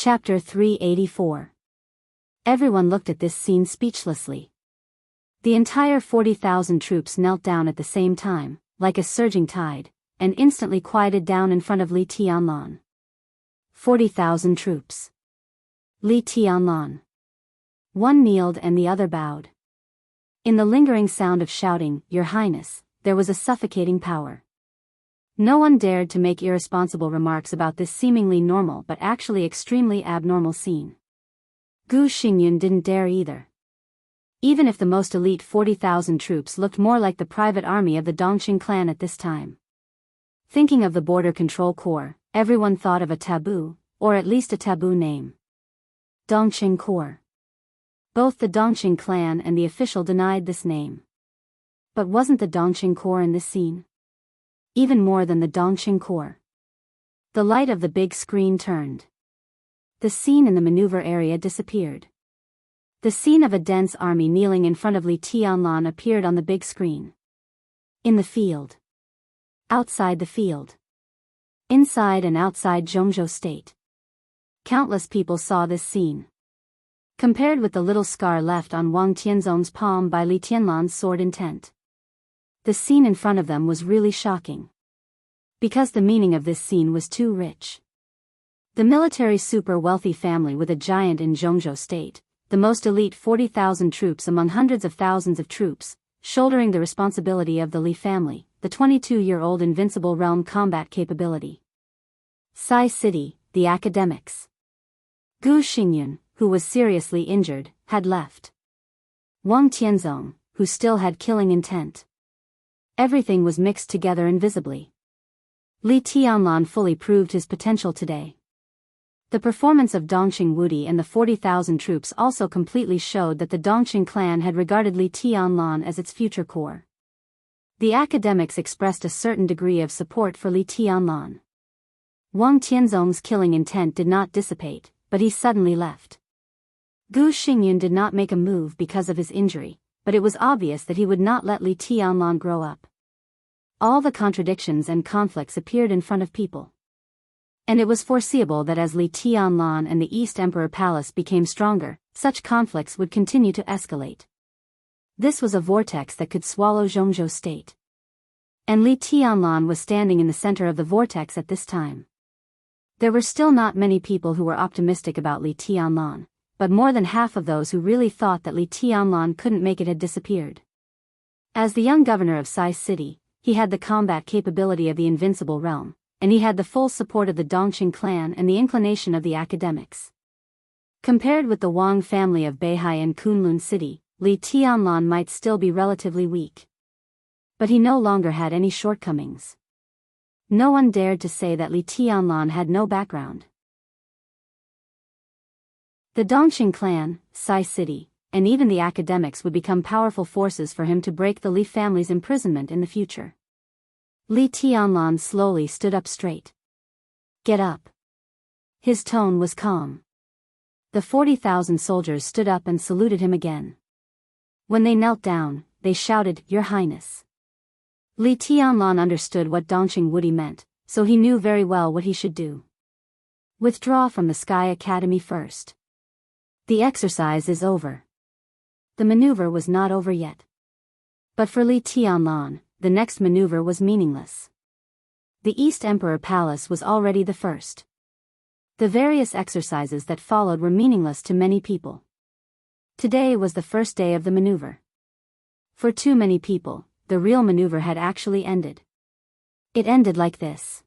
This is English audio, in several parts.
Chapter 384. Everyone looked at this scene speechlessly. The entire 40,000 troops knelt down at the same time, like a surging tide, and instantly quieted down in front of Li Tianlan. 40,000 troops. Li Tianlan. One kneeled and the other bowed. In the lingering sound of shouting, "Your Highness," there was a suffocating power. No one dared to make irresponsible remarks about this seemingly normal but actually extremely abnormal scene. Gu Xingyun didn't dare either. Even if the most elite 40,000 troops looked more like the private army of the Dongqing clan at this time. Thinking of the Border Control Corps, everyone thought of a taboo, or at least a taboo name. Dongqing Corps. Both the Dongqing clan and the official denied this name. But wasn't the Dongqing Corps in this scene? Even more than the Dongqing Corps. The light of the big screen turned. The scene in the maneuver area disappeared. The scene of a dense army kneeling in front of Li Tianlan appeared on the big screen. In the field. Outside the field. Inside and outside Zhongzhou State. Countless people saw this scene. Compared with the little scar left on Wang Tianzong's palm by Li Tianlan's sword intent. The scene in front of them was really shocking. Because the meaning of this scene was too rich. The military super-wealthy family with a giant in Zhongzhou State, the most elite 40,000 troops among hundreds of thousands of troops, shouldering the responsibility of the Li family, the 22-year-old invincible realm combat capability. Sai City, the academics. Gu Xingyun, who was seriously injured, had left. Wang Tianzong, who still had killing intent. Everything was mixed together invisibly. Li Tianlan fully proved his potential today. The performance of Dongqing Wudi and the 40,000 troops also completely showed that the Dongqing clan had regarded Li Tianlan as its future core. The academics expressed a certain degree of support for Li Tianlan. Wang Tianzong's killing intent did not dissipate, but he suddenly left. Gu Xingyun did not make a move because of his injury, but it was obvious that he would not let Li Tianlan grow up. All the contradictions and conflicts appeared in front of people. And it was foreseeable that as Li Tianlan and the East Emperor Palace became stronger, such conflicts would continue to escalate. This was a vortex that could swallow Zhongzhou State. And Li Tianlan was standing in the center of the vortex at this time. There were still not many people who were optimistic about Li Tianlan, but more than half of those who really thought that Li Tianlan couldn't make it had disappeared. As the young governor of Sai City, he had the combat capability of the invincible realm, and he had the full support of the Dongqing clan and the inclination of the academics. Compared with the Wang family of Beihai and Kunlun City, Li Tianlan might still be relatively weak. But he no longer had any shortcomings. No one dared to say that Li Tianlan had no background. The Dongqing clan, Sai City, and even the academics would become powerful forces for him to break the Li family's imprisonment in the future. Li Tianlan slowly stood up straight. "Get up." His tone was calm. The 40,000 soldiers stood up and saluted him again. When they knelt down, they shouted, "Your Highness." Li Tianlan understood what Dongqing Wudi meant, so he knew very well what he should do. Withdraw from the Sky Academy first. The exercise is over. The maneuver was not over yet. But for Li Tianlan, the next maneuver was meaningless. The East Emperor Palace was already the first. The various exercises that followed were meaningless to many people. Today was the first day of the maneuver. For too many people, the real maneuver had actually ended. It ended like this.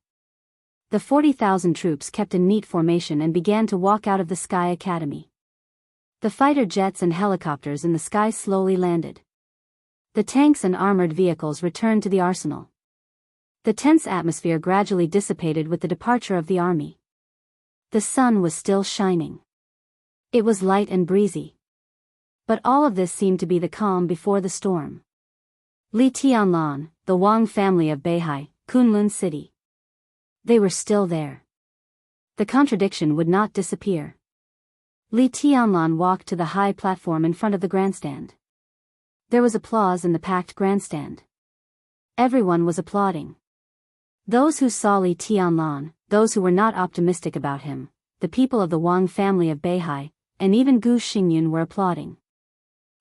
The 40,000 troops kept in neat formation and began to walk out of the Sky Academy. The fighter jets and helicopters in the sky slowly landed. The tanks and armored vehicles returned to the arsenal. The tense atmosphere gradually dissipated with the departure of the army. The sun was still shining. It was light and breezy. But all of this seemed to be the calm before the storm. Li Tianlan, the Wang family of Beihai, Kunlun City. They were still there. The contradiction would not disappear. Li Tianlan walked to the high platform in front of the grandstand. There was applause in the packed grandstand. Everyone was applauding. Those who saw Li Tianlan, those who were not optimistic about him, the people of the Wang family of Beihai, and even Gu Xingyun were applauding.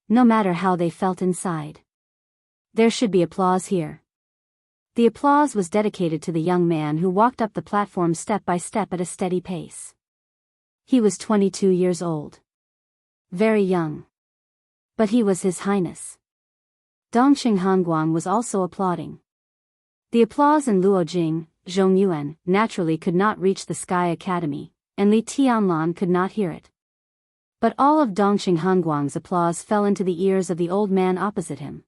No matter how they felt inside. There should be applause here. The applause was dedicated to the young man who walked up the platform step by step at a steady pace. He was 22 years old. Very young. But he was His Highness. Dongxing Hanguang was also applauding. The applause in Luojing, Zhongyuan, naturally could not reach the Sky Academy, and Li Tianlan could not hear it. But all of Dongxing Hanguang's applause fell into the ears of the old man opposite him.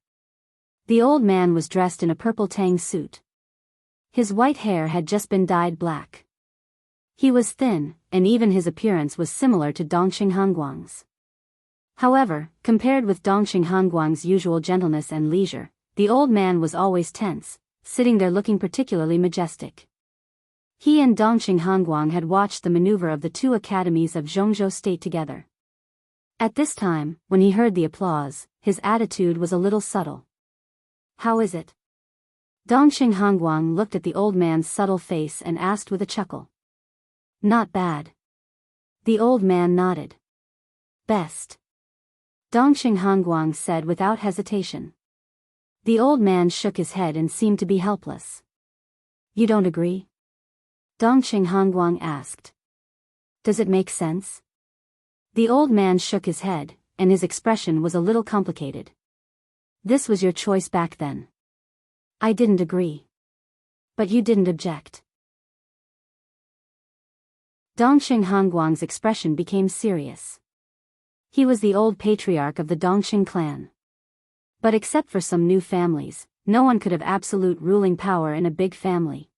The old man was dressed in a purple tang suit. His white hair had just been dyed black. He was thin, and even his appearance was similar to Dongxing Hanguang's. However, compared with Dongxing Hanguang's usual gentleness and leisure, the old man was always tense, sitting there looking particularly majestic. He and Dongxing Hanguang had watched the maneuver of the two academies of Zhongzhou State together. At this time, when he heard the applause, his attitude was a little subtle. How is it? Dongxing Hanguang looked at the old man's subtle face and asked with a chuckle. Not bad. The old man nodded. Best. Dongxing Hanguang said without hesitation. The old man shook his head and seemed to be helpless. You don't agree? Dongxing Hanguang asked. Does it make sense? The old man shook his head, and his expression was a little complicated. This was your choice back then. I didn't agree. But you didn't object. Dongxing Hanguang's expression became serious. He was the old patriarch of the Dongxing clan. But except for some new families, no one could have absolute ruling power in a big family.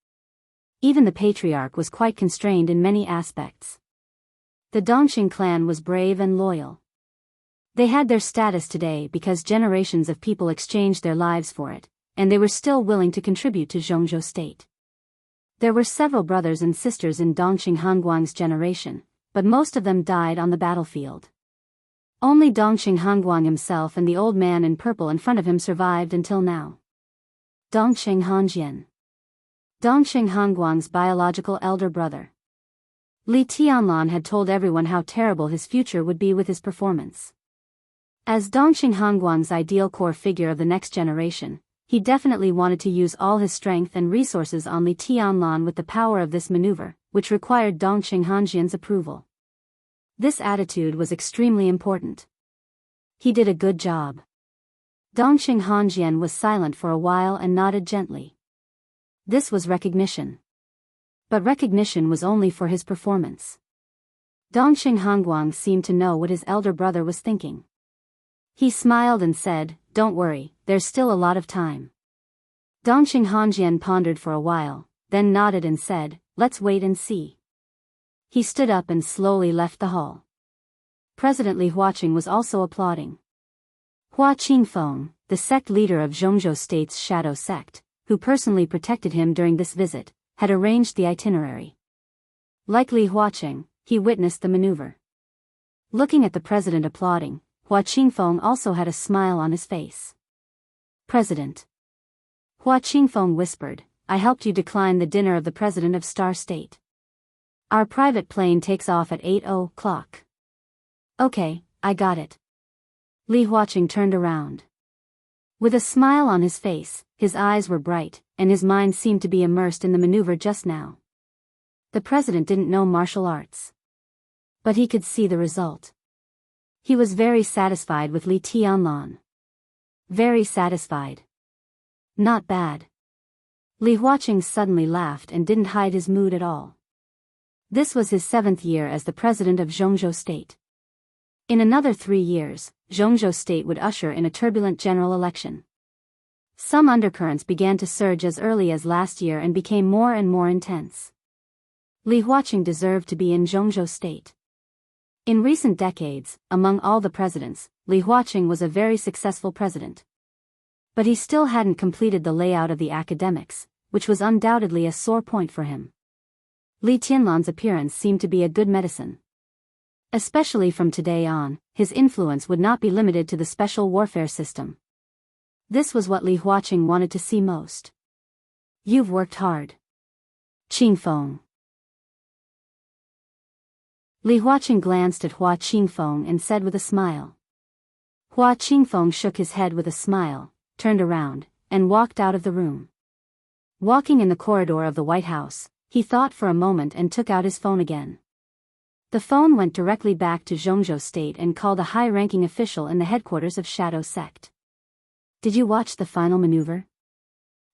Even the patriarch was quite constrained in many aspects. The Dongxing clan was brave and loyal. They had their status today because generations of people exchanged their lives for it, and they were still willing to contribute to Zhongzhou State. There were several brothers and sisters in Dongxing Hanguang's generation, but most of them died on the battlefield. Only Dongxing Hanguang himself and the old man in purple in front of him survived until now. Dongxing Hanjian. Dongxing Hanguang's biological elder brother. Li Tianlan had told everyone how terrible his future would be with his performance. As Dongxing Hanguang's ideal core figure of the next generation, he definitely wanted to use all his strength and resources on Li Tianlan with the power of this maneuver, which required Dongxing Hanjian's approval. This attitude was extremely important. He did a good job. Dongxing Hanjian was silent for a while and nodded gently. This was recognition. But recognition was only for his performance. Dongxing Hanguang seemed to know what his elder brother was thinking. He smiled and said, "Don't worry, there's still a lot of time." Dongxing Hanjian pondered for a while, then nodded and said, "Let's wait and see." He stood up and slowly left the hall. President Li Huaqing was also applauding. Hua Qingfeng, the sect leader of Zhongzhou State's shadow sect, who personally protected him during this visit, had arranged the itinerary. Like Li Huaqing, he witnessed the maneuver. Looking at the president applauding, Hua Qingfeng also had a smile on his face. President. Hua Qingfeng whispered, "I helped you decline the dinner of the president of Star State. Our private plane takes off at 8:00. Okay, I got it." Li Huaqing turned around. With a smile on his face, his eyes were bright, and his mind seemed to be immersed in the maneuver just now. The president didn't know martial arts. But he could see the result. He was very satisfied with Li Tianlan. Very satisfied. Not bad. Li Huaqing suddenly laughed and didn't hide his mood at all. This was his 7th year as the president of Zhongzhou State. In another 3 years, Zhongzhou State would usher in a turbulent general election. Some undercurrents began to surge as early as last year and became more and more intense. Li Huaqing deserved to be in Zhongzhou State. In recent decades, among all the presidents, Li Huaqing was a very successful president. But he still hadn't completed the layout of the academics, which was undoubtedly a sore point for him. Li Tianlan's appearance seemed to be a good medicine. Especially from today on, his influence would not be limited to the special warfare system. This was what Li Huaqing wanted to see most. You've worked hard. Qingfeng. Li Huaqing glanced at Hua Qingfeng and said with a smile. Hua Qingfeng shook his head with a smile, turned around, and walked out of the room. Walking in the corridor of the White House, he thought for a moment and took out his phone again. The phone went directly back to Zhongzhou State and called a high-ranking official in the headquarters of Shadow Sect. Did you watch the final maneuver?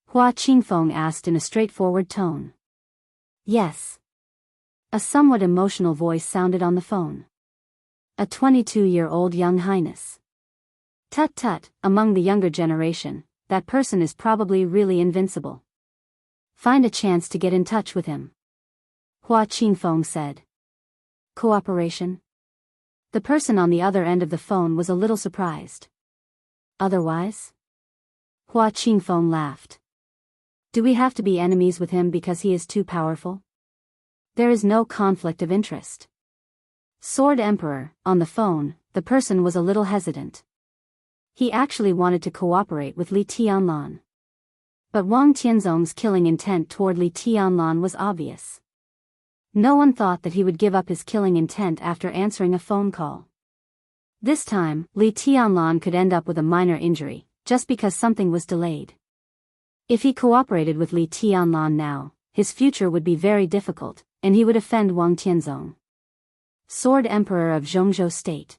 Hua Qingfeng asked in a straightforward tone. Yes. A somewhat emotional voice sounded on the phone. A 22-year-old young highness. Tut-tut, among the younger generation, that person is probably really invincible. Find a chance to get in touch with him. Hua Qingfeng said. Cooperation? The person on the other end of the phone was a little surprised. Otherwise? Hua Qingfeng laughed. Do we have to be enemies with him because he is too powerful? There is no conflict of interest. Sword Emperor, on the phone, the person was a little hesitant. He actually wanted to cooperate with Li Tianlan. But Wang Tianzong's killing intent toward Li Tianlan was obvious. No one thought that he would give up his killing intent after answering a phone call. This time, Li Tianlan could end up with a minor injury, just because something was delayed. If he cooperated with Li Tianlan now, his future would be very difficult, and he would offend Wang Tianzong. Sword Emperor of Zhongzhou State.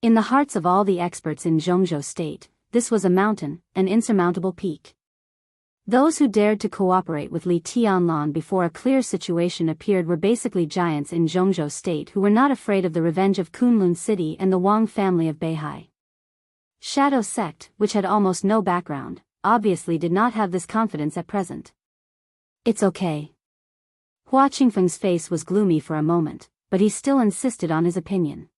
In the hearts of all the experts in Zhongzhou State, this was a mountain, an insurmountable peak. Those who dared to cooperate with Li Tianlan before a clear situation appeared were basically giants in Zhongzhou State who were not afraid of the revenge of Kunlun City and the Wang family of Beihai. Shadow Sect, which had almost no background, obviously did not have this confidence at present. It's okay. Hua Qingfeng's face was gloomy for a moment, but he still insisted on his opinion.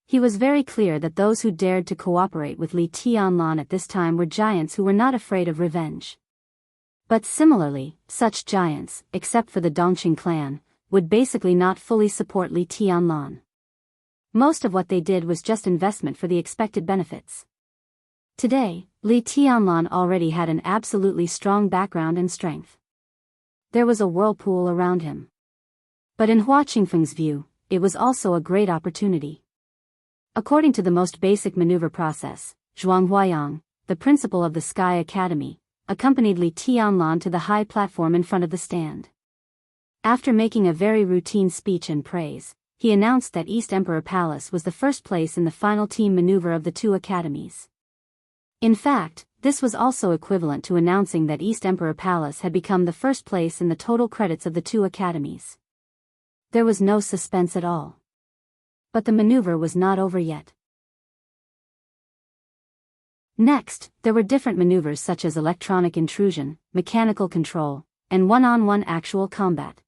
He was very clear that those who dared to cooperate with Li Tianlan at this time were giants who were not afraid of revenge. But similarly, such giants, except for the Dongqing clan, would basically not fully support Li Tianlan. Most of what they did was just investment for the expected benefits. Today, Li Tianlan already had an absolutely strong background and strength. There was a whirlpool around him. But in Hua Qingfeng's view, it was also a great opportunity. According to the most basic maneuver process, Zhuang Huayang, the principal of the Sky Academy, accompanied Li Tianlan to the high platform in front of the stand. After making a very routine speech and praise, he announced that East Emperor Palace was the first place in the final team maneuver of the two academies. In fact, this was also equivalent to announcing that East Emperor Palace had become the first place in the total credits of the two academies. There was no suspense at all. But the maneuver was not over yet. Next, there were different maneuvers such as electronic intrusion, mechanical control, and one-on-one actual combat.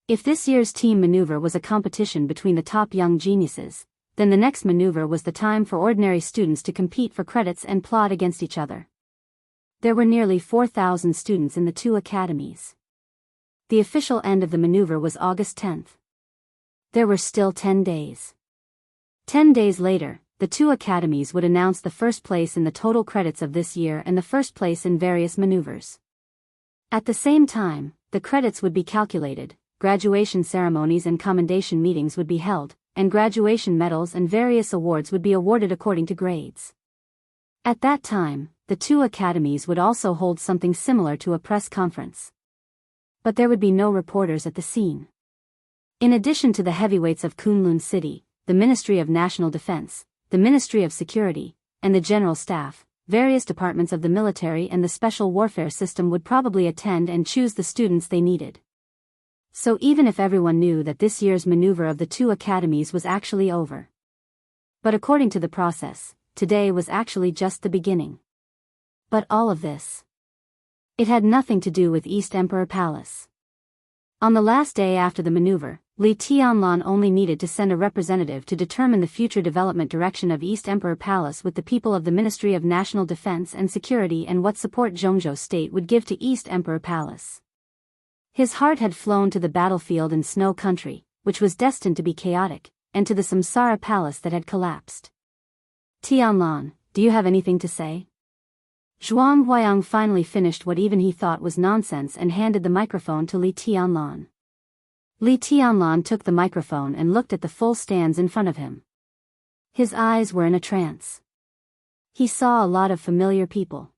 If this year's team maneuver was a competition between the top young geniuses, then the next maneuver was the time for ordinary students to compete for credits and plot against each other. There were nearly 4,000 students in the two academies. The official end of the maneuver was August 10th. There were still 10 days. 10 days later, the two academies would announce the first place in the total credits of this year and the first place in various maneuvers. At the same time, the credits would be calculated, graduation ceremonies and commendation meetings would be held, and graduation medals and various awards would be awarded according to grades. At that time, the two academies would also hold something similar to a press conference. But there would be no reporters at the scene. In addition to the heavyweights of Kunlun City, the Ministry of National Defense, the Ministry of Security, and the General Staff, various departments of the military and the special warfare system would probably attend and choose the students they needed. So even if everyone knew that this year's maneuver of the two academies was actually over. But according to the process, today was actually just the beginning. But all of this, it had nothing to do with East Emperor Palace. On the last day after the maneuver, Li Tianlan only needed to send a representative to determine the future development direction of East Emperor Palace with the people of the Ministry of National Defense and Security and what support Zhongzhou State would give to East Emperor Palace. His heart had flown to the battlefield in Snow Country, which was destined to be chaotic, and to the Samsara Palace that had collapsed. Tianlan, do you have anything to say? Zhuang Huayang finally finished what even he thought was nonsense and handed the microphone to Li Tianlan. Li Tianlan took the microphone and looked at the full stands in front of him. His eyes were in a trance. He saw a lot of familiar people.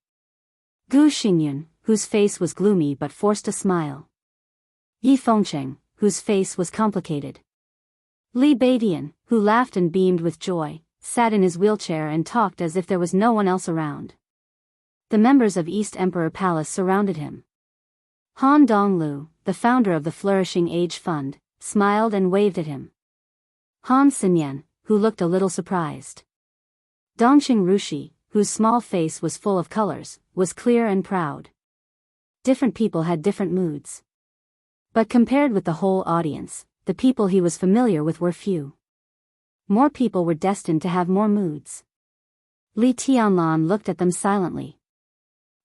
Gu Xingyun, whose face was gloomy but forced a smile. Yi Fengcheng, whose face was complicated. Li Beidian, who laughed and beamed with joy, sat in his wheelchair and talked as if there was no one else around. The members of East Emperor Palace surrounded him. Han Donglu, the founder of the Flourishing Age Fund, smiled and waved at him. Han Xinyan, who looked a little surprised. Dongxing Rushi, whose small face was full of colors, was clear and proud. Different people had different moods. But compared with the whole audience, the people he was familiar with were few. More people were destined to have more moods. Li Tianlan looked at them silently.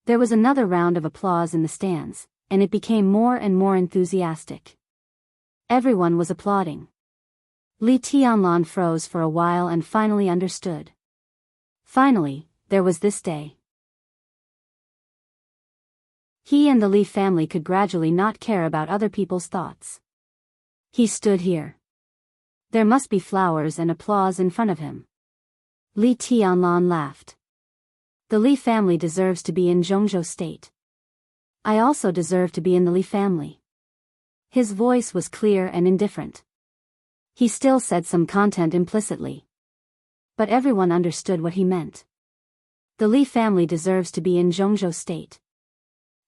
There was another round of applause in the stands, and it became more and more enthusiastic. Everyone was applauding. Li Tianlan froze for a while and finally understood. Finally, there was this day. He and the Li family could gradually not care about other people's thoughts. He stood here. There must be flowers and applause in front of him. Li Tianlan laughed. The Li family deserves to be in Zhongzhou State. I also deserve to be in the Li family. His voice was clear and indifferent. He still said some content implicitly. But everyone understood what he meant. The Li family deserves to be in Zhongzhou State.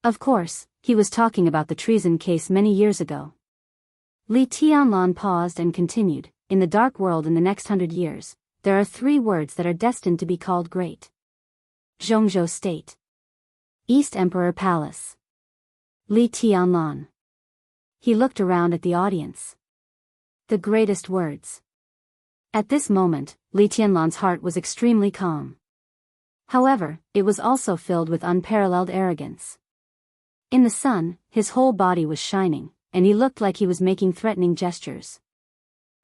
Of course, he was talking about the treason case many years ago. Li Tianlan paused and continued, in the dark world in the next 100 years, there are 3 words that are destined to be called great. Zhongzhou State. East Emperor Palace. Li Tianlan. He looked around at the audience. The greatest words. At this moment, Li Tianlan's heart was extremely calm. However, it was also filled with unparalleled arrogance. In the sun, his whole body was shining, and he looked like he was making threatening gestures.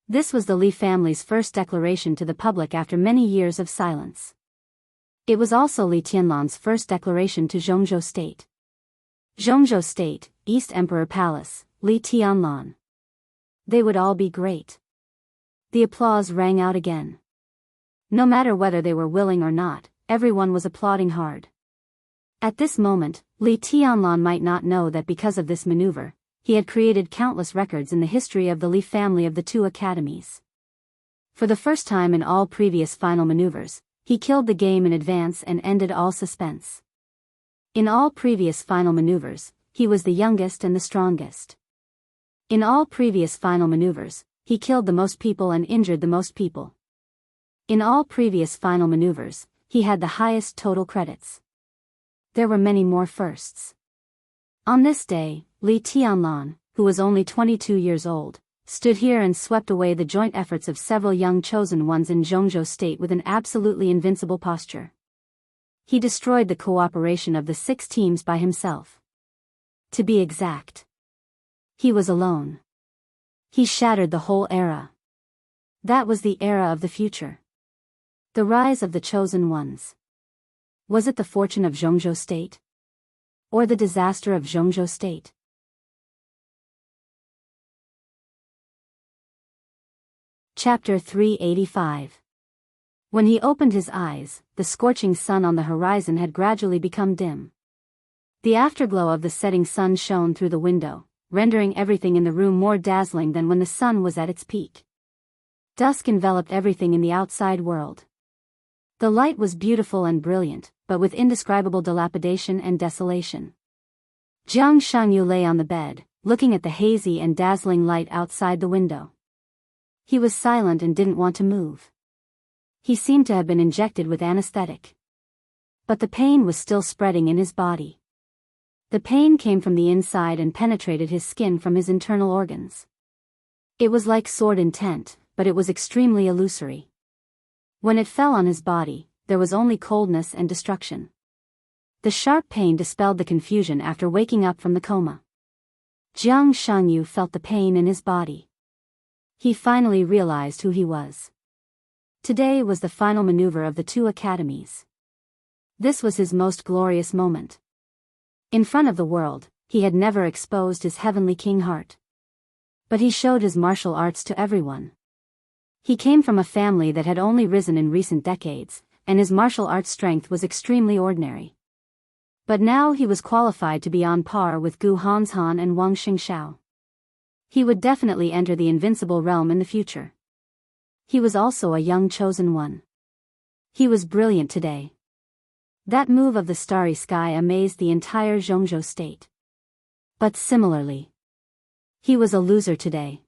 This was the Li family's first declaration to the public after many years of silence. It was also Li Tianlan's first declaration to Zhongzhou State. Zhongzhou State, East Emperor Palace, Li Tianlan. They would all be great. The applause rang out again. No matter whether they were willing or not, everyone was applauding hard. At this moment, Li Tianlan might not know that because of this maneuver, he had created countless records in the history of the Li family of the 2 academies. For the first time in all previous final maneuvers, he killed the game in advance and ended all suspense. In all previous final maneuvers, he was the youngest and the strongest. In all previous final maneuvers, he killed the most people and injured the most people. In all previous final maneuvers, he had the highest total credits. There were many more firsts. On this day, Li Tianlan, who was only 22 years old, stood here and swept away the joint efforts of several young chosen ones in Zhongzhou State with an absolutely invincible posture. He destroyed the cooperation of the 6 teams by himself. To be exact, he was alone. He shattered the whole era. That was the era of the future. The rise of the chosen ones. Was it the fortune of Zhongzhou State? Or the disaster of Zhongzhou State? Chapter 385. When he opened his eyes, the scorching sun on the horizon had gradually become dim. The afterglow of the setting sun shone through the window, rendering everything in the room more dazzling than when the sun was at its peak. Dusk enveloped everything in the outside world. The light was beautiful and brilliant, but with indescribable dilapidation and desolation. Jiang Shangyu lay on the bed, looking at the hazy and dazzling light outside the window. He was silent and didn't want to move. He seemed to have been injected with anesthetic. But the pain was still spreading in his body. The pain came from the inside and penetrated his skin from his internal organs. It was like sword intent, but it was extremely illusory. When it fell on his body, there was only coldness and destruction. The sharp pain dispelled the confusion after waking up from the coma. Jiang Shangyu felt the pain in his body. He finally realized who he was. Today was the final maneuver of the 2 academies. This was his most glorious moment. In front of the world, he had never exposed his heavenly king heart. But he showed his martial arts to everyone. He came from a family that had only risen in recent decades, and his martial arts strength was extremely ordinary. But now he was qualified to be on par with Gu Hanshan and Wang Xingxiao. He would definitely enter the invincible realm in the future. He was also a young chosen one. He was brilliant today. That move of the starry sky amazed the entire Zhongzhou state. But similarly, he was a loser today.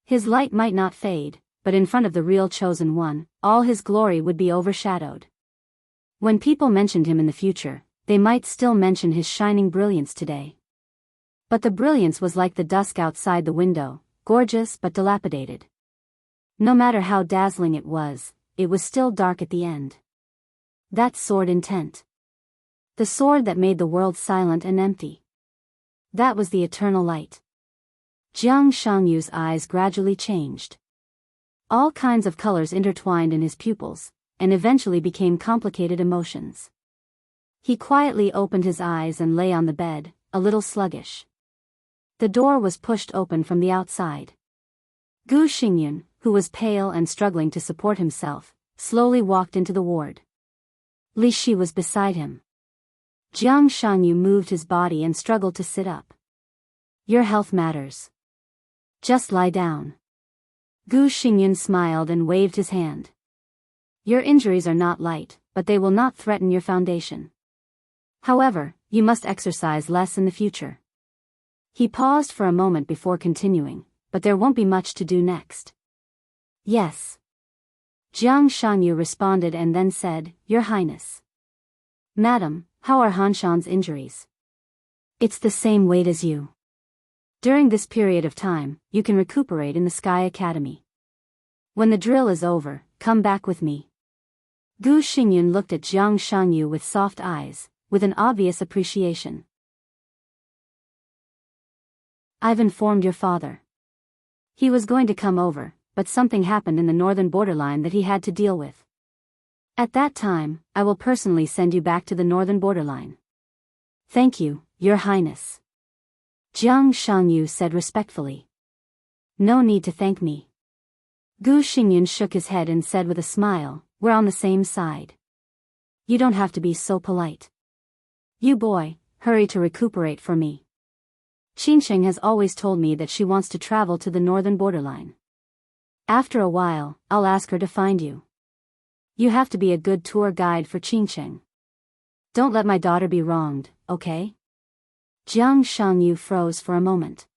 His light might not fade, but in front of the real chosen one, all his glory would be overshadowed. When people mentioned him in the future, they might still mention his shining brilliance today. But the brilliance was like the dusk outside the window, gorgeous but dilapidated. No matter how dazzling it was still dark at the end. That sword intent. The sword that made the world silent and empty. That was the eternal light. Jiang Shangyu's eyes gradually changed. All kinds of colors intertwined in his pupils, and eventually became complicated emotions. He quietly opened his eyes and lay on the bed, a little sluggish. The door was pushed open from the outside. Gu Xingyun, who was pale and struggling to support himself, slowly walked into the ward. Li Shi was beside him. Jiang Shangyu moved his body and struggled to sit up. Your health matters. Just lie down. Gu Xingyun smiled and waved his hand. Your injuries are not light, but they will not threaten your foundation. However, you must exercise less in the future. He paused for a moment before continuing, but there won't be much to do next. Yes. Jiang Shangyu responded and then said, Your Highness. Madam, how are Hanshan's injuries? It's the same weight as you. During this period of time, you can recuperate in the Sky Academy. When the drill is over, come back with me. Gu Xingyun looked at Jiang Shangyu with soft eyes, with an obvious appreciation. I've informed your father. He was going to come over, but something happened in the northern borderline that he had to deal with. At that time, I will personally send you back to the northern borderline. Thank you, Your Highness. Jiang Shangyu said respectfully. No need to thank me. Gu Xingyun shook his head and said with a smile, We're on the same side. You don't have to be so polite. You boy, hurry to recuperate for me. Qingqing has always told me that she wants to travel to the northern borderline. After a while, I'll ask her to find you. You have to be a good tour guide for Qingqing. Don't let my daughter be wronged, okay? Jiang Shangyu froze for a moment.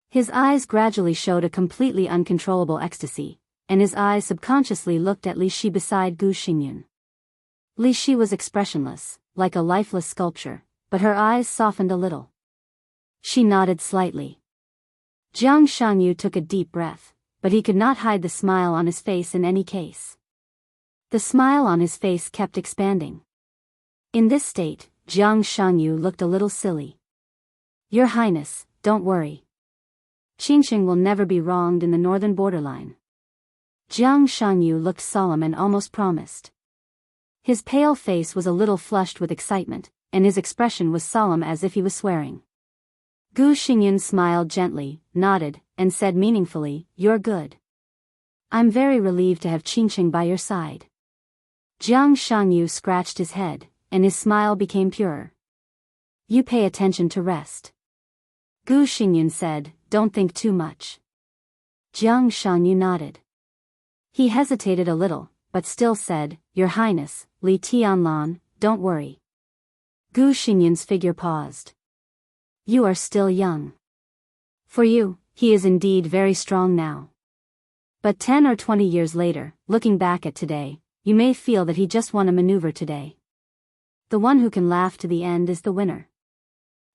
His eyes gradually showed a completely uncontrollable ecstasy, and his eyes subconsciously looked at Li Shi beside Gu Xingyun. Li Shi was expressionless, like a lifeless sculpture, but her eyes softened a little. She nodded slightly. Jiang Shangyu took a deep breath, but he could not hide the smile on his face in any case. The smile on his face kept expanding. In this state, Jiang Shangyu looked a little silly. Your Highness, don't worry. Qingqing will never be wronged in the northern borderline. Jiang Shangyu looked solemn and almost promised. His pale face was a little flushed with excitement, and his expression was solemn as if he was swearing. Gu Xingyun smiled gently, nodded, and said meaningfully, You're good. I'm very relieved to have Qingqing by your side. Jiang Shangyu scratched his head, and his smile became purer. You pay attention to rest. Gu Xingyun said, Don't think too much. Jiang Shangyu nodded. He hesitated a little, but still said, Your Highness, Li Tianlan, don't worry. Gu Xingyun's figure paused. You are still young. For you, he is indeed very strong now. But 10 or 20 years later, looking back at today, you may feel that he just won a maneuver today. The one who can laugh to the end is the winner.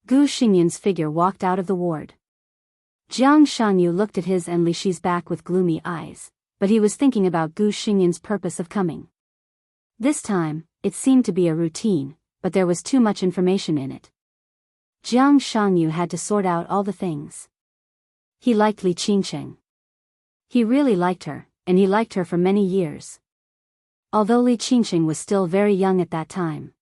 Gu Xingyun's figure walked out of the ward. Jiang Shangyu looked at his and Li Shi's back with gloomy eyes, but he was thinking about Gu Xingyun's purpose of coming. This time, it seemed to be a routine, but there was too much information in it. Jiang Shangyu had to sort out all the things. He liked Li Qingqing. He really liked her, and he liked her for many years. Although Li Qingqing was still very young at that time.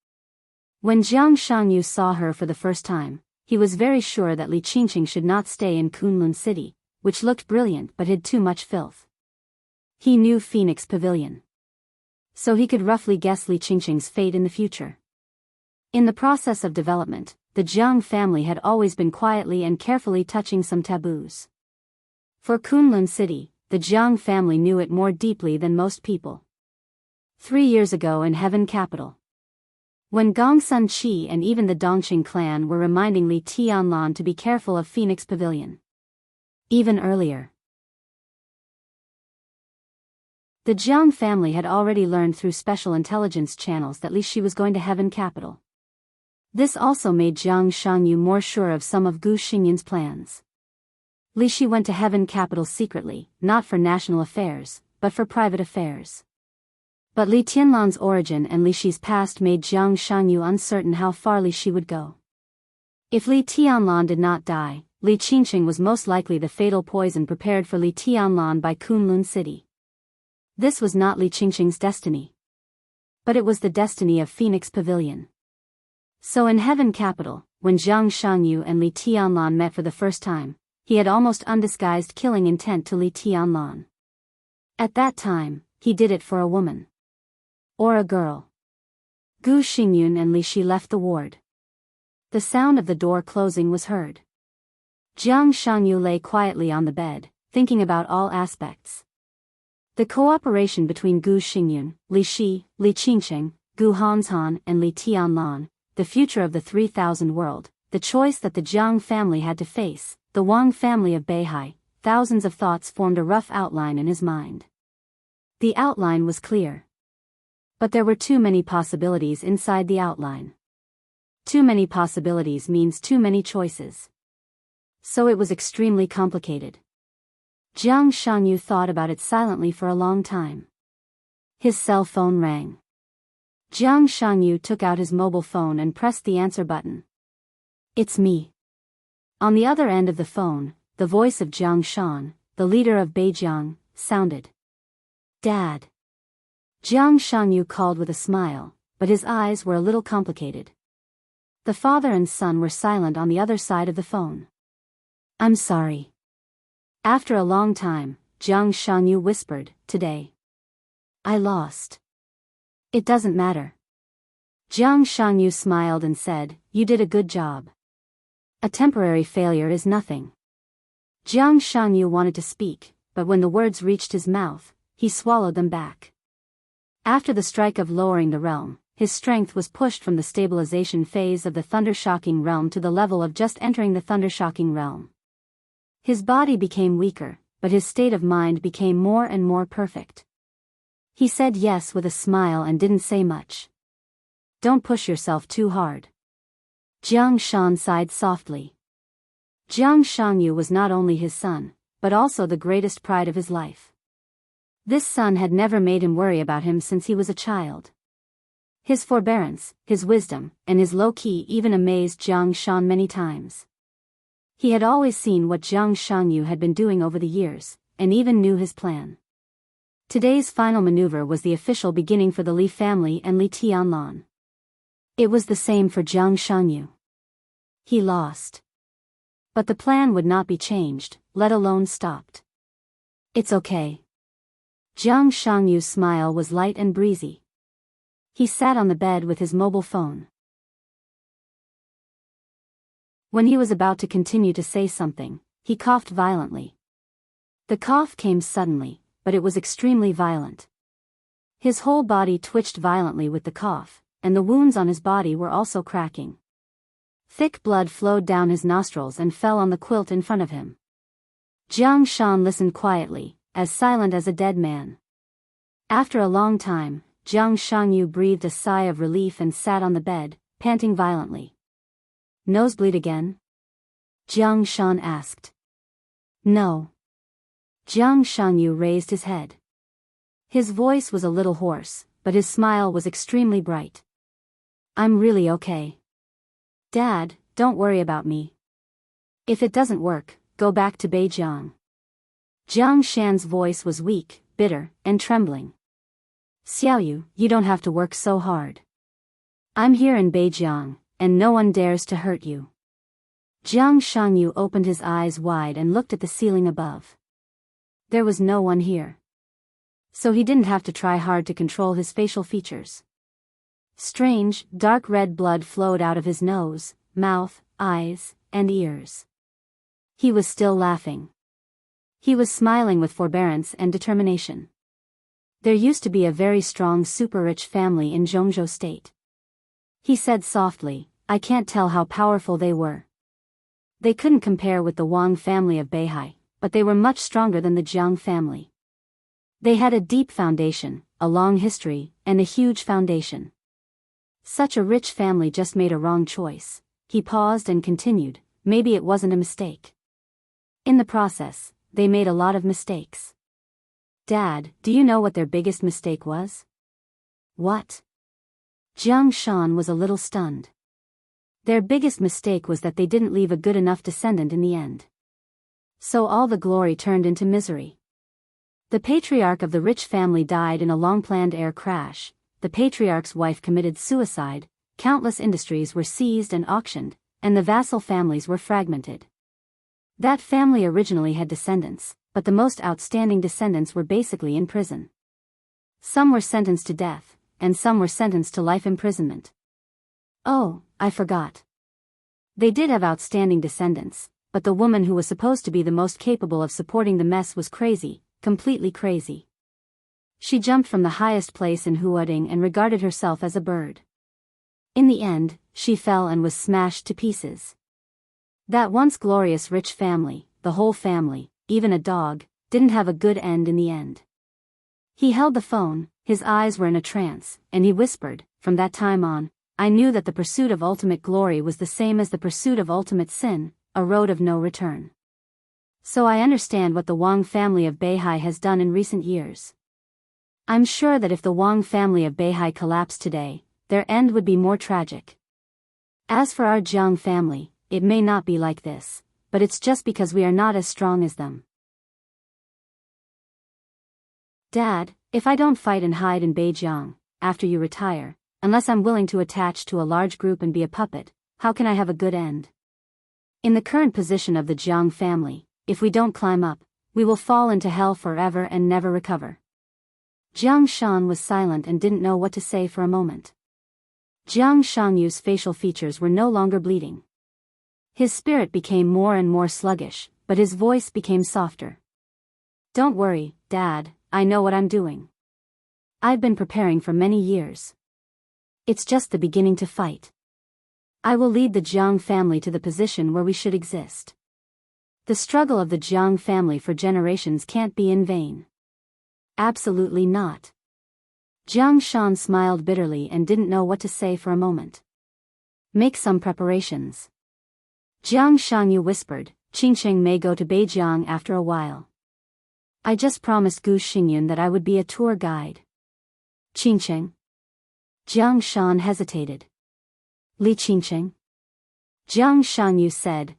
When Jiang Shangyu saw her for the first time, he was very sure that Li Qingqing should not stay in Kunlun City, which looked brilliant but hid too much filth. He knew Phoenix Pavilion, so he could roughly guess Li Qingqing's fate in the future. In the process of development, the Jiang family had always been quietly and carefully touching some taboos. For Kunlun City, the Jiang family knew it more deeply than most people. 3 years ago in Heaven Capital, when Gongsun Qi and even the Dongqing clan were reminding Li Tianlan to be careful of Phoenix Pavilion. Even earlier, the Jiang family had already learned through special intelligence channels that Li Shi was going to Heaven Capital. This also made Jiang Shangyu more sure of some of Gu Xingyun's plans. Li Shi went to Heaven Capital secretly, not for national affairs, but for private affairs. But Li Tianlan's origin and Li Shi's past made Jiang Shangyu uncertain how far Li Shi would go. If Li Tianlan did not die, Li Qingqing was most likely the fatal poison prepared for Li Tianlan by Kunlun City. This was not Li Qingqing's destiny, but it was the destiny of Phoenix Pavilion. So in Heaven Capital, when Jiang Shangyu and Li Tianlan met for the first time, he had almost undisguised killing intent to Li Tianlan. At that time, he did it for a woman. Or a girl. Gu Xingyun and Li Shi left the ward. The sound of the door closing was heard. Jiang Shangyu lay quietly on the bed, thinking about all aspects. The cooperation between Gu Xingyun, Li Shi, Li Qingqing, Gu Hanshan and Li Tianlan, the future of the 3000 world, the choice that the Jiang family had to face, the Wang family of Beihai, thousands of thoughts formed a rough outline in his mind. The outline was clear. But there were too many possibilities inside the outline. Too many possibilities means too many choices. So it was extremely complicated. Jiang Shangyu thought about it silently for a long time. His cell phone rang. Jiang Shangyu took out his mobile phone and pressed the answer button. "It's me." On the other end of the phone, the voice of Jiang Shan, the leader of Beijiang, sounded. "Dad." Jiang Shangyu called with a smile, but his eyes were a little complicated. The father and son were silent on the other side of the phone. "I'm sorry." After a long time, Jiang Shangyu whispered, "Today, I lost." "It doesn't matter." Jiang Shangyu smiled and said, "You did a good job. A temporary failure is nothing." Jiang Shangyu wanted to speak, but when the words reached his mouth, he swallowed them back. After the strike of lowering the realm, his strength was pushed from the stabilization phase of the thunder-shocking realm to the level of just entering the thunder-shocking realm. His body became weaker, but his state of mind became more and more perfect. He said yes with a smile and didn't say much. "Don't push yourself too hard." Jiang Shan sighed softly. Jiang Shangyu was not only his son, but also the greatest pride of his life. This son had never made him worry about him since he was a child. His forbearance, his wisdom, and his low-key even amazed Jiang Shan many times. He had always seen what Jiang Shangyu had been doing over the years, and even knew his plan. Today's final maneuver was the official beginning for the Li family and Li Tianlan. It was the same for Jiang Shangyu. He lost. But the plan would not be changed, let alone stopped. "It's okay." Jiang Shangyu's smile was light and breezy. He sat on the bed with his mobile phone. When he was about to continue to say something, he coughed violently. The cough came suddenly, but it was extremely violent. His whole body twitched violently with the cough, and the wounds on his body were also cracking. Thick blood flowed down his nostrils and fell on the quilt in front of him. Jiang Shan listened quietly, as silent as a dead man. After a long time, Jiang Shangyu breathed a sigh of relief and sat on the bed, panting violently. "Nosebleed again?" Jiang Shan asked. "No." Jiang Shangyu raised his head. His voice was a little hoarse, but his smile was extremely bright. "I'm really okay. Dad, don't worry about me. If it doesn't work, go back to Beijiang." Jiang Shan's voice was weak, bitter, and trembling. "Xiaoyu, you don't have to work so hard. I'm here in Beijiang, and no one dares to hurt you." Jiang Shangyu opened his eyes wide and looked at the ceiling above. There was no one here. So he didn't have to try hard to control his facial features. Strange, dark red blood flowed out of his nose, mouth, eyes, and ears. He was still laughing. He was smiling with forbearance and determination. There used to be a very strong super-rich family in Zhongzhou State. He said softly, I can't tell how powerful they were. They couldn't compare with the Wang family of Beihai, but they were much stronger than the Jiang family. They had a deep foundation, a long history, and a huge foundation. Such a rich family just made a wrong choice. He paused and continued, maybe it wasn't a mistake. In the process, they made a lot of mistakes. Dad, do you know what their biggest mistake was? What? Jiang Shan was a little stunned. Their biggest mistake was that they didn't leave a good enough descendant in the end. So all the glory turned into misery. The patriarch of the rich family died in a long-planned air crash, the patriarch's wife committed suicide, countless industries were seized and auctioned, and the vassal families were fragmented. That family originally had descendants, but the most outstanding descendants were basically in prison. Some were sentenced to death, and some were sentenced to life imprisonment. Oh, I forgot. They did have outstanding descendants, but the woman who was supposed to be the most capable of supporting the mess was crazy, completely crazy. She jumped from the highest place in Huading and regarded herself as a bird. In the end, she fell and was smashed to pieces. That once glorious rich family, the whole family, even a dog, didn't have a good end in the end. He held the phone, his eyes were in a trance, and he whispered, from that time on, I knew that the pursuit of ultimate glory was the same as the pursuit of ultimate sin, a road of no return. So I understand what the Wang family of Beihai has done in recent years. I'm sure that if the Wang family of Beihai collapsed today, their end would be more tragic. As for our Jiang family, it may not be like this, but it's just because we are not as strong as them. Dad, if I don't fight and hide in Beijiang, after you retire, unless I'm willing to attach to a large group and be a puppet, how can I have a good end? In the current position of the Jiang family, if we don't climb up, we will fall into hell forever and never recover. Jiang Shan was silent and didn't know what to say for a moment. Jiang Shangyu's facial features were no longer bleeding. His spirit became more and more sluggish, but his voice became softer. Don't worry, Dad, I know what I'm doing. I've been preparing for many years. It's just the beginning to fight. I will lead the Jiang family to the position where we should exist. The struggle of the Jiang family for generations can't be in vain. Absolutely not. Jiang Shan smiled bitterly and didn't know what to say for a moment. Make some preparations. Jiang Shangyu whispered, Qingqing may go to Beijiang after a while. I just promised Gu Xingyun that I would be a tour guide. Qingqing? Jiang Shan hesitated. Li Qingqing? Jiang Shangyu said,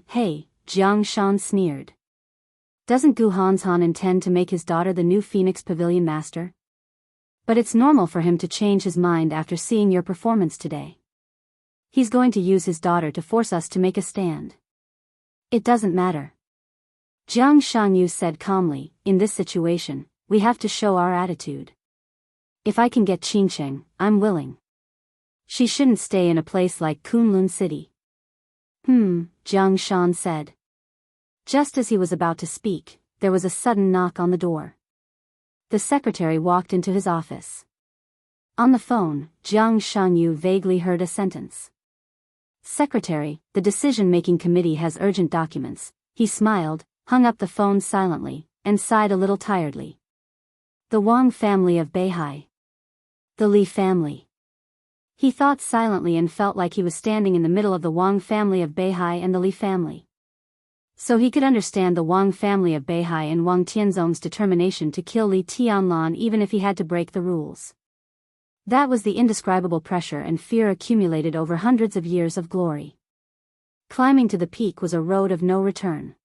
hey, Jiang Shan sneered. Doesn't Gu Hanshan intend to make his daughter the new Phoenix Pavilion master? But it's normal for him to change his mind after seeing your performance today. He's going to use his daughter to force us to make a stand. It doesn't matter. Jiang Shangyu said calmly, in this situation, we have to show our attitude. If I can get Qingqing, I'm willing. She shouldn't stay in a place like Kunlun City. Jiang Shan said. Just as he was about to speak, there was a sudden knock on the door. The secretary walked into his office. On the phone, Jiang Shangyu vaguely heard a sentence. Secretary, the decision-making committee has urgent documents. He smiled, hung up the phone silently, and sighed a little tiredly. The Wang family of Beihai. The Li family. He thought silently and felt like he was standing in the middle of the Wang family of Beihai and the Li family. So he could understand the Wang family of Beihai and Wang Tianzong's determination to kill Li Tianlan even if he had to break the rules. That was the indescribable pressure and fear accumulated over hundreds of years of glory. Climbing to the peak was a road of no return.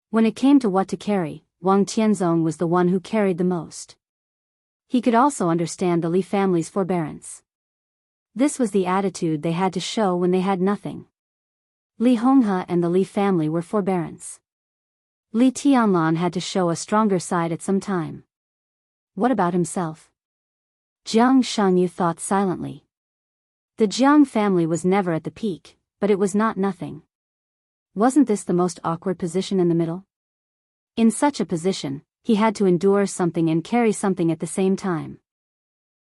When it came to what to carry, Wang Tianzong was the one who carried the most. He could also understand the Li family's forbearance. This was the attitude they had to show when they had nothing. Li Honghe and the Li family were forbearance. Li Tianlan had to show a stronger side at some time. What about himself? Jiang Shangyu thought silently. The Jiang family was never at the peak, but it was not nothing. Wasn't this the most awkward position in the middle? In such a position, he had to endure something and carry something at the same time.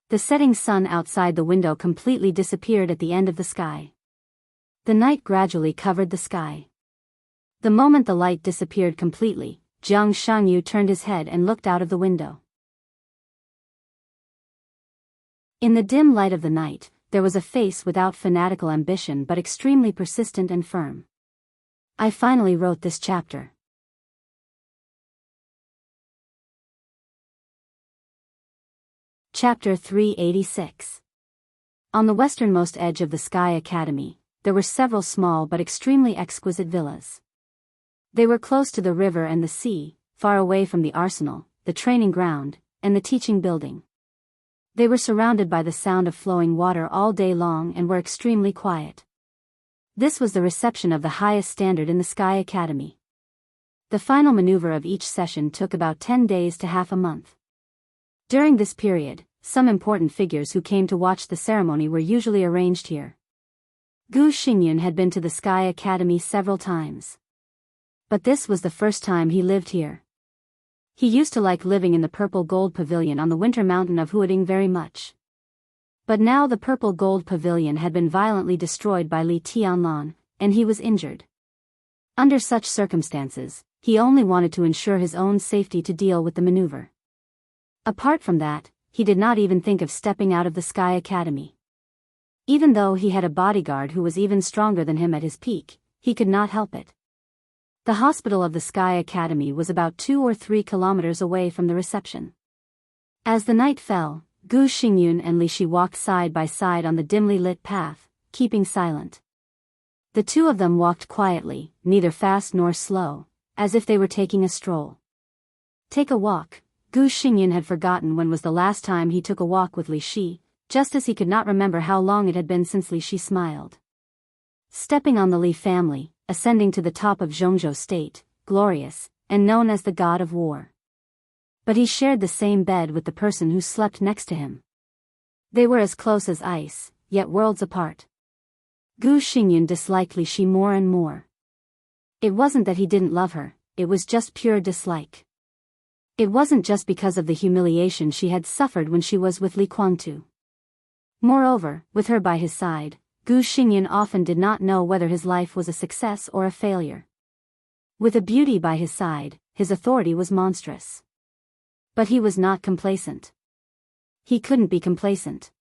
The setting sun outside the window completely disappeared at the end of the sky. The night gradually covered the sky. The moment the light disappeared completely, Jiang Shangyu turned his head and looked out of the window. In the dim light of the night, there was a face without fanatical ambition but extremely persistent and firm. I finally wrote this chapter. Chapter 386. On the westernmost edge of the Sky Academy, there were several small but extremely exquisite villas. They were close to the river and the sea, far away from the arsenal, the training ground, and the teaching building. They were surrounded by the sound of flowing water all day long and were extremely quiet. This was the reception of the highest standard in the Sky Academy. The final maneuver of each session took about 10 days to half a month. During this period, some important figures who came to watch the ceremony were usually arranged here. Gu Xingyun had been to the Sky Academy several times. But this was the first time he lived here. He used to like living in the purple gold pavilion on the winter mountain of Huading very much. But now the purple gold pavilion had been violently destroyed by Li Tianlan, and he was injured. Under such circumstances, he only wanted to ensure his own safety to deal with the maneuver. Apart from that, he did not even think of stepping out of the Sky Academy. Even though he had a bodyguard who was even stronger than him at his peak, he could not help it. The hospital of the Sky Academy was about 2 or 3 kilometers away from the reception. As the night fell, Gu Xingyun and Li Shi walked side by side on the dimly lit path, keeping silent. The two of them walked quietly, neither fast nor slow, as if they were taking a stroll. Take a walk. Gu Xingyun had forgotten when was the last time he took a walk with Li Shi, just as he could not remember how long it had been since Li Shi smiled. Stepping on the Li family, ascending to the top of Zhongzhou State, glorious, and known as the god of war. But he shared the same bed with the person who slept next to him. They were as close as ice, yet worlds apart. Gu Xingyun disliked Li Shi more and more. It wasn't that he didn't love her, it was just pure dislike. It wasn't just because of the humiliation she had suffered when she was with Li Guangtu. Moreover, with her by his side, Gu Xingyun often did not know whether his life was a success or a failure. With a beauty by his side, his authority was monstrous. But he was not complacent. He couldn't be complacent.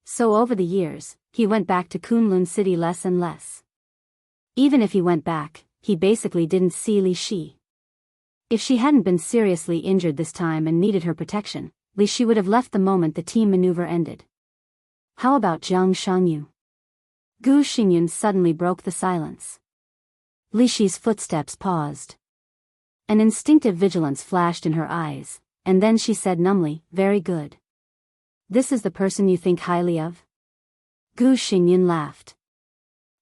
So over the years, he went back to Kunlun City less and less. Even if he went back, he basically didn't see Li Shi. If she hadn't been seriously injured this time and needed her protection, Li Shi would have left the moment the team maneuver ended. How about Jiang Shangyu? Gu Xingyun suddenly broke the silence. Li Shi's footsteps paused. An instinctive vigilance flashed in her eyes, and then she said numbly, "Very good. This is the person you think highly of?" Gu Xingyun laughed.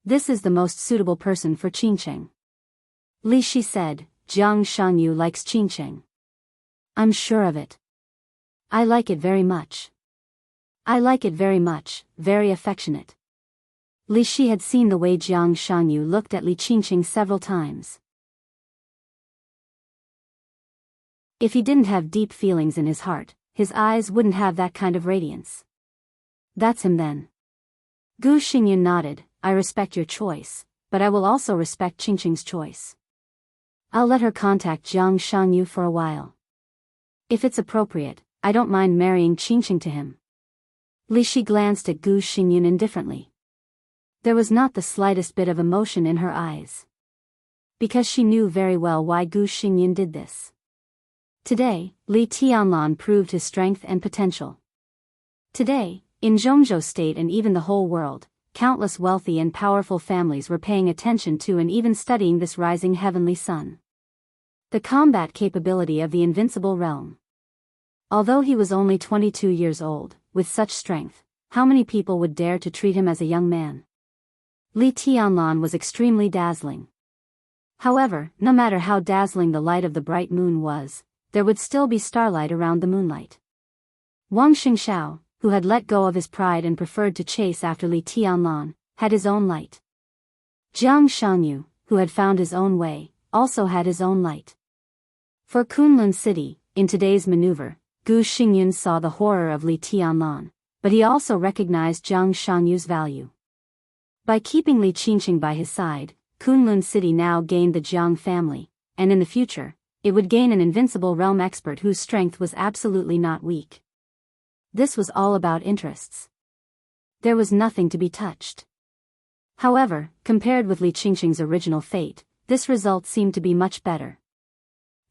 "This is the most suitable person for Qingcheng." Li Shi said, "Jiang Shangyu likes Qingcheng." "I'm sure of it. I like it very much. I like it very much, very affectionate." Li Shi had seen the way Jiang Shangyu looked at Li Qingcheng several times. If he didn't have deep feelings in his heart, his eyes wouldn't have that kind of radiance. "That's him then." Gu Xingyun nodded, "I respect your choice, but I will also respect Qingcheng's choice. I'll let her contact Jiang Shangyu for a while. If it's appropriate, I don't mind marrying Qingcheng to him." Li Shi glanced at Gu Xingyun indifferently. There was not the slightest bit of emotion in her eyes. Because she knew very well why Gu Xingyun did this. Today, Li Tianlan proved his strength and potential. Today, in Zhongzhou State and even the whole world, countless wealthy and powerful families were paying attention to and even studying this rising heavenly sun. The combat capability of the invincible realm. Although he was only 22 years old, with such strength, how many people would dare to treat him as a young man? Li Tianlan was extremely dazzling. However, no matter how dazzling the light of the bright moon was, there would still be starlight around the moonlight. Wang Xingxiao, who had let go of his pride and preferred to chase after Li Tianlan, had his own light. Jiang Shangyu, who had found his own way, also had his own light. For Kunlun City, in today's maneuver, Gu Xingyun saw the horror of Li Tianlan, but he also recognized Jiang Shangyu's value. By keeping Li Qingqing by his side, Kunlun City now gained the Jiang family, and in the future, it would gain an invincible realm expert whose strength was absolutely not weak. This was all about interests. There was nothing to be touched. However, compared with Li Qingqing's original fate, this result seemed to be much better.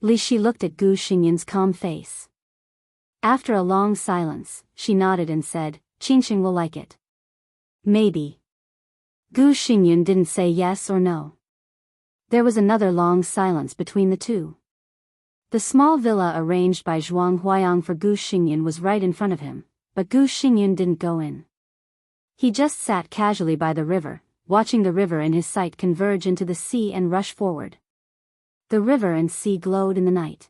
Li Shi looked at Gu Xingyun's calm face. After a long silence, she nodded and said, "Qingqing will like it." "Maybe." Gu Xingyun didn't say yes or no. There was another long silence between the two. The small villa arranged by Zhuang Huayang for Gu Xingyun was right in front of him, but Gu Xingyun didn't go in. He just sat casually by the river, watching the river in his sight converge into the sea and rush forward. The river and sea glowed in the night.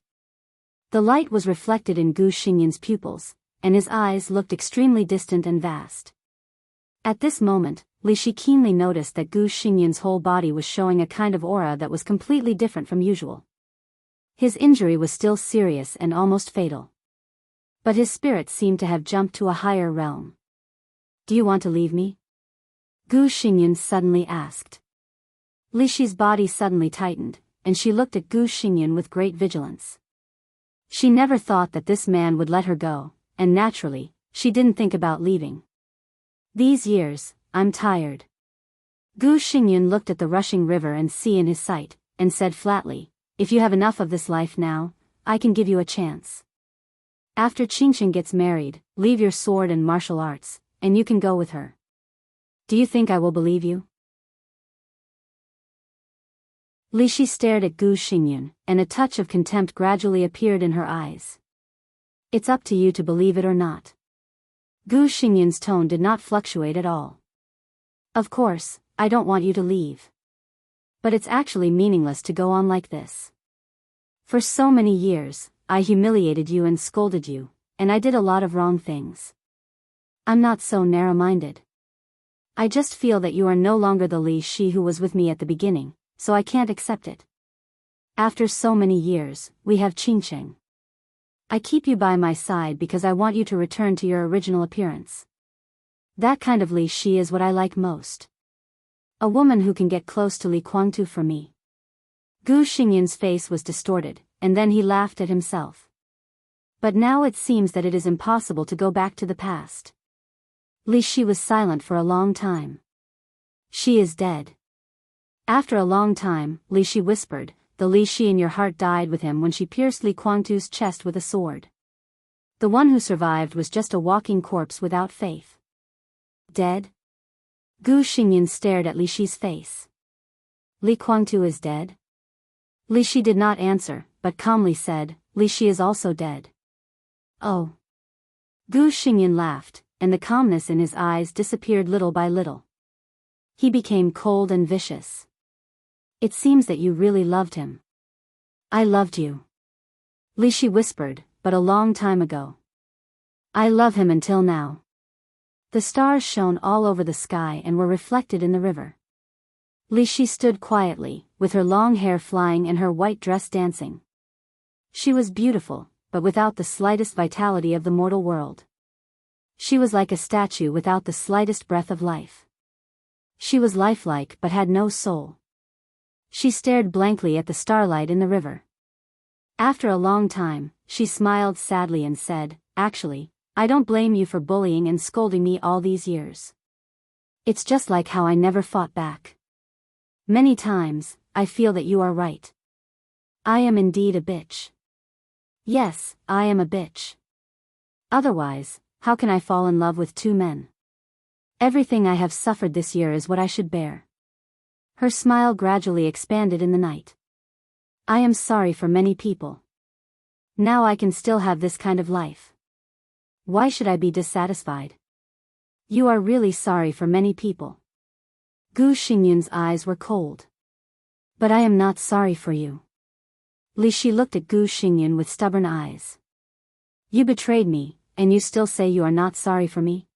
The light was reflected in Gu Xingyun's pupils, and his eyes looked extremely distant and vast. At this moment, Li Shi keenly noticed that Gu Xingyun's whole body was showing a kind of aura that was completely different from usual. His injury was still serious and almost fatal. But his spirit seemed to have jumped to a higher realm. "Do you want to leave me?" Gu Xingyun suddenly asked. Li Shi's body suddenly tightened, and she looked at Gu Xingyun with great vigilance. She never thought that this man would let her go, and naturally, she didn't think about leaving. "These years, I'm tired." Gu Xingyun looked at the rushing river and sea in his sight, and said flatly, "If you have enough of this life now, I can give you a chance. After Qingqing gets married, leave your sword and martial arts, and you can go with her. Do you think I will believe you?" Li Shi stared at Gu Xingyun, and a touch of contempt gradually appeared in her eyes. "It's up to you to believe it or not." Gu Xingyun's tone did not fluctuate at all. "Of course, I don't want you to leave. But it's actually meaningless to go on like this. For so many years, I humiliated you and scolded you, and I did a lot of wrong things. I'm not so narrow-minded. I just feel that you are no longer the Li Shi who was with me at the beginning, so I can't accept it. After so many years, we have Qingqing. I keep you by my side because I want you to return to your original appearance. That kind of Li Shi is what I like most. A woman who can get close to Li Guangtu for me." Gu Xingyun's face was distorted, and then he laughed at himself. "But now it seems that it is impossible to go back to the past." Li Shi was silent for a long time. "She is dead." After a long time, Li Shi whispered, "The Li Shi in your heart died with him when she pierced Li Guangtu's chest with a sword. The one who survived was just a walking corpse without faith." "Dead?" Gu Xingyun stared at Li Shi's face. "Li Guangtu is dead?" Li Shi did not answer, but calmly said, "Li Shi is also dead." "Oh." Gu Xingyun laughed, and the calmness in his eyes disappeared little by little. He became cold and vicious. "It seems that you really loved him." "I loved you," Li Shi whispered, "but a long time ago. I love him until now." The stars shone all over the sky and were reflected in the river. Li Shi stood quietly, with her long hair flying and her white dress dancing. She was beautiful, but without the slightest vitality of the mortal world. She was like a statue without the slightest breath of life. She was lifelike but had no soul. She stared blankly at the starlight in the river. After a long time, she smiled sadly and said, "Actually, I don't blame you for bullying and scolding me all these years. It's just like how I never fought back. Many times, I feel that you are right. I am indeed a bitch. Yes, I am a bitch. Otherwise, how can I fall in love with two men? Everything I have suffered this year is what I should bear." Her smile gradually expanded in the night. "I am sorry for many people. Now I can still have this kind of life. Why should I be dissatisfied? You are really sorry for many people." Gu Xingyun's eyes were cold. But I am not sorry for you. Li Shi looked at Gu Xingyun with stubborn eyes. You betrayed me, and you still say you are not sorry for me?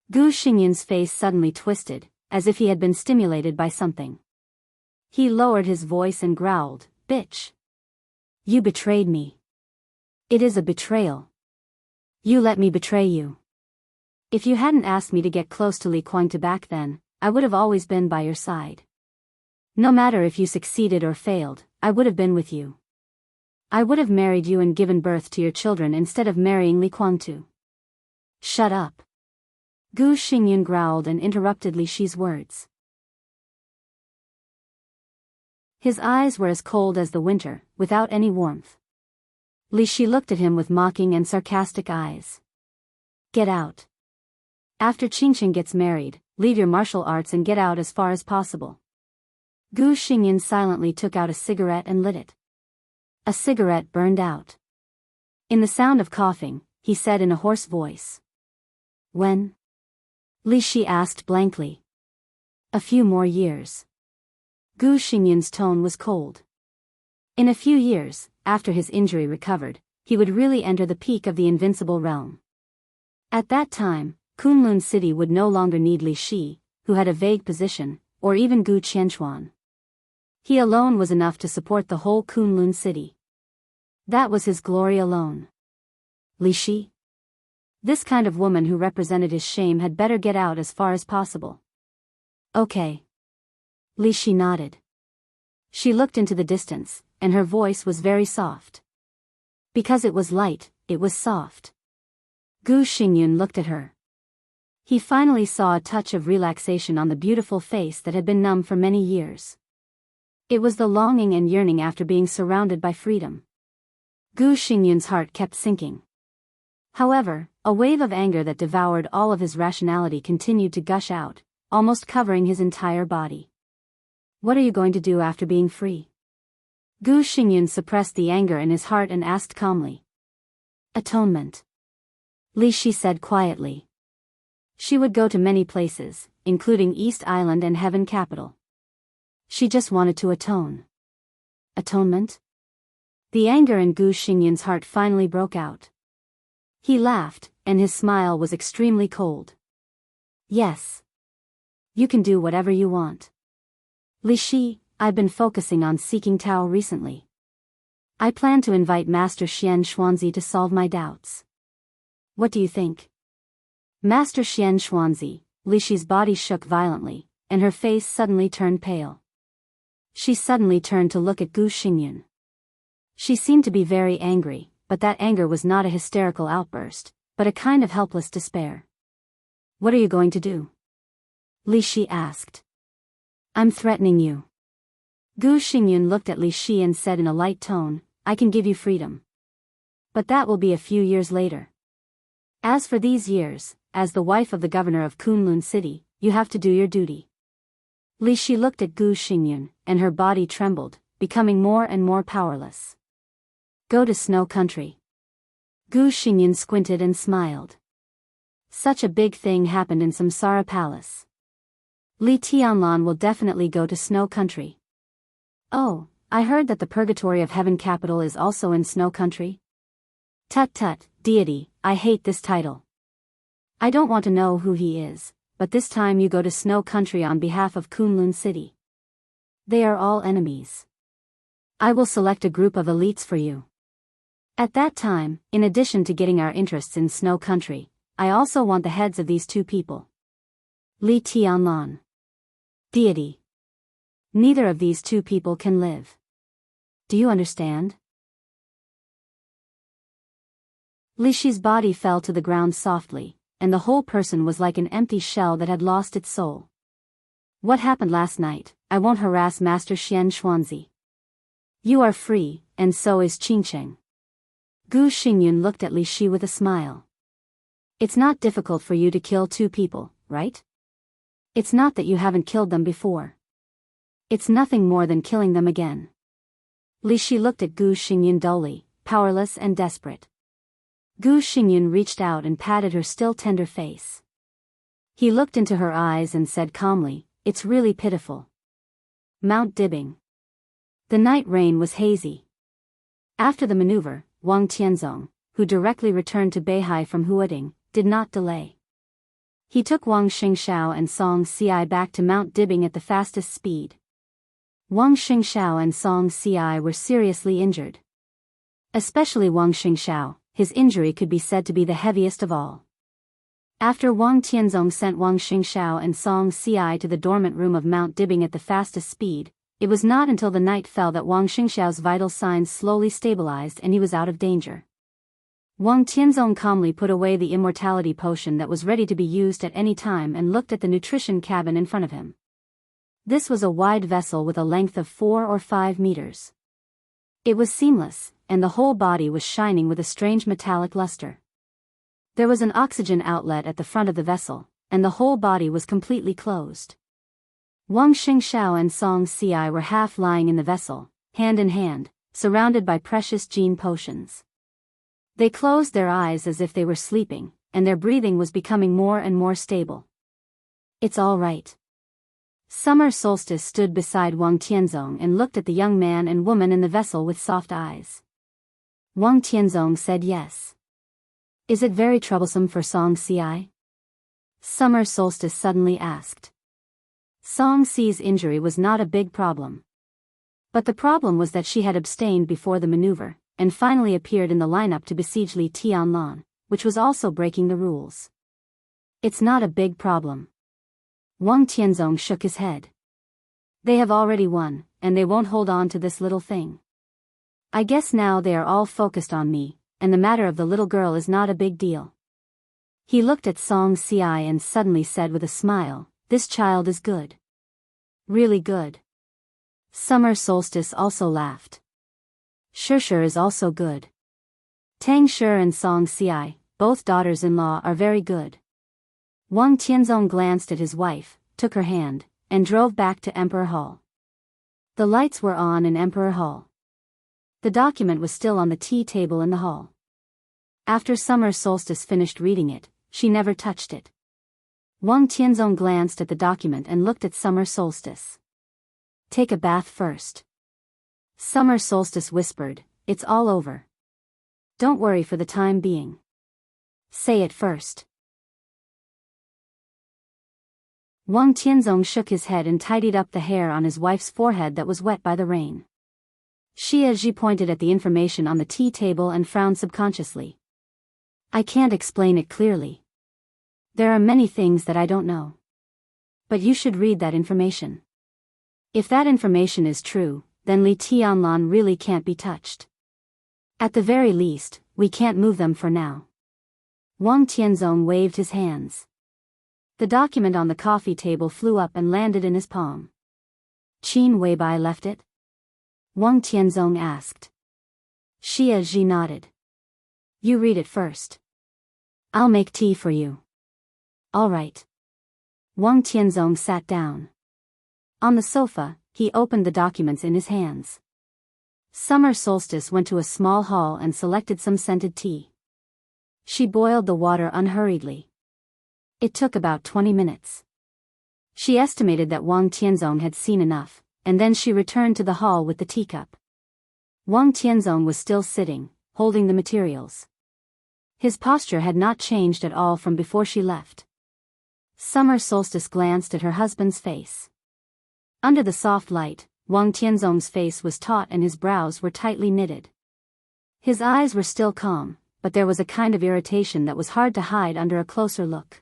Gu Xingyun's face suddenly twisted, as if he had been stimulated by something. He lowered his voice and growled, "Bitch! You betrayed me. It is a betrayal. You let me betray you. If you hadn't asked me to get close to Li Kuang back then, I would have always been by your side. No matter if you succeeded or failed, I would have been with you. I would have married you and given birth to your children instead of marrying Li Kuang. Shut up." Gu Xingyun growled and interrupted Li Shi's words. His eyes were as cold as the winter, without any warmth. Li Shi looked at him with mocking and sarcastic eyes. Get out. After Qingqing gets married, leave your martial arts and get out as far as possible. Gu Xingyun silently took out a cigarette and lit it. A cigarette burned out. In the sound of coughing, he said in a hoarse voice. When? Li Shi asked blankly. A few more years. Gu Xingyun's tone was cold. In a few years, after his injury recovered, he would really enter the peak of the invincible realm. At that time, Kunlun City would no longer need Li Shi, who had a vague position, or even Gu Qianchuan. He alone was enough to support the whole Kunlun City. That was his glory alone. Li Shi? This kind of woman who represented his shame had better get out as far as possible. Okay. Li Shi nodded. She looked into the distance, and her voice was very soft. Because it was light, it was soft. Gu Xingyun looked at her. He finally saw a touch of relaxation on the beautiful face that had been numb for many years. It was the longing and yearning after being surrounded by freedom. Gu Xingyun's heart kept sinking. However, a wave of anger that devoured all of his rationality continued to gush out, almost covering his entire body. What are you going to do after being free? Gu Xingyun suppressed the anger in his heart and asked calmly. Atonement. Li Shi said quietly. She would go to many places, including East Island and Heaven Capital. She just wanted to atone. Atonement? The anger in Gu Xingyun's heart finally broke out. He laughed, and his smile was extremely cold. Yes. You can do whatever you want. Li Shi, I've been focusing on seeking Tao recently. I plan to invite Master Xian Xuanzi to solve my doubts. What do you think? Master Xian Xuanzi, Li Shi's body shook violently, and her face suddenly turned pale. She suddenly turned to look at Gu Xingyun. She seemed to be very angry, but that anger was not a hysterical outburst, but a kind of helpless despair. What are you going to do? Li Shi asked. I'm threatening you. Gu Xingyun looked at Li Shi and said in a light tone, I can give you freedom. But that will be a few years later. As for these years, as the wife of the governor of Kunlun City, you have to do your duty. Li Shi looked at Gu Xingyun, and her body trembled, becoming more and more powerless. Go to Snow Country. Gu Xingyun squinted and smiled. Such a big thing happened in Samsara Palace. Li Tianlan will definitely go to Snow Country. Oh, I heard that the Purgatory of Heaven Capital is also in Snow Country. Tut tut, deity, I hate this title. I don't want to know who he is, but this time you go to Snow Country on behalf of Kunlun City. They are all enemies. I will select a group of elites for you. At that time, in addition to getting our interests in Snow Country, I also want the heads of these two people. Li Tianlan. Deity. Neither of these two people can live. Do you understand? Li Shi's body fell to the ground softly, and the whole person was like an empty shell that had lost its soul. What happened last night? I won't harass Master Xian Xuanzi. You are free, and so is Qingqing. Gu Xingyun looked at Li Shi with a smile. It's not difficult for you to kill two people, right? It's not that you haven't killed them before. It's nothing more than killing them again. Li Shi looked at Gu Xingyun dully, powerless and desperate. Gu Xingyun reached out and patted her still tender face. He looked into her eyes and said calmly, it's really pitiful. Mount Dibbing. The night rain was hazy. After the maneuver, Wang Tianzong, who directly returned to Beihai from Huading, did not delay. He took Wang Xingxiao and Song Ci back to Mount Dibbing at the fastest speed. Wang Xingxiao and Song Ci were seriously injured. Especially Wang Xingxiao, his injury could be said to be the heaviest of all. After Wang Tianzong sent Wang Xingxiao and Song Ci to the dormant room of Mount Dibbing at the fastest speed, it was not until the night fell that Wang Xingxiao's vital signs slowly stabilized and he was out of danger. Wang Tianzong calmly put away the immortality potion that was ready to be used at any time and looked at the nutrition cabin in front of him. This was a wide vessel with a length of 4 or 5 meters. It was seamless, and the whole body was shining with a strange metallic luster. There was an oxygen outlet at the front of the vessel, and the whole body was completely closed. Wang Xingxiao and Song Ci were half lying in the vessel, hand in hand, surrounded by precious gene potions. They closed their eyes as if they were sleeping, and their breathing was becoming more and more stable. It's all right. Summer Solstice stood beside Wang Tianzong and looked at the young man and woman in the vessel with soft eyes. Wang Tianzong said yes. Is it very troublesome for Song Ci? Summer Solstice suddenly asked. Song Ci's injury was not a big problem. But the problem was that she had abstained before the maneuver, and finally appeared in the lineup to besiege Li Tianlan, which was also breaking the rules. It's not a big problem. Wang Tianzong shook his head. They have already won, and they won't hold on to this little thing. I guess now they are all focused on me, and the matter of the little girl is not a big deal. He looked at Song Ci and suddenly said with a smile, this child is good. Really good. Summer Solstice also laughed. Shishir is also good. Tang Shi and Song Ci, both daughters-in-law, are very good. Wang Tianzong glanced at his wife, took her hand, and drove back to Emperor Hall. The lights were on in Emperor Hall. The document was still on the tea table in the hall. After Summer Solstice finished reading it, she never touched it. Wang Tianzong glanced at the document and looked at Summer Solstice. Take a bath first. Summer Solstice whispered, it's all over. Don't worry for the time being. Say it first. Wang Tianzong shook his head and tidied up the hair on his wife's forehead that was wet by the rain. Xie Zhi pointed at the information on the tea table and frowned subconsciously. I can't explain it clearly. There are many things that I don't know. But you should read that information. If that information is true, then Li Tianlan really can't be touched. At the very least, we can't move them for now. Wang Tianzong waved his hands. The document on the coffee table flew up and landed in his palm. Qin Weibai left it? Wang Tianzong asked. Xie Zhi nodded. You read it first. I'll make tea for you. All right. Wang Tianzong sat down. On the sofa, he opened the documents in his hands. Summer Solstice went to a small hall and selected some scented tea. She boiled the water unhurriedly. It took about 20 minutes. She estimated that Wang Tianzong had seen enough, and then she returned to the hall with the teacup. Wang Tianzong was still sitting, holding the materials. His posture had not changed at all from before she left. Summer Solstice glanced at her husband's face. Under the soft light, Wang Tianzong's face was taut and his brows were tightly knitted. His eyes were still calm, but there was a kind of irritation that was hard to hide under a closer look.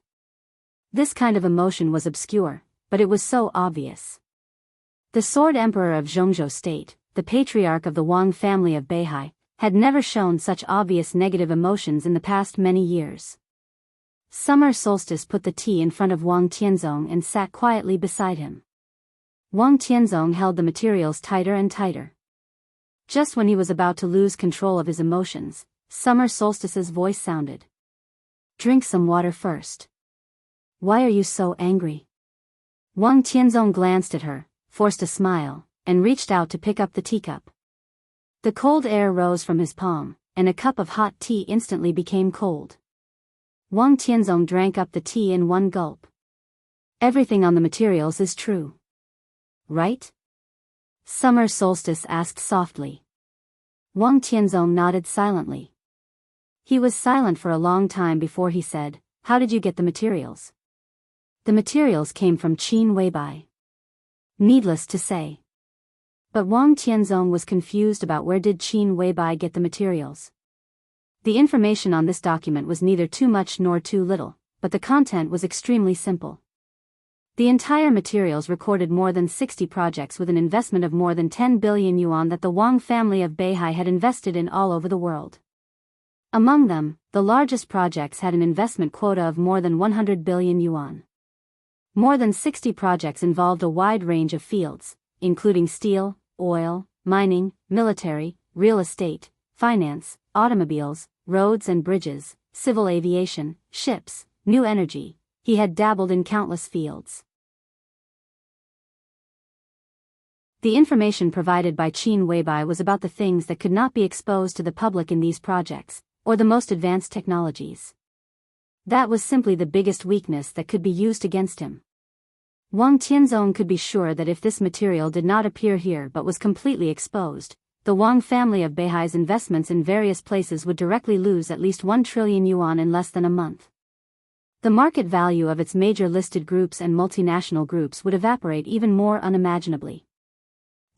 This kind of emotion was obscure, but it was so obvious. The Sword Emperor of Zhongzhou State, the patriarch of the Wang family of Beihai, had never shown such obvious negative emotions in the past many years. Summer Solstice put the tea in front of Wang Tianzong and sat quietly beside him. Wang Tianzong held the materials tighter and tighter. Just when he was about to lose control of his emotions, Summer Solstice's voice sounded. Drink some water first. Why are you so angry? Wang Tianzong glanced at her, forced a smile, and reached out to pick up the teacup. The cold air rose from his palm, and a cup of hot tea instantly became cold. Wang Tianzong drank up the tea in one gulp. Everything on the materials is true. Right? Summer Solstice asked softly. Wang Tianzong nodded silently. He was silent for a long time before he said, "How did you get the materials?" "The materials came from Qin Weibai." Needless to say. But Wang Tianzong was confused about where did Qin Weibai get the materials. The information on this document was neither too much nor too little, but the content was extremely simple. The entire materials recorded more than 60 projects with an investment of more than 10 billion yuan that the Wang family of Beihai had invested in all over the world. Among them, the largest projects had an investment quota of more than 100 billion yuan. More than 60 projects involved a wide range of fields, including steel, oil, mining, military, real estate, finance, automobiles, roads and bridges, civil aviation, ships, new energy. He had dabbled in countless fields. The information provided by Qin Weibai was about the things that could not be exposed to the public in these projects, or the most advanced technologies. That was simply the biggest weakness that could be used against him. Wang Tianzong could be sure that if this material did not appear here but was completely exposed, the Wang family of Beihai's investments in various places would directly lose at least 1 trillion yuan in less than a month. The market value of its major listed groups and multinational groups would evaporate even more unimaginably.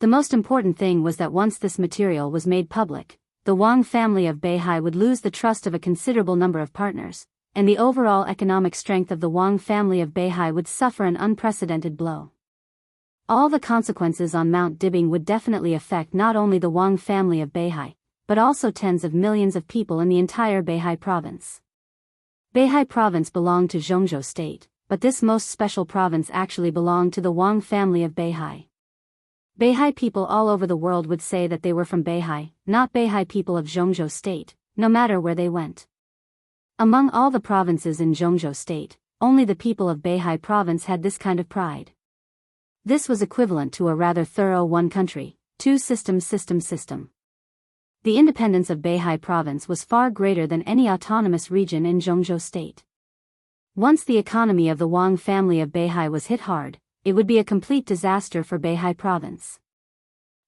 The most important thing was that once this material was made public, the Wang family of Beihai would lose the trust of a considerable number of partners, and the overall economic strength of the Wang family of Beihai would suffer an unprecedented blow. All the consequences on Mount Dibing would definitely affect not only the Wang family of Beihai, but also tens of millions of people in the entire Beihai province. Beihai province belonged to Zhongzhou state, but this most special province actually belonged to the Wang family of Beihai. Beihai people all over the world would say that they were from Beihai, not Beihai people of Zhongzhou state, no matter where they went. Among all the provinces in Zhongzhou state, only the people of Beihai province had this kind of pride. This was equivalent to a rather thorough one country, two systems system. The independence of Beihai province was far greater than any autonomous region in Zhongzhou state. Once the economy of the Wang family of Beihai was hit hard, it would be a complete disaster for Beihai province.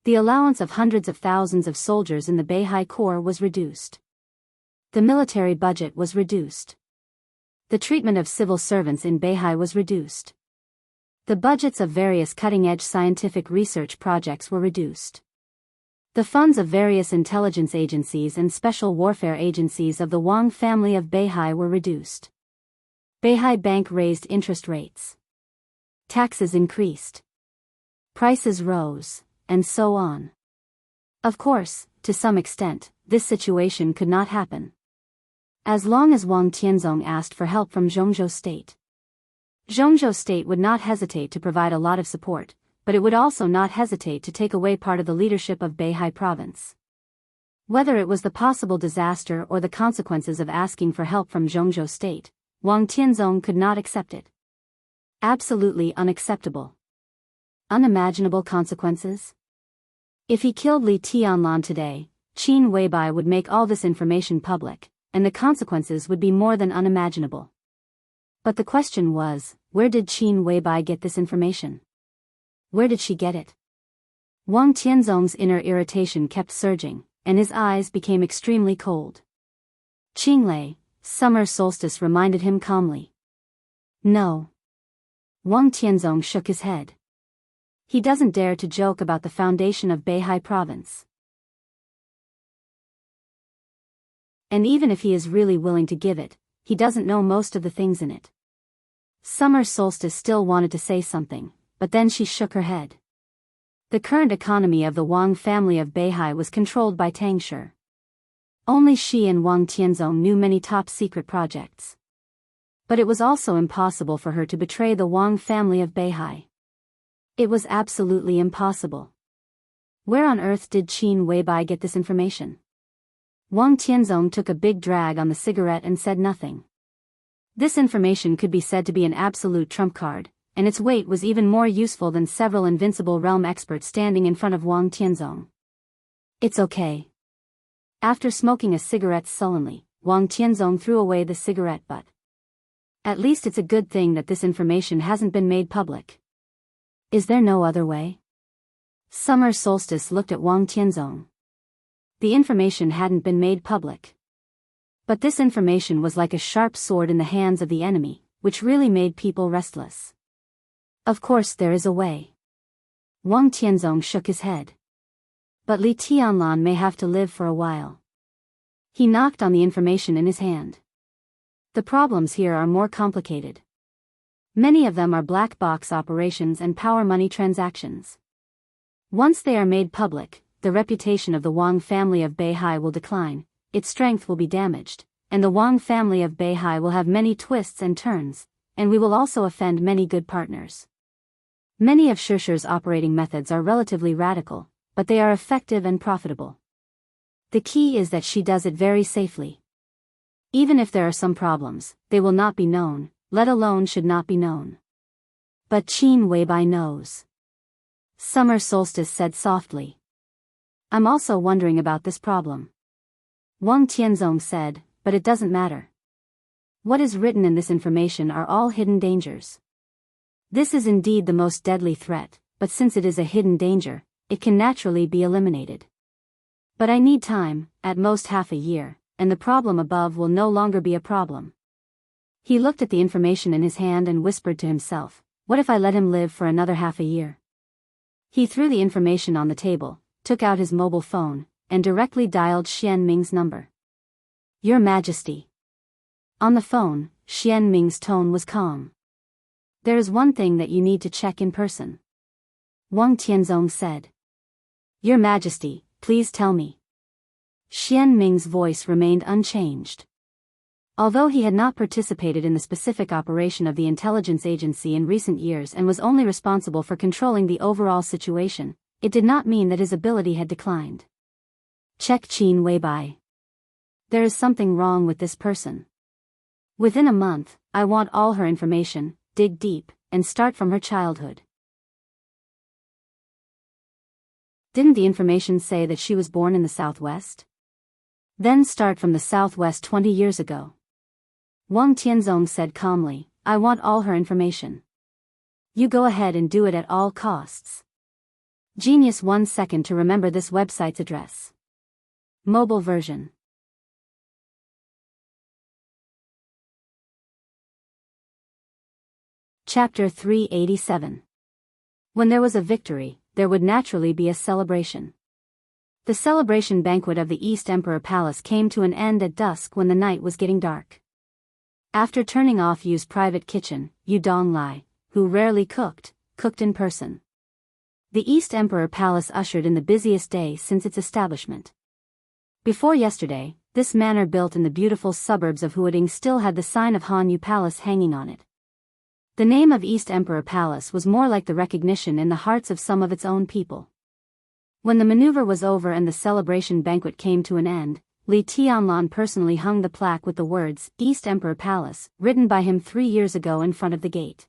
The allowance of hundreds of thousands of soldiers in the Beihai Corps was reduced. The military budget was reduced. The treatment of civil servants in Beihai was reduced. The budgets of various cutting-edge scientific research projects were reduced. The funds of various intelligence agencies and special warfare agencies of the Wang family of Beihai were reduced. Beihai Bank raised interest rates. Taxes increased. Prices rose, and so on. Of course, to some extent, this situation could not happen. As long as Wang Tianzong asked for help from Zhongzhou state. Zhongzhou state would not hesitate to provide a lot of support, but it would also not hesitate to take away part of the leadership of Beihai province. Whether it was the possible disaster or the consequences of asking for help from Zhongzhou state, Wang Tianzong could not accept it. Absolutely unacceptable. Unimaginable consequences? If he killed Li Tianlan today, Qin Weibai would make all this information public, and the consequences would be more than unimaginable. But the question was, where did Qin Weibai get this information? Where did she get it? Wang Tianzong's inner irritation kept surging, and his eyes became extremely cold. Qinglei, summer solstice reminded him calmly. No. Wang Tianzong shook his head. He doesn't dare to joke about the foundation of Beihai province. And even if he is really willing to give it, he doesn't know most of the things in it. Summer solstice still wanted to say something, but then she shook her head. The current economy of the Wang family of Beihai was controlled by Tang Shi. Only she and Wang Tianzong knew many top-secret projects. But it was also impossible for her to betray the Wang family of Beihai. It was absolutely impossible. Where on earth did Qin Weibai get this information? Wang Tianzong took a big drag on the cigarette and said nothing. This information could be said to be an absolute trump card, and its weight was even more useful than several invincible realm experts standing in front of Wang Tianzong. It's okay. After smoking a cigarette sullenly, Wang Tianzong threw away the cigarette butt. At least it's a good thing that this information hasn't been made public. Is there no other way? Summer Solstice looked at Wang Tianzong. The information hadn't been made public. But this information was like a sharp sword in the hands of the enemy, which really made people restless. Of course there is a way. Wang Tianzong shook his head. But Li Tianlan may have to live for a while. He knocked on the information in his hand. The problems here are more complicated. Many of them are black box operations and power money transactions. Once they are made public, the reputation of the Wang family of Beihai will decline, its strength will be damaged, and the Wang family of Beihai will have many twists and turns, and we will also offend many good partners. Many of Shishi's operating methods are relatively radical, but they are effective and profitable. The key is that she does it very safely. Even if there are some problems, they will not be known, let alone should not be known. But Qin Weibai knows. Summer Solstice said softly. I'm also wondering about this problem. Wang Tianzong said, but it doesn't matter. What is written in this information are all hidden dangers. This is indeed the most deadly threat, but since it is a hidden danger, it can naturally be eliminated. But I need time, at most half a year, and the problem above will no longer be a problem. He looked at the information in his hand and whispered to himself, what if I let him live for another half a year? He threw the information on the table, took out his mobile phone, and directly dialed Xian Ming's number. Your Majesty. On the phone, Xian Ming's tone was calm. There is one thing that you need to check in person. Wang Tianzong said. Your Majesty, please tell me. Xian Ming's voice remained unchanged. Although he had not participated in the specific operation of the intelligence agency in recent years and was only responsible for controlling the overall situation, it did not mean that his ability had declined. Check Qin Weibai. There is something wrong with this person. Within a month, I want all her information, dig deep, and start from her childhood. Didn't the information say that she was born in the Southwest? Then start from the Southwest 20 years ago. Wang Tianzong said calmly, I want all her information. You go ahead and do it at all costs. Genius 1 second to remember this website's address. Mobile version. Chapter 387. When there was a victory, there would naturally be a celebration. The celebration banquet of the East Emperor Palace came to an end at dusk when the night was getting dark. After turning off Yu's private kitchen, Yu Donglai, who rarely cooked in person. The East Emperor Palace ushered in the busiest day since its establishment. Before yesterday, this manor built in the beautiful suburbs of Huading still had the sign of Han Yu Palace hanging on it. The name of East Emperor Palace was more like the recognition in the hearts of some of its own people. When the maneuver was over and the celebration banquet came to an end, Li Tianlan personally hung the plaque with the words, East Emperor Palace, written by him 3 years ago in front of the gate.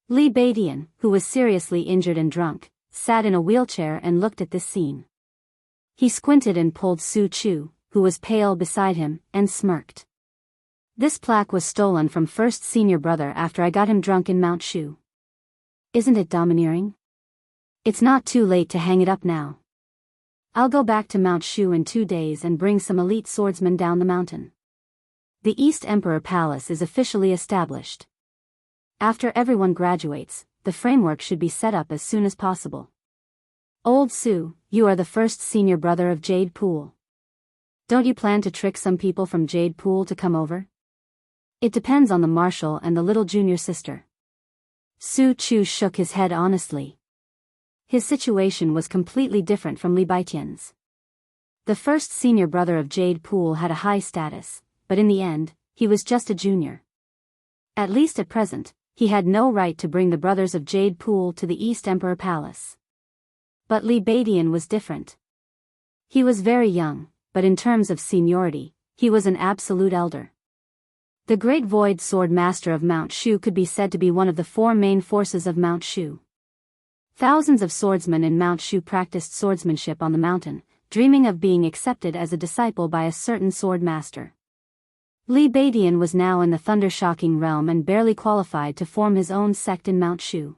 Li Beidian, who was seriously injured and drunk, sat in a wheelchair and looked at this scene. He squinted and pulled Su Chu, who was pale beside him, and smirked. This plaque was stolen from first senior brother after I got him drunk in Mount Shu. Isn't it domineering? It's not too late to hang it up now. I'll go back to Mount Shu in 2 days and bring some elite swordsmen down the mountain. The East Emperor Palace is officially established. After everyone graduates, the framework should be set up as soon as possible. Old Su, you are the first senior brother of Jade Pool. Don't you plan to trick some people from Jade Pool to come over? It depends on the marshal and the little junior sister. Su Chu shook his head honestly. His situation was completely different from Li Baitian's. The first senior brother of Jade Pool had a high status, but in the end, he was just a junior. At least at present, he had no right to bring the brothers of Jade Pool to the East Emperor Palace. But Li Beidian was different. He was very young, but in terms of seniority, he was an absolute elder. The great Void Sword Master of Mount Shu could be said to be one of the 4 main forces of Mount Shu. Thousands of swordsmen in Mount Shu practiced swordsmanship on the mountain, dreaming of being accepted as a disciple by a certain sword master. Li Beidian was now in the thunder-shocking realm and barely qualified to form his own sect in Mount Shu.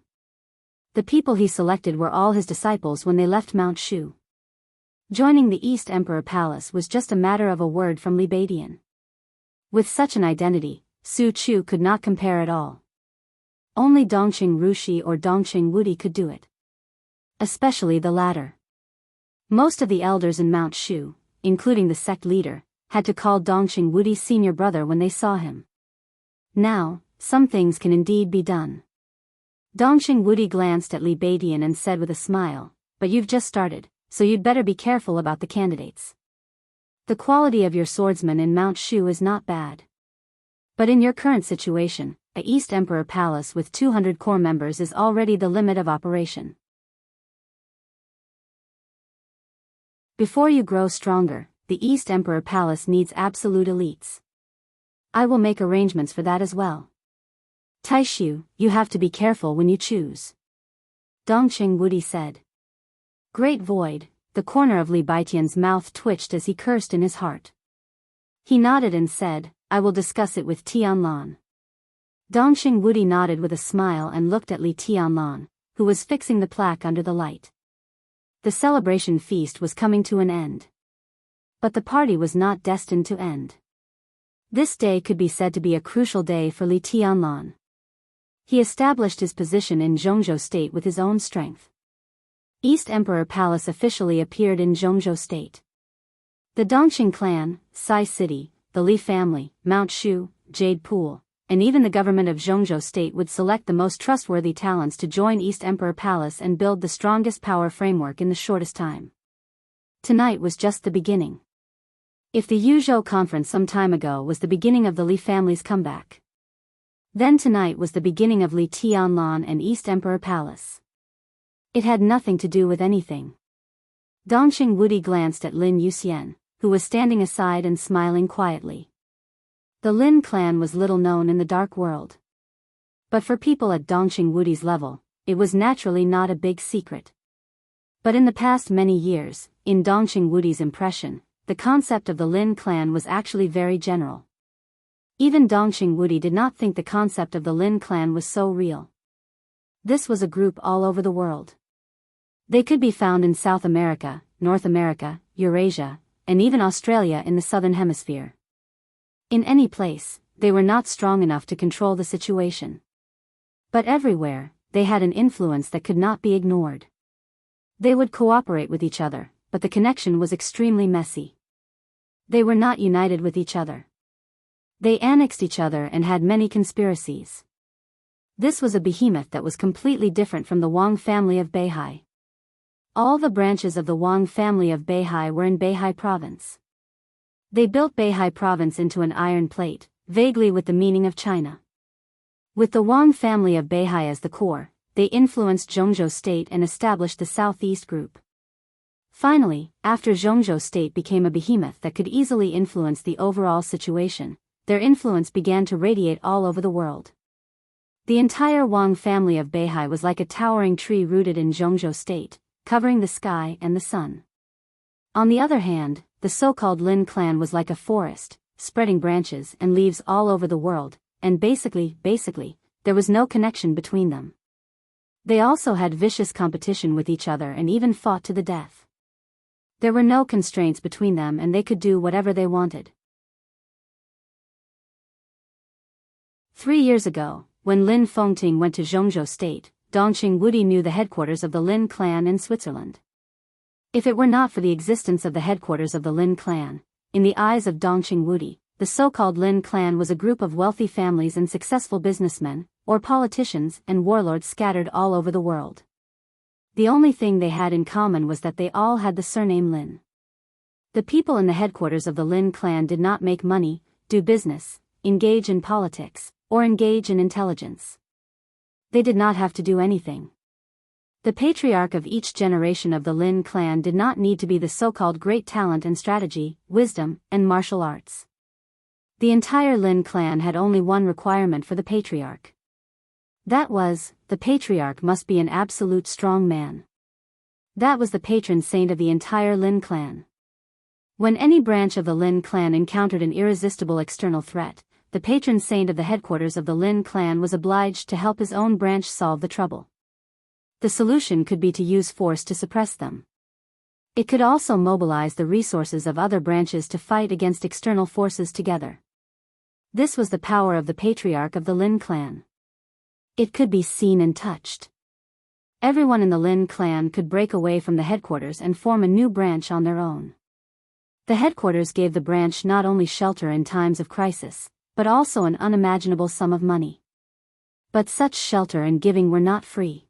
The people he selected were all his disciples when they left Mount Shu. Joining the East Emperor Palace was just a matter of a word from Li Beidian. With such an identity, Su Chu could not compare at all. Only Dongqing Rushi or Dongqing Wudi could do it. Especially the latter. Most of the elders in Mount Shu, including the sect leader, had to call Dongqing Wudi's senior brother when they saw him. Now, some things can indeed be done. Dongqing Wudi glanced at Li Beidian and said with a smile, "But you've just started, so you'd better be careful about the candidates. The quality of your swordsman in Mount Shu is not bad. But in your current situation, a East Emperor Palace with 200 core members is already the limit of operation. Before you grow stronger, the East Emperor Palace needs absolute elites. I will make arrangements for that as well. Taishu, you have to be careful when you choose." Dongqing Wudi said. Great void, the corner of Li Beidian's mouth twitched as he cursed in his heart. He nodded and said, "I will discuss it with Tianlan." Dongqing Wudi nodded with a smile and looked at Li Tianlan, who was fixing the plaque under the light. The celebration feast was coming to an end. But the party was not destined to end. This day could be said to be a crucial day for Li Tianlan. He established his position in Zhongzhou State with his own strength. East Emperor Palace officially appeared in Zhongzhou State. The Dongqing clan, Sai City, the Li family, Mount Shu, Jade Pool, and even the government of Zhongzhou State would select the most trustworthy talents to join East Emperor Palace and build the strongest power framework in the shortest time. Tonight was just the beginning. If the Yuzhou conference some time ago was the beginning of the Li family's comeback, then tonight was the beginning of Li Tianlan and East Emperor Palace. It had nothing to do with anything. Dongqing Wudi glanced at Lin Yuxian, who was standing aside and smiling quietly. The Lin clan was little known in the dark world. But for people at Dongqing Wudi's level, it was naturally not a big secret. But in the past many years, in Dongqing Wudi's impression, the concept of the Lin clan was actually very general. Even Dongqing Wudi did not think the concept of the Lin clan was so real. This was a group all over the world. They could be found in South America, North America, Eurasia, and even Australia in the Southern Hemisphere. In any place, they were not strong enough to control the situation. But everywhere, they had an influence that could not be ignored. They would cooperate with each other, but the connection was extremely messy. They were not united with each other. They annexed each other and had many conspiracies. This was a behemoth that was completely different from the Wang family of Beihai. All the branches of the Wang family of Beihai were in Beihai province. They built Beihai province into an iron plate, vaguely with the meaning of China. With the Wang family of Beihai as the core, they influenced Zhongzhou State and established the Southeast Group. Finally, after Zhongzhou State became a behemoth that could easily influence the overall situation, their influence began to radiate all over the world. The entire Wang family of Beihai was like a towering tree rooted in Zhongzhou State, covering the sky and the sun. On the other hand, the so-called Lin clan was like a forest, spreading branches and leaves all over the world, and basically, there was no connection between them. They also had vicious competition with each other and even fought to the death. There were no constraints between them and they could do whatever they wanted. 3 years ago, when Lin Fengting went to Zhongzhou State, Dongqing Wudi knew the headquarters of the Lin clan in Switzerland. If it were not for the existence of the headquarters of the Lin clan, in the eyes of Dongqing Wudi, the so-called Lin clan was a group of wealthy families and successful businessmen, or politicians and warlords scattered all over the world. The only thing they had in common was that they all had the surname Lin. The people in the headquarters of the Lin clan did not make money, do business, engage in politics, or engage in intelligence. They did not have to do anything. The patriarch of each generation of the Lin clan did not need to be the so-called great talent and strategy, wisdom, and martial arts. The entire Lin clan had only one requirement for the patriarch. That was, the patriarch must be an absolute strong man. That was the patron saint of the entire Lin clan. When any branch of the Lin clan encountered an irresistible external threat, the patron saint of the headquarters of the Lin clan was obliged to help his own branch solve the trouble. The solution could be to use force to suppress them. It could also mobilize the resources of other branches to fight against external forces together. This was the power of the patriarch of the Lin clan. It could be seen and touched. Everyone in the Lin clan could break away from the headquarters and form a new branch on their own. The headquarters gave the branch not only shelter in times of crisis, but also an unimaginable sum of money. But such shelter and giving were not free.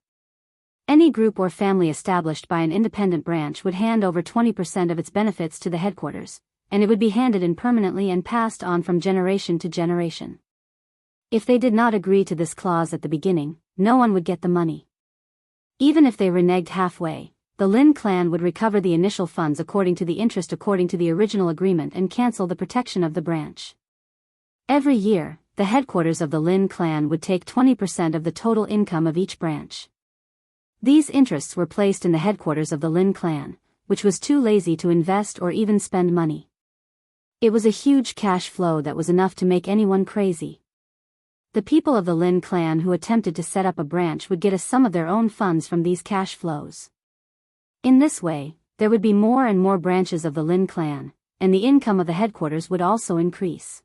Any group or family established by an independent branch would hand over 20% of its benefits to the headquarters, and it would be handed in permanently and passed on from generation to generation. If they did not agree to this clause at the beginning, no one would get the money. Even if they reneged halfway, the Lin clan would recover the initial funds according to the interest according to the original agreement and cancel the protection of the branch. Every year, the headquarters of the Lin clan would take 20% of the total income of each branch. These interests were placed in the headquarters of the Lin clan, which was too lazy to invest or even spend money. It was a huge cash flow that was enough to make anyone crazy. The people of the Lin clan who attempted to set up a branch would get a sum of their own funds from these cash flows. In this way, there would be more and more branches of the Lin clan, and the income of the headquarters would also increase.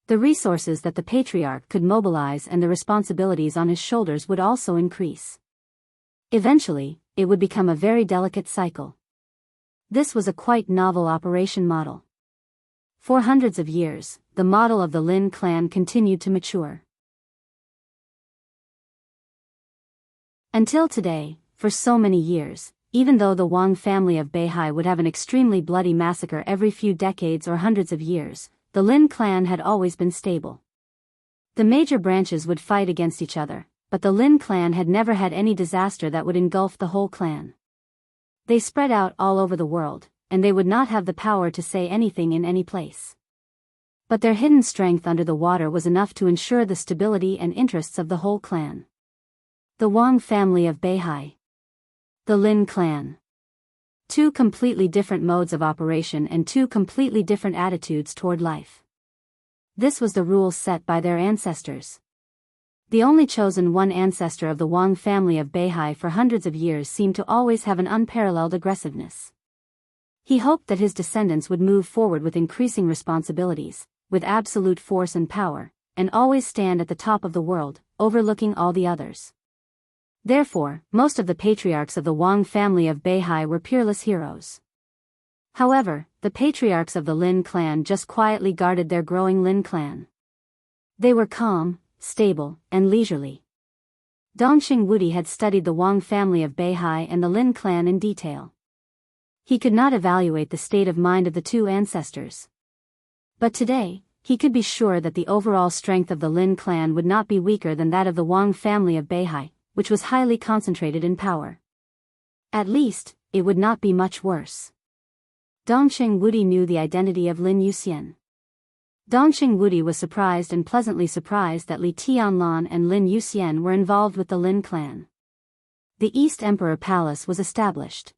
The resources that the patriarch could mobilize and the responsibilities on his shoulders would also increase. Eventually, it would become a very delicate cycle. This was a quite novel operation model. For hundreds of years, the model of the Lin clan continued to mature. Until today, for so many years, even though the Wang family of Beihai would have an extremely bloody massacre every few decades or hundreds of years, the Lin clan had always been stable. The major branches would fight against each other, but the Lin clan had never had any disaster that would engulf the whole clan. They spread out all over the world, and they would not have the power to say anything in any place. But their hidden strength under the water was enough to ensure the stability and interests of the whole clan. The Wang family of Beihai. The Lin clan. Two completely different modes of operation and two completely different attitudes toward life. This was the rule set by their ancestors. The only chosen one ancestor of the Wang family of Beihai for hundreds of years seemed to always have an unparalleled aggressiveness. He hoped that his descendants would move forward with increasing responsibilities, with absolute force and power, and always stand at the top of the world, overlooking all the others. Therefore, most of the patriarchs of the Wang family of Beihai were peerless heroes. However, the patriarchs of the Lin clan just quietly guarded their growing Lin clan. They were calm, stable, and leisurely. Dongxing Wudi had studied the Wang family of Beihai and the Lin clan in detail. He could not evaluate the state of mind of the two ancestors. But today, he could be sure that the overall strength of the Lin clan would not be weaker than that of the Wang family of Beihai, which was highly concentrated in power. At least, it would not be much worse. Dongxing Wudi knew the identity of Lin Yuxian. Dongxing Wudi was surprised and pleasantly surprised that Li Tianlan and Lin Yuxian were involved with the Lin clan. The East Emperor Palace was established.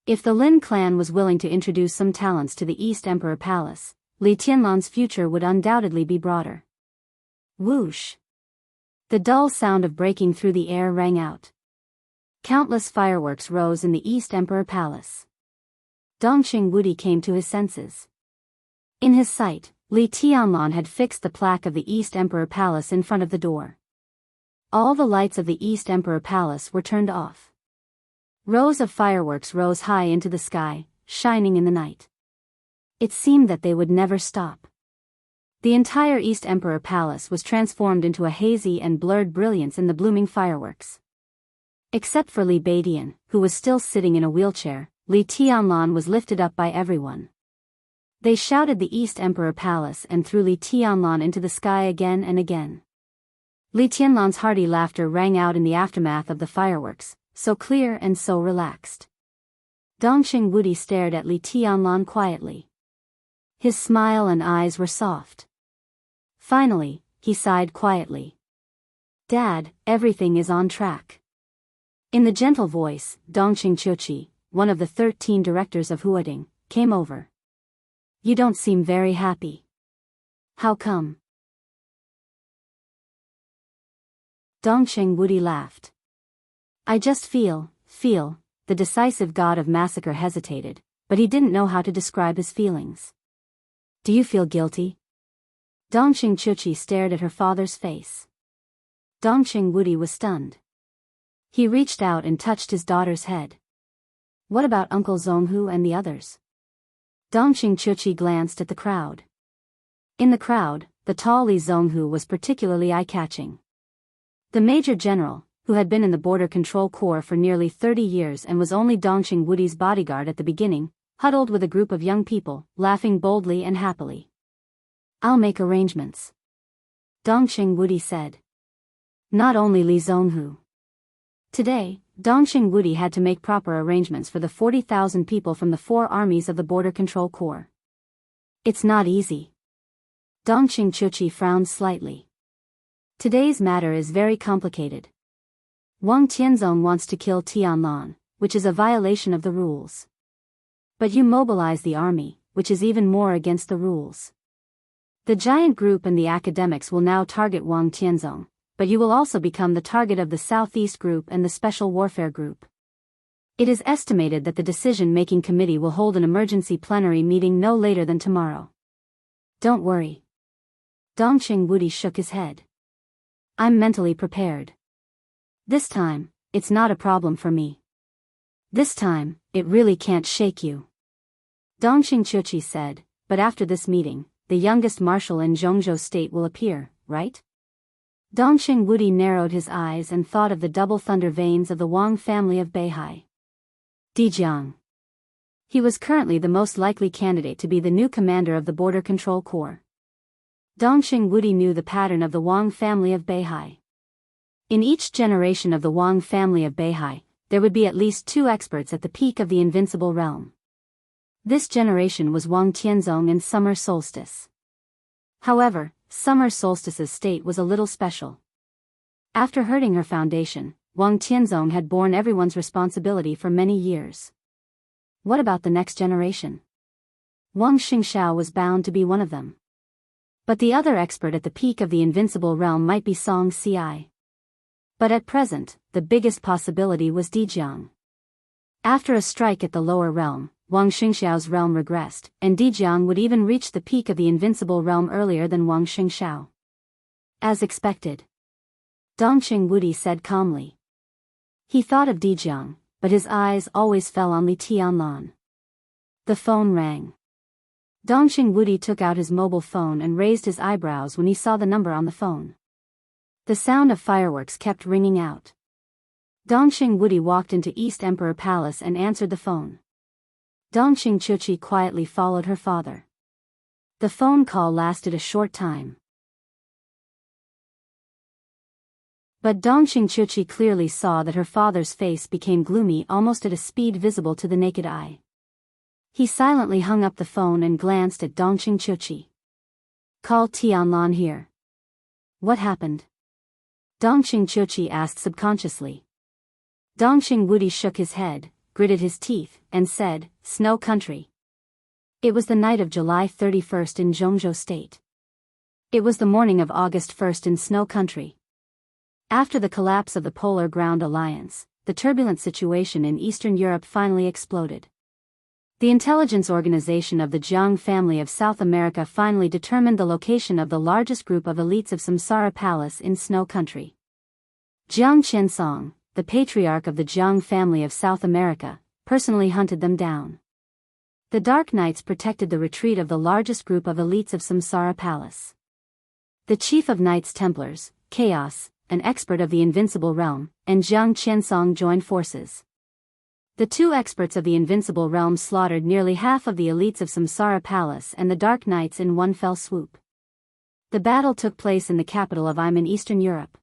If the Lin clan was willing to introduce some talents to the East Emperor Palace, Li Tianlan's future would undoubtedly be broader. Whoosh! The dull sound of breaking through the air rang out. Countless fireworks rose in the East Emperor Palace. Dongxing Wudi came to his senses. In his sight, Li Tianlan had fixed the plaque of the East Emperor Palace in front of the door. All the lights of the East Emperor Palace were turned off. Rows of fireworks rose high into the sky, shining in the night. It seemed that they would never stop. The entire East Emperor Palace was transformed into a hazy and blurred brilliance in the blooming fireworks. Except for Li Beidian, who was still sitting in a wheelchair, Li Tianlan was lifted up by everyone. They shouted the East Emperor Palace and threw Li Tianlan into the sky again and again. Li Tianlan's hearty laughter rang out in the aftermath of the fireworks, so clear and so relaxed. Dongxing Wudi stared at Li Tianlan quietly. His smile and eyes were soft. Finally, he sighed quietly. "Dad, everything is on track." In the gentle voice, Dongxing Qiuqi, one of the 13 directors of Huading, came over. You don't seem very happy. How come? Dongsheng Wudi laughed. I just feel, the decisive god of massacre hesitated, but he didn't know how to describe his feelings. Do you feel guilty? Dongsheng Chuchi stared at her father's face. Dongsheng Wudi was stunned. He reached out and touched his daughter's head. What about Uncle Zonghu and the others? Dongsheng Chuchi glanced at the crowd. In the crowd, the tall Li Zonghu was particularly eye-catching. The Major General, who had been in the Border Control Corps for nearly 30 years and was only Dongsheng Wudi's bodyguard at the beginning, huddled with a group of young people, laughing boldly and happily. I'll make arrangements. Dongsheng Wudi said. Not only Li Zonghu. Today, Dongsheng Wudi had to make proper arrangements for the 40,000 people from the 4 armies of the Border Control Corps. It's not easy. Dongsheng Chuchi frowned slightly. Today's matter is very complicated. Wang Tianzong wants to kill Tianlan, which is a violation of the rules. But you mobilize the army, which is even more against the rules. The giant group and the academics will now target Wang Tianzong, but you will also become the target of the Southeast Group and the Special Warfare Group. It is estimated that the decision-making committee will hold an emergency plenary meeting no later than tomorrow. Don't worry. Dongsheng Wudi shook his head. I'm mentally prepared. This time, it's not a problem for me. This time, it really can't shake you. Dongsheng Chuchi said, but after this meeting, the youngest marshal in Zhongzhou state will appear, right? Dongsheng Wudi narrowed his eyes and thought of the double thunder veins of the Wang family of Beihai. Dijiang. He was currently the most likely candidate to be the new commander of the Border Control Corps. Dongsheng Wudi knew the pattern of the Wang family of Beihai. In each generation of the Wang family of Beihai, there would be at least 2 experts at the peak of the invincible realm. This generation was Wang Tianzong and Summer Solstice. However, Summer Solstice's state was a little special. After hurting her foundation, Wang Tianzong had borne everyone's responsibility for many years. What about the next generation? Wang Xingxiao was bound to be one of them. But the other expert at the peak of the invincible realm might be Song Ci. But at present, the biggest possibility was Dijiang. After a strike at the lower realm, Wang Xingxiao's realm regressed, and Dijiang would even reach the peak of the invincible realm earlier than Wang Xingxiao. As expected. Dongsheng Wudi said calmly. He thought of Dijiang, but his eyes always fell on Li Tianlan. The phone rang. Dongsheng Wudi took out his mobile phone and raised his eyebrows when he saw the number on the phone. The sound of fireworks kept ringing out. Dongsheng Wudi walked into East Emperor Palace and answered the phone. Dongsheng Chuchi quietly followed her father. The phone call lasted a short time. But Dongsheng Chuchi clearly saw that her father's face became gloomy almost at a speed visible to the naked eye. He silently hung up the phone and glanced at Dongsheng Chuchi. Call Tianlan here. What happened? Dongsheng Chuchi asked subconsciously. Dongsheng Wudi shook his head, gritted his teeth, and said, Snow Country. It was the night of July 31st in Zhongzhou State. It was the morning of August 1st in Snow Country. After the collapse of the Polar Ground Alliance, the turbulent situation in Eastern Europe finally exploded. The intelligence organization of the Jiang family of South America finally determined the location of the largest group of elites of Samsara Palace in Snow Country. Jiang Qinsong, the patriarch of the Jiang family of South America, personally hunted them down. The Dark Knights protected the retreat of the largest group of elites of Samsara Palace. The chief of Knights Templars, Chaos, an expert of the Invincible Realm, and Jiang Qinsong joined forces. The 2 experts of the Invincible Realm slaughtered nearly half of the elites of Samsara Palace and the Dark Knights in one fell swoop. The battle took place in the capital of Im in Eastern Europe.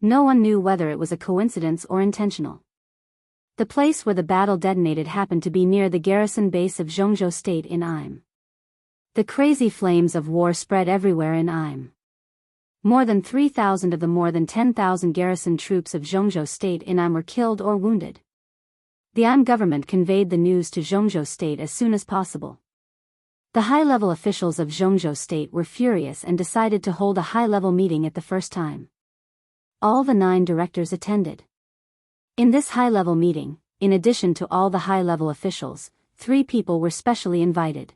No one knew whether it was a coincidence or intentional. The place where the battle detonated happened to be near the garrison base of Zhongzhou State in Im. The crazy flames of war spread everywhere in Im. More than 3,000 of the more than 10,000 garrison troops of Zhongzhou State in Im were killed or wounded. The Im government conveyed the news to Zhongzhou State as soon as possible. The high-level officials of Zhongzhou State were furious and decided to hold a high-level meeting at the first time. All the 9 directors attended. In this high-level meeting, in addition to all the high-level officials, 3 people were specially invited.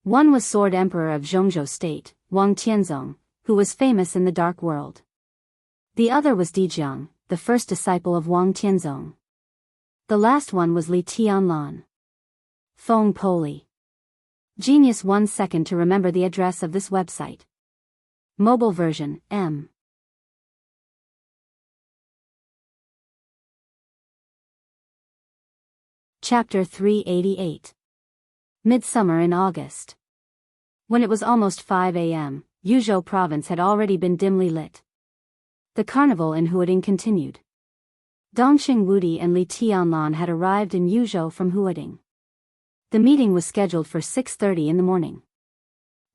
One was Sword Emperor of Zhongzhou State, Wang Tianzong, who was famous in the dark world. The other was Dijiang, the first disciple of Wang Tianzong. The last one was Li Tianlan. Feng Poli. Genius. 1 second to remember the address of this website. Mobile version, M. Chapter 388. Midsummer in August. When it was almost 5 a.m., Yuzhou province had already been dimly lit. The carnival in Huading continued. Dongqing Wudi and Li Tianlan had arrived in Yuzhou from Huading. The meeting was scheduled for 6:30 in the morning.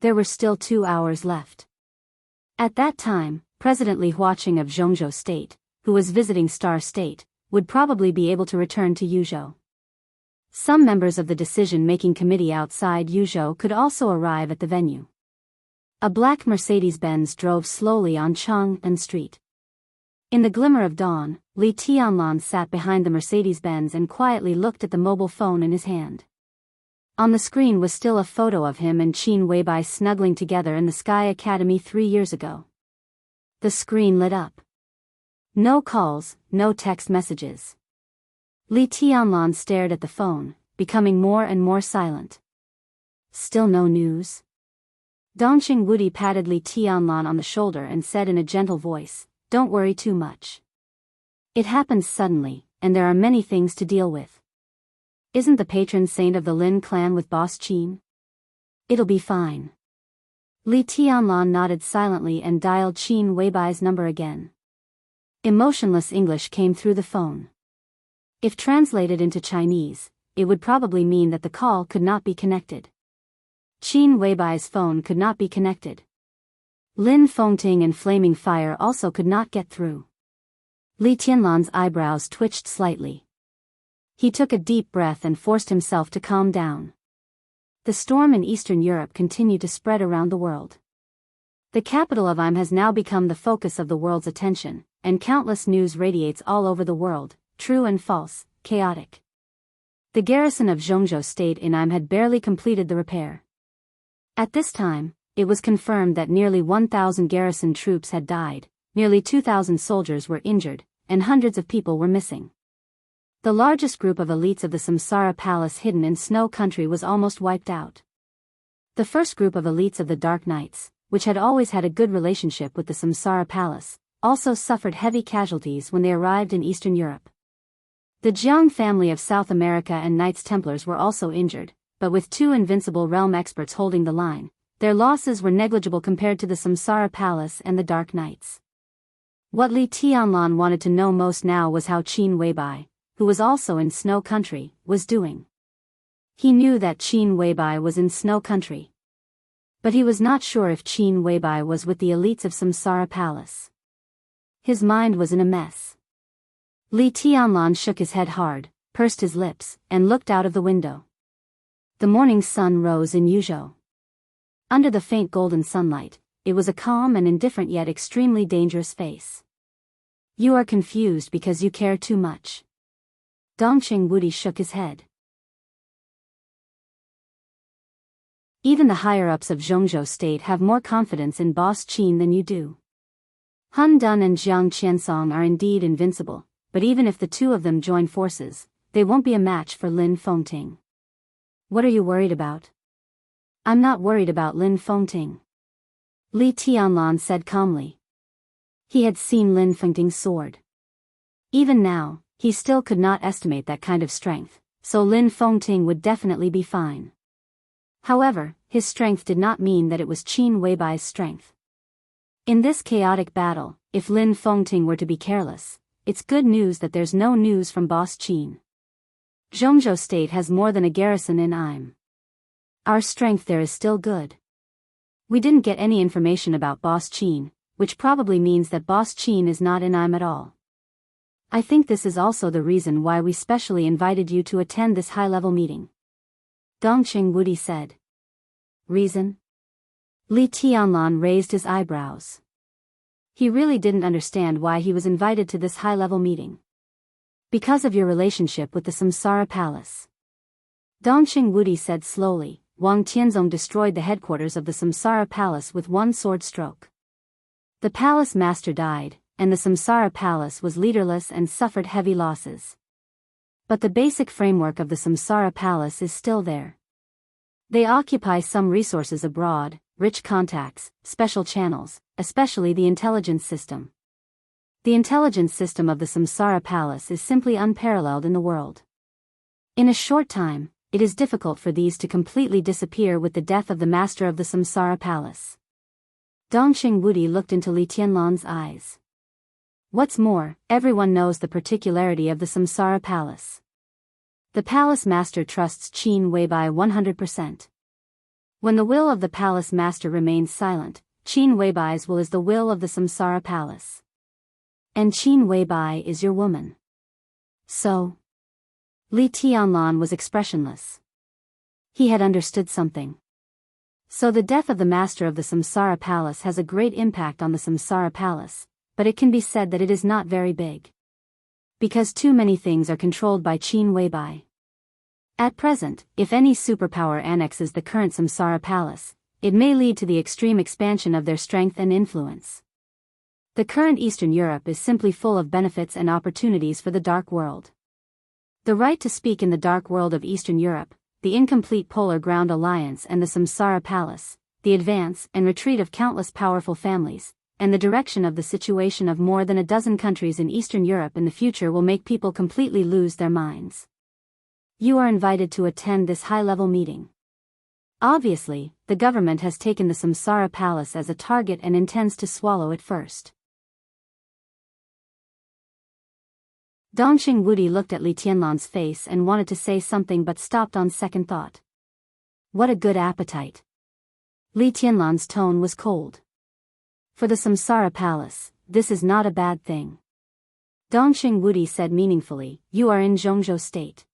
There were still 2 hours left. At that time, President Li Huaqing of Zhongzhou State, who was visiting Star State, would probably be able to return to Yuzhou. Some members of the decision-making committee outside Yuzhou could also arrive at the venue. A black Mercedes-Benz drove slowly on Chang'an Street. In the glimmer of dawn, Li Tianlan sat behind the Mercedes-Benz and quietly looked at the mobile phone in his hand. On the screen was still a photo of him and Qin Weibai snuggling together in the Sky Academy 3 years ago. The screen lit up. No calls, no text messages. Li Tianlan stared at the phone, becoming more and more silent. Still no news? Dongqing Wudi patted Li Tianlan on the shoulder and said in a gentle voice, "Don't worry too much. It happens suddenly, and there are many things to deal with. Isn't the patron saint of the Lin clan with Boss Qin? It'll be fine." Li Tianlan nodded silently and dialed Qin Weibai's number again. Emotionless English came through the phone. If translated into Chinese, it would probably mean that the call could not be connected. Qin Weibai's phone could not be connected. Lin Fengting and Flaming Fire also could not get through. Li Tianlan's eyebrows twitched slightly. He took a deep breath and forced himself to calm down. The storm in Eastern Europe continued to spread around the world. The capital of Im has now become the focus of the world's attention, and countless news radiates all over the world, true and false, chaotic. The garrison of Zhongzhou State in Im had barely completed the repair. At this time, it was confirmed that nearly 1,000 garrison troops had died, nearly 2,000 soldiers were injured, and hundreds of people were missing. The largest group of elites of the Samsara Palace hidden in Snow Country was almost wiped out. The first group of elites of the Dark Knights, which had always had a good relationship with the Samsara Palace, also suffered heavy casualties when they arrived in Eastern Europe. The Jiang family of South America and Knights Templars were also injured, but with 2 invincible realm experts holding the line, their losses were negligible compared to the Samsara Palace and the Dark Knights. What Li Tianlan wanted to know most now was how Qin Weibai, who was also in Snow Country, was doing. He knew that Qin Weibai was in Snow Country. But he was not sure if Qin Weibai was with the elites of Samsara Palace. His mind was in a mess. Li Tianlan shook his head hard, pursed his lips, and looked out of the window. The morning sun rose in Yuzhou. Under the faint golden sunlight, it was a calm and indifferent yet extremely dangerous face. "You are confused because you care too much." Dongqing Wudi shook his head. Even the higher-ups of Zhongzhou State have more confidence in Boss Qin than you do. Han Dun and Jiang Qiansong are indeed invincible, but even if the 2 of them join forces, they won't be a match for Lin Fengting. What are you worried about? I'm not worried about Lin Fengting. Li Tianlan said calmly. He had seen Lin Fengting's sword. Even now, he still could not estimate that kind of strength, so Lin Fengting would definitely be fine. However, his strength did not mean that it was Qin Weibai's strength. In this chaotic battle, if Lin Fengting were to be careless, it's good news that there's no news from Boss Qin. Zhongzhou State has more than a garrison in Im. Our strength there is still good. We didn't get any information about Boss Qin, which probably means that Boss Qin is not in Im at all. I think this is also the reason why we specially invited you to attend this high-level meeting. Dongqing Wudi said. Reason? Li Tianlan raised his eyebrows. He really didn't understand why he was invited to this high-level meeting. Because of your relationship with the Samsara Palace. Dongqing Wudi said slowly. Wang Tianzong destroyed the headquarters of the Samsara Palace with one sword stroke. The palace master died, and the Samsara Palace was leaderless and suffered heavy losses. But the basic framework of the Samsara Palace is still there. They occupy some resources abroad, rich contacts, special channels, especially the intelligence system. The intelligence system of the Samsara Palace is simply unparalleled in the world. In a short time, it is difficult for these to completely disappear with the death of the master of the Samsara Palace. Dongqing Wudi looked into Li Tianlan's eyes. What's more, everyone knows the particularity of the Samsara Palace. The palace master trusts Qin Weibai 100%. When the will of the palace master remains silent, Qin Weibai's will is the will of the Samsara Palace. And Qin Weibai is your woman. So? Li Tianlan was expressionless. He had understood something. So the death of the master of the Samsara Palace has a great impact on the Samsara Palace, but it can be said that it is not very big. Because too many things are controlled by Qin Weibai. At present, if any superpower annexes the current Samsara Palace, it may lead to the extreme expansion of their strength and influence. The current Eastern Europe is simply full of benefits and opportunities for the Dark World. The right to speak in the Dark World of Eastern Europe, the incomplete Polar Ground Alliance and the Samsara Palace, the advance and retreat of countless powerful families, and the direction of the situation of more than a dozen countries in Eastern Europe in the future will make people completely lose their minds. You are invited to attend this high-level meeting. Obviously, the government has taken the Samsara Palace as a target and intends to swallow it first. Dongqing Wudi looked at Li Tianlan's face and wanted to say something but stopped on second thought. What a good appetite. Li Tianlan's tone was cold. For the Samsara Palace, this is not a bad thing. Dongqing Wudi said meaningfully, you are in Zhongzhou State.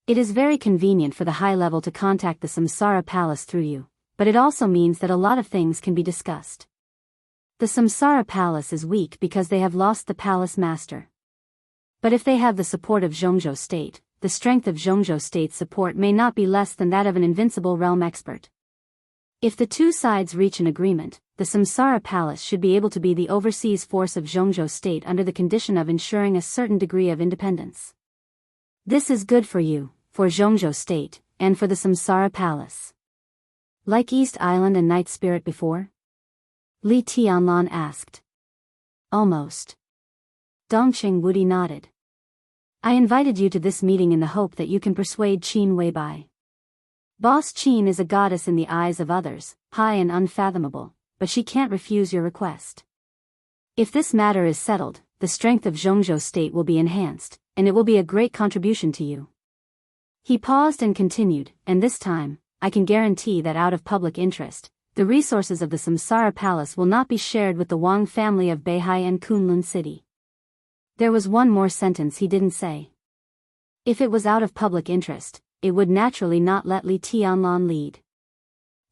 It is very convenient for the high level to contact the Samsara Palace through you, but it also means that a lot of things can be discussed. The Samsara Palace is weak because they have lost the palace master. But if they have the support of Zhongzhou State, the strength of Zhongzhou State's support may not be less than that of an invincible realm expert. If the two sides reach an agreement, the Samsara Palace should be able to be the overseas force of Zhongzhou State under the condition of ensuring a certain degree of independence. This is good for you, for Zhongzhou State, and for the Samsara Palace. Like East Island and Night Spirit before? Li Tianlan asked. Almost. Dongqing Wudi nodded. I invited you to this meeting in the hope that you can persuade Qin Weibai. Boss Qin is a goddess in the eyes of others, high and unfathomable, but she can't refuse your request. If this matter is settled, the strength of Zhongzhou State will be enhanced, and it will be a great contribution to you. He paused and continued, and this time, I can guarantee that out of public interest, the resources of the Samsara Palace will not be shared with the Wang family of Beihai and Kunlun City. There was one more sentence he didn't say. If it was out of public interest, it would naturally not let Li Tianlan lead.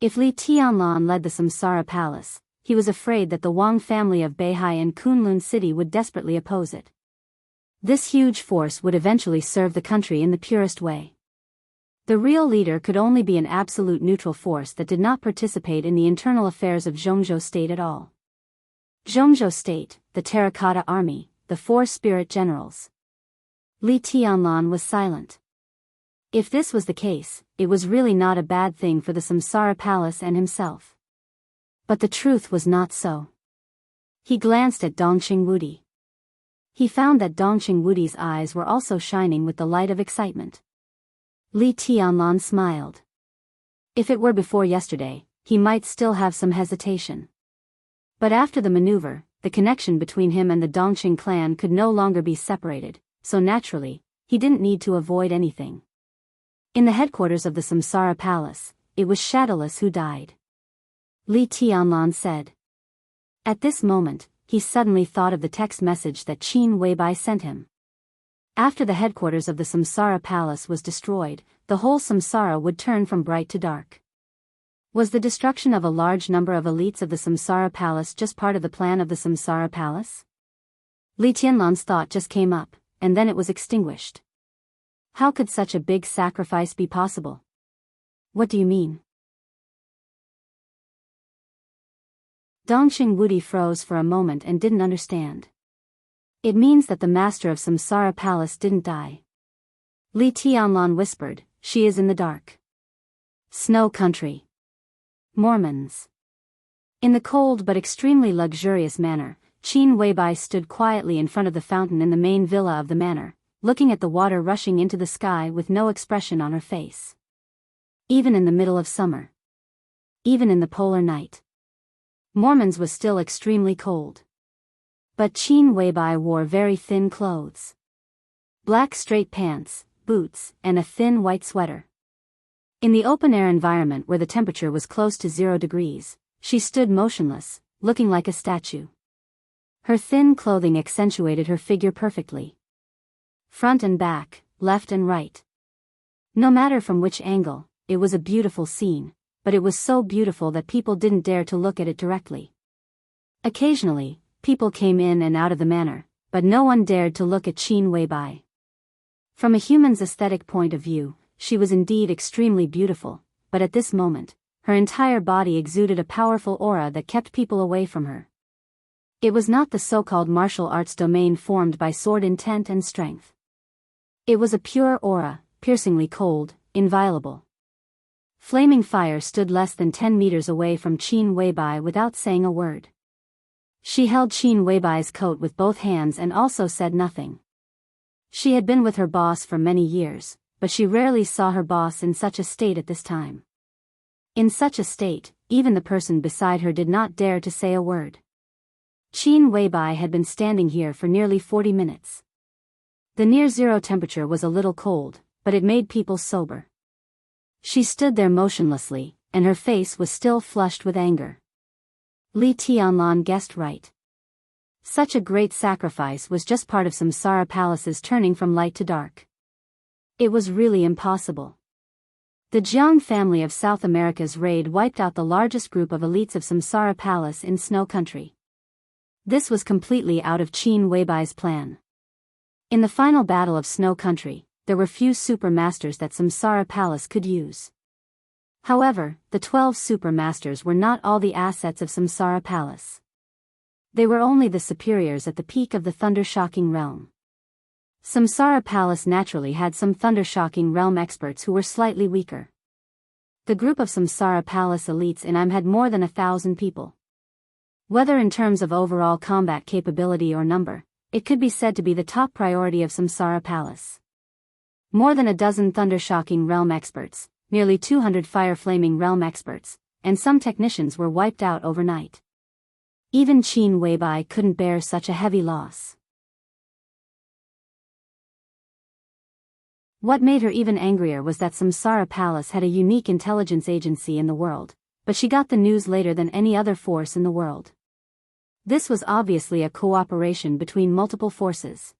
If Li Tianlan led the Samsara Palace, he was afraid that the Wang family of Beihai and Kunlun City would desperately oppose it. This huge force would eventually serve the country in the purest way. The real leader could only be an absolute neutral force that did not participate in the internal affairs of Zhongzhou State at all. Zhongzhou State, the Terracotta Army, the four spirit generals. Li Tianlan was silent. If this was the case, it was really not a bad thing for the Samsara Palace and himself. But the truth was not so. He glanced at Dongqing Wudi. He found that Dongqing Wudi's eyes were also shining with the light of excitement. Li Tianlan smiled. If it were before yesterday, he might still have some hesitation. But after the maneuver, the connection between him and the Dongqing clan could no longer be separated, so naturally, he didn't need to avoid anything. In the headquarters of the Samsara Palace, it was Shadowless who died. Li Tianlan said. At this moment, he suddenly thought of the text message that Qin Weibai sent him. After the headquarters of the Samsara Palace was destroyed, the whole Samsara would turn from bright to dark. Was the destruction of a large number of elites of the Samsara Palace just part of the plan of the Samsara Palace? Li Tianlan's thought just came up, and then it was extinguished. How could such a big sacrifice be possible? What do you mean? Dongxing Wudi froze for a moment and didn't understand. It means that the master of Samsara Palace didn't die. Li Tianlan whispered, she is in the dark. Snow country. Mormons. In the cold but extremely luxurious manor, Qin Weibai stood quietly in front of the fountain in the main villa of the manor, looking at the water rushing into the sky with no expression on her face. Even in the middle of summer. Even in the polar night. Mormons was still extremely cold. But Qin Weibai wore very thin clothes. Black straight pants, boots, and a thin white sweater. In the open-air environment where the temperature was close to 0 degrees, she stood motionless, looking like a statue. Her thin clothing accentuated her figure perfectly. Front and back, left and right. No matter from which angle, it was a beautiful scene, but it was so beautiful that people didn't dare to look at it directly. Occasionally, people came in and out of the manor, but no one dared to look at Qin Weibai. From a human's aesthetic point of view, she was indeed extremely beautiful, but at this moment, her entire body exuded a powerful aura that kept people away from her. It was not the so-called martial arts domain formed by sword intent and strength. It was a pure aura, piercingly cold, inviolable. Flaming fire stood less than 10 meters away from Qin Weibai without saying a word. She held Qin Weibai's coat with both hands and also said nothing. She had been with her boss for many years, but she rarely saw her boss in such a state at this time. In such a state, even the person beside her did not dare to say a word. Qin Weibai had been standing here for nearly 40 minutes. The near-zero temperature was a little cold, but it made people sober. She stood there motionlessly, and her face was still flushed with anger. Li Tianlan guessed right. Such a great sacrifice was just part of Samsara Palace's turning from light to dark. It was really impossible. The Jiang family of South America's raid wiped out the largest group of elites of Samsara Palace in Snow Country. This was completely out of Qin Weibai's plan. In the final battle of Snow Country, there were few super masters that Samsara Palace could use. However, the 12 super masters were not all the assets of Samsara Palace. They were only the superiors at the peak of the thunder-shocking realm. Samsara Palace naturally had some thunder-shocking realm experts who were slightly weaker. The group of Samsara Palace elites in had more than 1,000 people. Whether in terms of overall combat capability or number, it could be said to be the top priority of Samsara Palace. More than a dozen thunder-shocking realm experts, nearly 200 fire-flaming realm experts, and some technicians were wiped out overnight. Even Qin Weibai couldn't bear such a heavy loss. What made her even angrier was that Samsara Palace had a unique intelligence agency in the world, but she got the news later than any other force in the world. This was obviously a cooperation between multiple forces.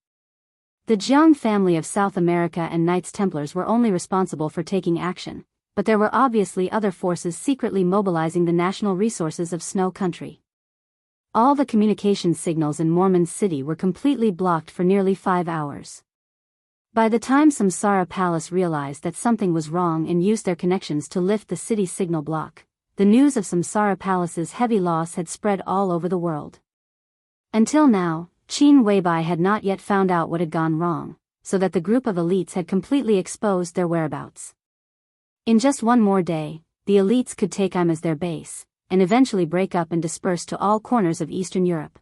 The Jiang family of South America and Knights Templars were only responsible for taking action, but there were obviously other forces secretly mobilizing the national resources of Snow Country. All the communication signals in Mormon City were completely blocked for nearly 5 hours. By the time Samsara Palace realized that something was wrong and used their connections to lift the city signal block, the news of Samsara Palace's heavy loss had spread all over the world. Until now, Qin Weibai had not yet found out what had gone wrong, so that the group of elites had completely exposed their whereabouts. In just one more day, the elites could take Im as their base, and eventually break up and disperse to all corners of Eastern Europe.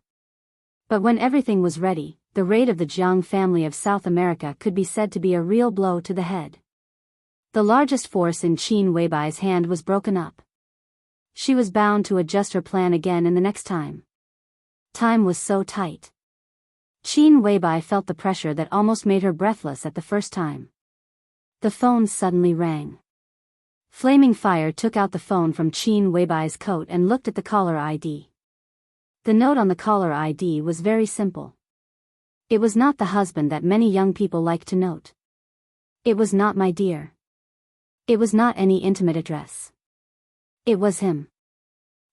But when everything was ready, the raid of the Jiang family of South America could be said to be a real blow to the head. The largest force in Qin Weibai's hand was broken up. She was bound to adjust her plan again in the next time. Time was so tight. Qin Weibai felt the pressure that almost made her breathless at the first time. The phone suddenly rang. Flaming fire took out the phone from Qin Weibai's coat and looked at the caller ID. The note on the caller ID was very simple. It was not the husband that many young people like to note. It was not my dear. It was not any intimate address. It was him.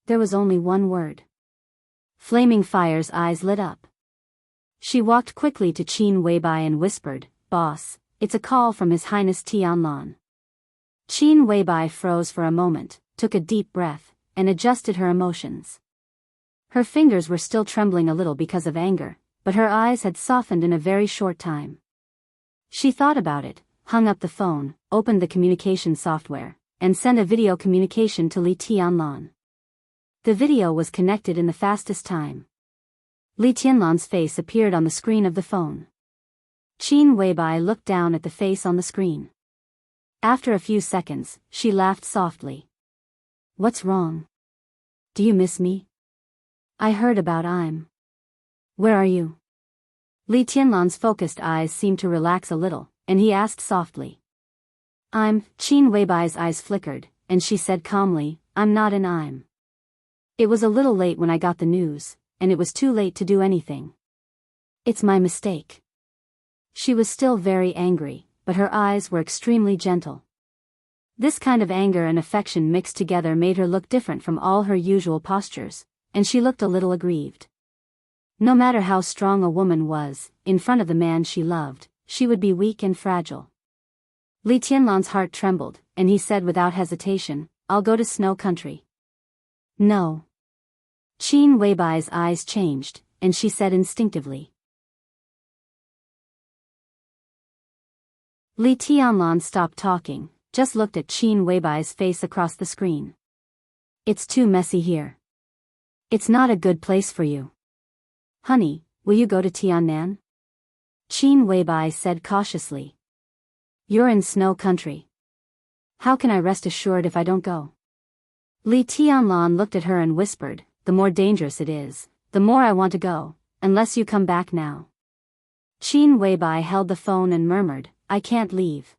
There was only one word. Flaming Fire's eyes lit up. She walked quickly to Qin Weibai and whispered, "Boss, it's a call from His Highness Tianlan." Qin Weibai froze for a moment, took a deep breath, and adjusted her emotions. Her fingers were still trembling a little because of anger, but her eyes had softened in a very short time. She thought about it, hung up the phone, opened the communication software, and sent a video communication to Li Tianlan. The video was connected in the fastest time. Li Tianlan's face appeared on the screen of the phone. Qin Weibai looked down at the face on the screen. After a few seconds, she laughed softly. "What's wrong? Do you miss me? I heard about Where are you?" Li Tianlan's focused eyes seemed to relax a little, and he asked softly. Qin Weibai's eyes flickered, and she said calmly, "I'm not in It was a little late when I got the news, and it was too late to do anything. It's my mistake." She was still very angry, but her eyes were extremely gentle. This kind of anger and affection mixed together made her look different from all her usual postures, and she looked a little aggrieved. No matter how strong a woman was, in front of the man she loved, she would be weak and fragile. Li Tianlan's heart trembled, and he said without hesitation, "I'll go to Snow Country." "No." Qin Weibai's eyes changed, and she said instinctively. Li Tianlan stopped talking, just looked at Qin Weibai's face across the screen. "It's too messy here. It's not a good place for you. Honey, will you go to Tiannan?" Qin Weibai said cautiously. "You're in Snow Country. How can I rest assured if I don't go?" Li Tianlan looked at her and whispered, "The more dangerous it is, the more I want to go, unless you come back now." Qin Weibai held the phone and murmured, "I can't leave."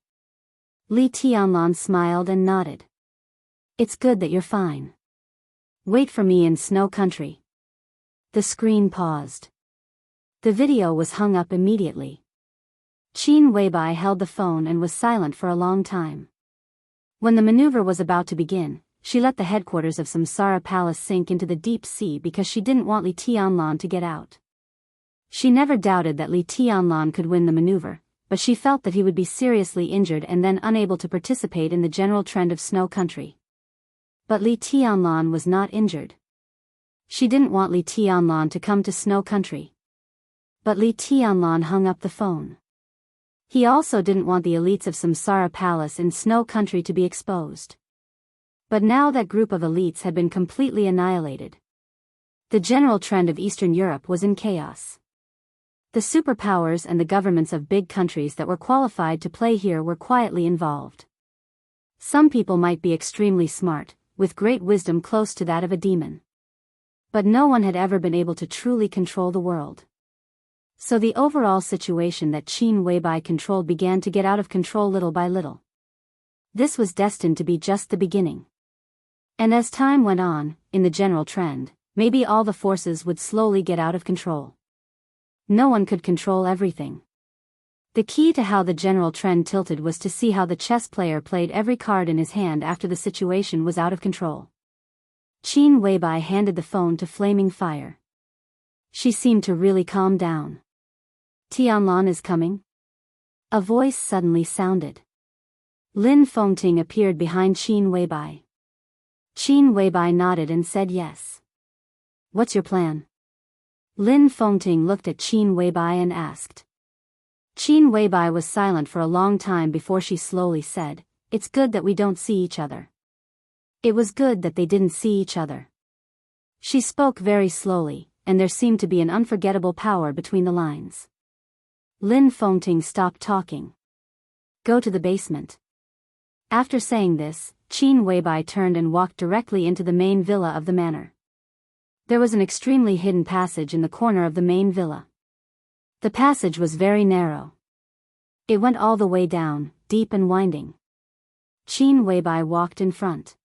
Li Tianlan smiled and nodded. "It's good that you're fine. Wait for me in Snow Country." The screen paused. The video was hung up immediately. Qin Weibai held the phone and was silent for a long time. When the maneuver was about to begin, she let the headquarters of Samsara Palace sink into the deep sea because she didn't want Li Tianlan to get out. She never doubted that Li Tianlan could win the maneuver, but she felt that he would be seriously injured and then unable to participate in the general trend of Snow Country. But Li Tianlan was not injured. She didn't want Li Tianlan to come to Snow Country. But Li Tianlan hung up the phone. He also didn't want the elites of Samsara Palace in Snow Country to be exposed. But now that group of elites had been completely annihilated. The general trend of Eastern Europe was in chaos. The superpowers and the governments of big countries that were qualified to play here were quietly involved. Some people might be extremely smart, with great wisdom close to that of a demon. But no one had ever been able to truly control the world. So the overall situation that Qin Weibai controlled began to get out of control little by little. This was destined to be just the beginning. And as time went on, in the general trend, maybe all the forces would slowly get out of control. No one could control everything. The key to how the general trend tilted was to see how the chess player played every card in his hand after the situation was out of control. Qin Weibai handed the phone to Flaming Fire. She seemed to really calm down. "Tianlan is coming?" A voice suddenly sounded. Lin Fengting appeared behind Qin Weibai. Qin Weibai nodded and said yes. "What's your plan?" Lin Fengting looked at Qin Weibai and asked. Qin Weibai was silent for a long time before she slowly said, "It's good that we don't see each other." It was good that they didn't see each other. She spoke very slowly, and there seemed to be an unforgettable power between the lines. Lin Fengting stopped talking. "Go to the basement." After saying this, Qin Weibai turned and walked directly into the main villa of the manor. There was an extremely hidden passage in the corner of the main villa. The passage was very narrow. It went all the way down, deep and winding. Qin Weibai walked in front.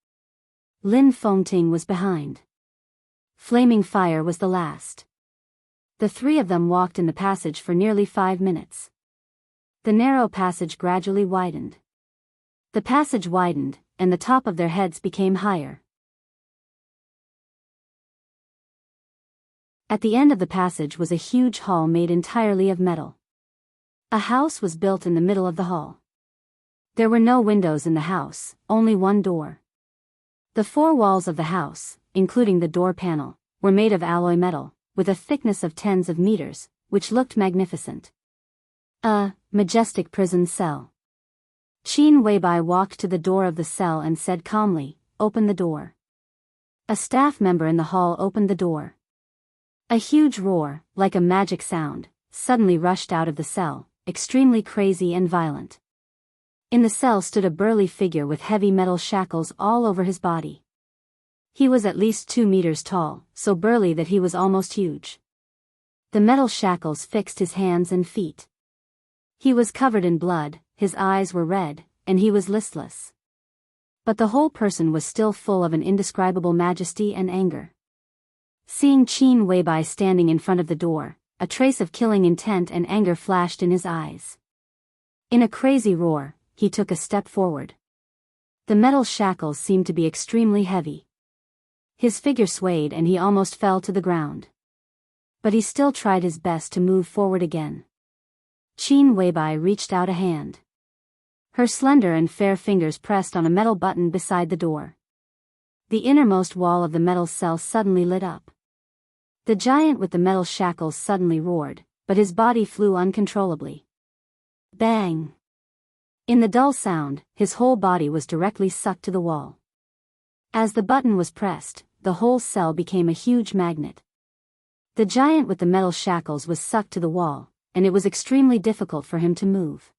Lin Fengting was behind. Flaming fire was the last. The three of them walked in the passage for nearly 5 minutes. The narrow passage gradually widened. The passage widened, and the top of their heads became higher. At the end of the passage was a huge hall made entirely of metal. A house was built in the middle of the hall. There were no windows in the house, only one door. The 4 walls of the house, including the door panel, were made of alloy metal, with a thickness of tens of meters, which looked magnificent. A majestic prison cell. Qin Weibai walked to the door of the cell and said calmly, "Open the door." A staff member in the hall opened the door. A huge roar, like a magic sound, suddenly rushed out of the cell, extremely crazy and violent. In the cell stood a burly figure with heavy metal shackles all over his body. He was at least 2 meters tall, so burly that he was almost huge. The metal shackles fixed his hands and feet. He was covered in blood, his eyes were red, and he was listless. But the whole person was still full of an indescribable majesty and anger. Seeing Qin Weibai standing in front of the door, a trace of killing intent and anger flashed in his eyes. In a crazy roar, he took a step forward. The metal shackles seemed to be extremely heavy. His figure swayed and he almost fell to the ground. But he still tried his best to move forward again. Qin Weibai reached out a hand. Her slender and fair fingers pressed on a metal button beside the door. The innermost wall of the metal cell suddenly lit up. The giant with the metal shackles suddenly roared, but his body flew uncontrollably. Bang! In the dull sound, his whole body was directly sucked to the wall. As the button was pressed, the whole cell became a huge magnet. The giant with the metal shackles was sucked to the wall, and it was extremely difficult for him to move.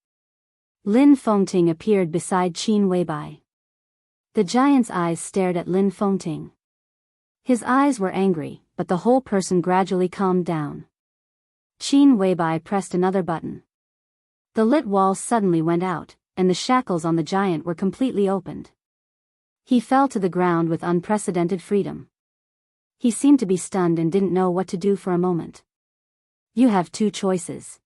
Lin Fengting appeared beside Qin Weibai. The giant's eyes stared at Lin Fengting. His eyes were angry, but the whole person gradually calmed down. Qin Weibai pressed another button. The lit wall suddenly went out, and the shackles on the giant were completely opened. He fell to the ground with unprecedented freedom. He seemed to be stunned and didn't know what to do for a moment. "You have 2 choices."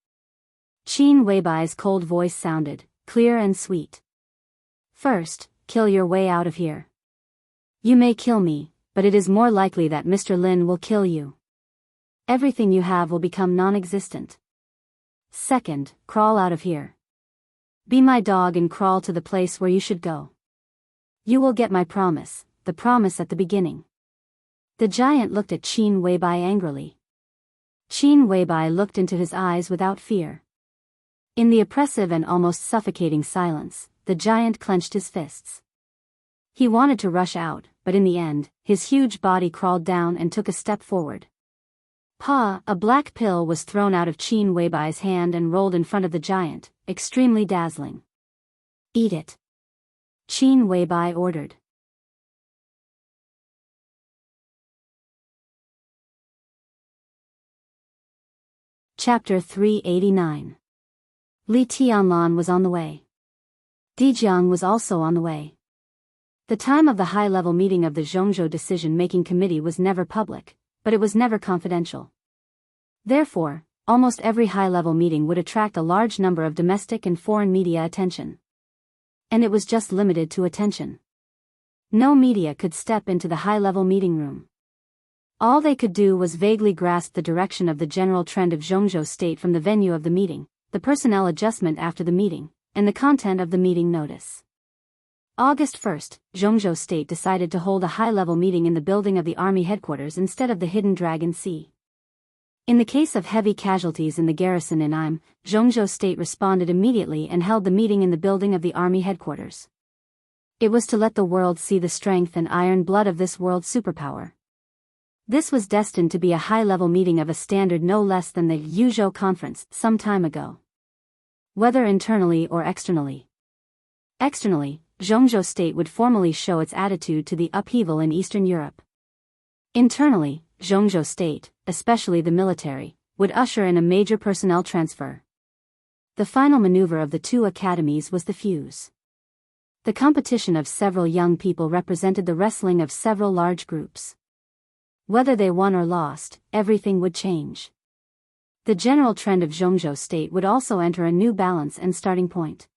Qin Weibai's cold voice sounded, clear and sweet. "First, kill your way out of here. You may kill me, but it is more likely that Mr. Lin will kill you. Everything you have will become non-existent. Second, crawl out of here. Be my dog and crawl to the place where you should go. You will get my promise, the promise at the beginning." The giant looked at Qin Weibai angrily. Qin Weibai looked into his eyes without fear. In the oppressive and almost suffocating silence, the giant clenched his fists. He wanted to rush out, but in the end, his huge body crawled down and took a step forward. A black pill was thrown out of Qin Weibai's hand and rolled in front of the giant, extremely dazzling. "Eat it," Qin Weibai ordered. Chapter 389. Li Tianlan was on the way. Dijiang was also on the way. The time of the high-level meeting of the Zhongzhou Decision-Making Committee was never public, but it was never confidential. Therefore, almost every high-level meeting would attract a large number of domestic and foreign media attention. And it was just limited to attention. No media could step into the high-level meeting room. All they could do was vaguely grasp the direction of the general trend of Zhongzhou State from the venue of the meeting, the personnel adjustment after the meeting, and the content of the meeting notice. August 1st, Zhongzhou State decided to hold a high-level meeting in the building of the army headquarters instead of the Hidden Dragon Sea. In the case of heavy casualties in the garrison in Im, Zhongzhou State responded immediately and held the meeting in the building of the army headquarters. It was to let the world see the strength and iron blood of this world superpower. This was destined to be a high-level meeting of a standard no less than the Yuzhou Conference some time ago. Whether internally or externally. Externally, Zhongzhou State would formally show its attitude to the upheaval in Eastern Europe. Internally, Zhongzhou State, especially the military, would usher in a major personnel transfer. The final maneuver of the 2 academies was the fuse. The competition of several young people represented the wrestling of several large groups. Whether they won or lost, everything would change. The general trend of Zhongzhou state would also enter a new balance and starting point.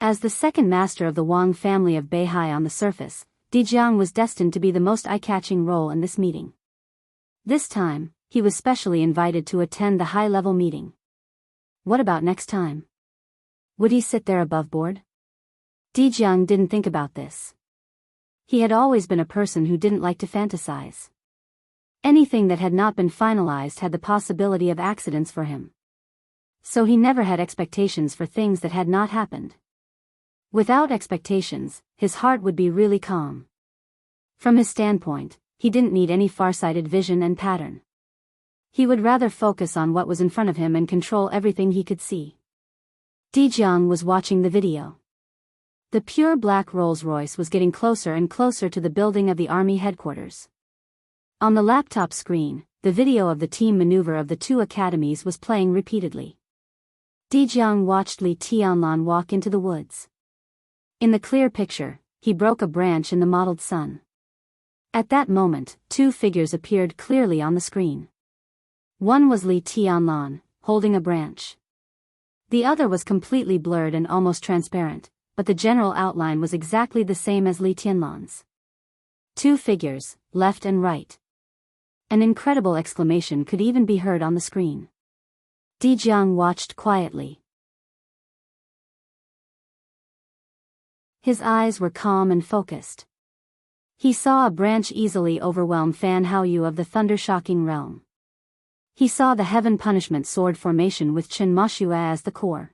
As the second master of the Wang family of Beihai on the surface, Di Jiang was destined to be the most eye-catching role in this meeting. This time, he was specially invited to attend the high-level meeting. What about next time? Would he sit there above board? Di Jiang didn't think about this. He had always been a person who didn't like to fantasize. Anything that had not been finalized had the possibility of accidents for him. So he never had expectations for things that had not happened. Without expectations, his heart would be really calm. From his standpoint, he didn't need any far-sighted vision and pattern. He would rather focus on what was in front of him and control everything he could see. Di Jiang was watching the video. The pure black Rolls-Royce was getting closer and closer to the building of the army headquarters. On the laptop screen, the video of the team maneuver of the two academies was playing repeatedly. Di Jiang watched Li Tianlan walk into the woods. In the clear picture, he broke a branch in the mottled sun. At that moment, two figures appeared clearly on the screen. One was Li Tianlan, holding a branch. The other was completely blurred and almost transparent, but the general outline was exactly the same as Li Tianlan's. Two figures, left and right. An incredible exclamation could even be heard on the screen. Di Jiang watched quietly. His eyes were calm and focused. He saw a branch easily overwhelm Fan Haoyu of the thunder-shocking realm. He saw the Heaven Punishment Sword formation with Chen Moshue as the core.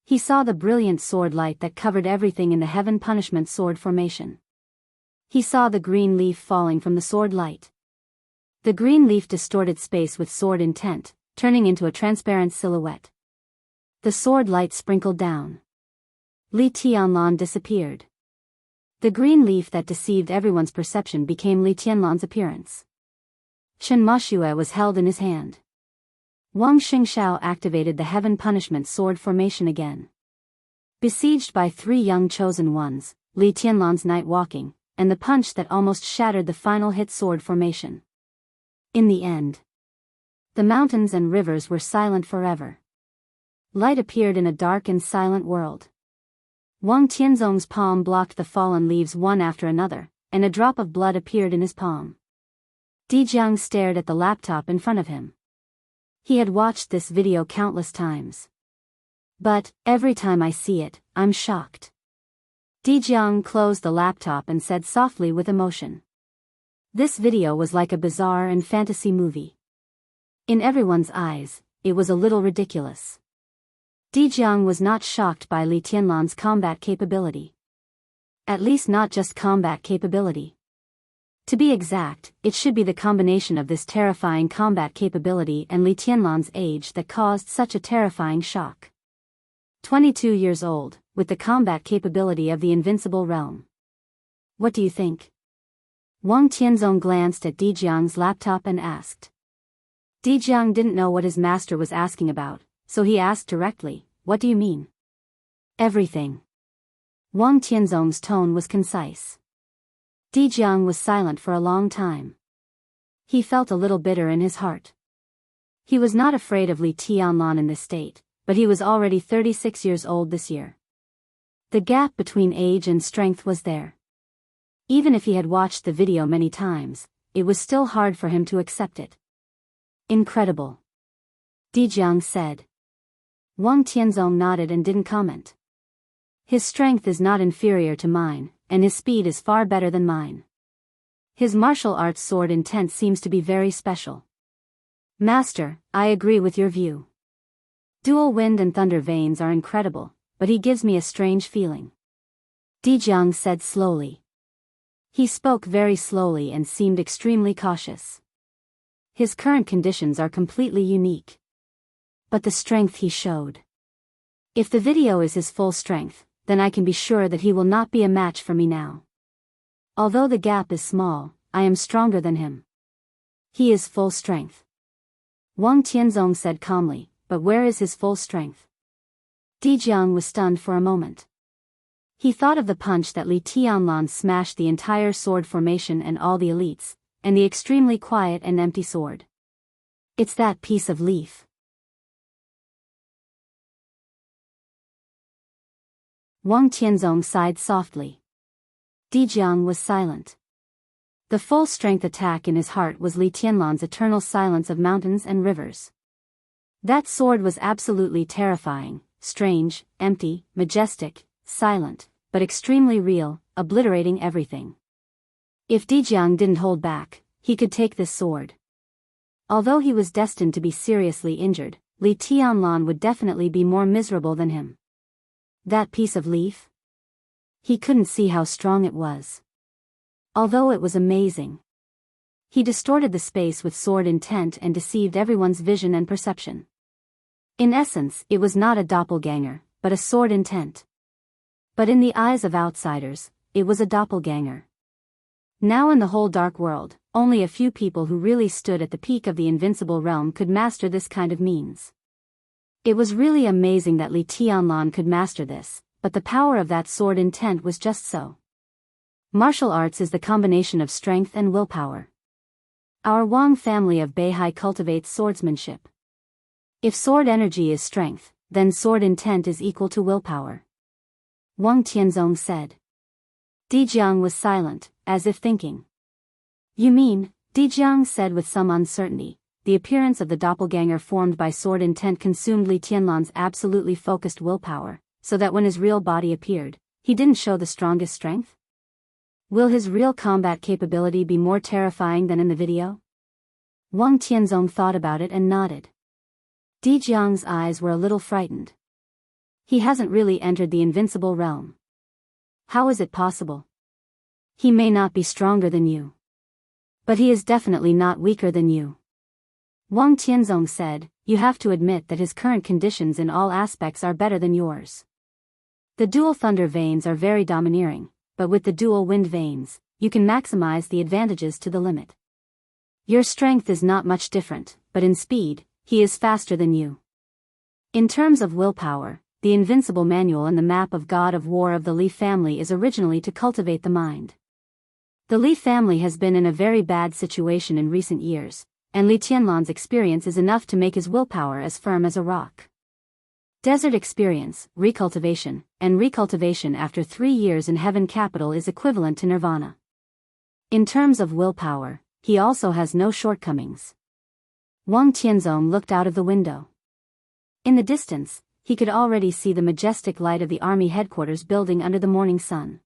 He saw the brilliant sword light that covered everything in the Heaven Punishment Sword formation. He saw the green leaf falling from the sword light. The green leaf distorted space with sword intent, turning into a transparent silhouette. The sword light sprinkled down. Li Tianlan disappeared. The green leaf that deceived everyone's perception became Li Tianlan's appearance. Chen Moshue was held in his hand. Wang Xingxiao activated the Heaven Punishment Sword formation again. Besieged by three young chosen ones, Li Tianlan's night walking, and the punch that almost shattered the final hit sword formation. In the end, the mountains and rivers were silent forever. Light appeared in a dark and silent world. Wang Tianzong's palm blocked the fallen leaves one after another, and a drop of blood appeared in his palm. Di Jiang stared at the laptop in front of him. He had watched this video countless times. But, every time I see it, I'm shocked. Di Jiang closed the laptop and said softly with emotion. This video was like a bizarre and fantasy movie. In everyone's eyes, it was a little ridiculous. Di Jiang was not shocked by Li Tianlan's combat capability. At least not just combat capability. To be exact, it should be the combination of this terrifying combat capability and Li Tianlan's age that caused such a terrifying shock. 22 years old, with the combat capability of the invincible realm. What do you think? Wang Tianzong glanced at Di Jiang's laptop and asked. Di Jiang didn't know what his master was asking about, so he asked directly, "What do you mean?" "Everything." Wang Tianzong's tone was concise. Di Jiang was silent for a long time. He felt a little bitter in his heart. He was not afraid of Li Tianlan in this state, but he was already 36 years old this year. The gap between age and strength was there. Even if he had watched the video many times, it was still hard for him to accept it. "Incredible," Di Jiang said. Wang Tianzong nodded and didn't comment. "His strength is not inferior to mine, and his speed is far better than mine. His martial arts sword intent seems to be very special." "Master, I agree with your view. Dual wind and thunder veins are incredible, but he gives me a strange feeling," Di Jiang said slowly. He spoke very slowly and seemed extremely cautious. His current conditions are completely unique. But the strength he showed. If the video is his full strength, then I can be sure that he will not be a match for me now. Although the gap is small, I am stronger than him. He is full strength. Wang Tianzong said calmly, but where is his full strength? Di Jiang was stunned for a moment. He thought of the punch that Li Tianlan smashed the entire sword formation and all the elites, and the extremely quiet and empty sword. It's that piece of leaf. Wang Tianzong sighed softly. Dijiang was silent. The full-strength attack in his heart was Li Tianlan's eternal silence of mountains and rivers. That sword was absolutely terrifying, strange, empty, majestic, silent, but extremely real, obliterating everything. If Dijiang didn't hold back, he could take this sword. Although he was destined to be seriously injured, Li Tianlan would definitely be more miserable than him. That piece of leaf? He couldn't see how strong it was. Although it was amazing. He distorted the space with sword intent and deceived everyone's vision and perception. In essence, it was not a doppelganger, but a sword intent. But in the eyes of outsiders, it was a doppelganger. Now in the whole dark world, only a few people who really stood at the peak of the invincible realm could master this kind of means. It was really amazing that Li Tianlan could master this, but the power of that sword intent was just so. Martial arts is the combination of strength and willpower. Our Wang family of Beihai cultivates swordsmanship. If sword energy is strength, then sword intent is equal to willpower. Wang Tianzong said. Dijiang was silent, as if thinking. You mean, Dijiang said with some uncertainty, the appearance of the doppelganger formed by sword intent consumed Li Tianlan's absolutely focused willpower, so that when his real body appeared, he didn't show the strongest strength? Will his real combat capability be more terrifying than in the video? Wang Tianzong thought about it and nodded. Dijiang's eyes were a little frightened. He hasn't really entered the invincible realm. How is it possible? He may not be stronger than you. But he is definitely not weaker than you. Wang Tianzong said, you have to admit that his current conditions in all aspects are better than yours. The dual thunder veins are very domineering, but with the dual wind veins, you can maximize the advantages to the limit. Your strength is not much different, but in speed, he is faster than you. In terms of willpower, the invincible manual and the map of God of War of the Li family is originally to cultivate the mind. The Li family has been in a very bad situation in recent years, and Li Tianlan's experience is enough to make his willpower as firm as a rock. Desert experience, recultivation, and recultivation after 3 years in Heaven Capital is equivalent to nirvana. In terms of willpower, he also has no shortcomings. Wang Tianzong looked out of the window. In the distance, he could already see the majestic light of the army headquarters building under the morning sun.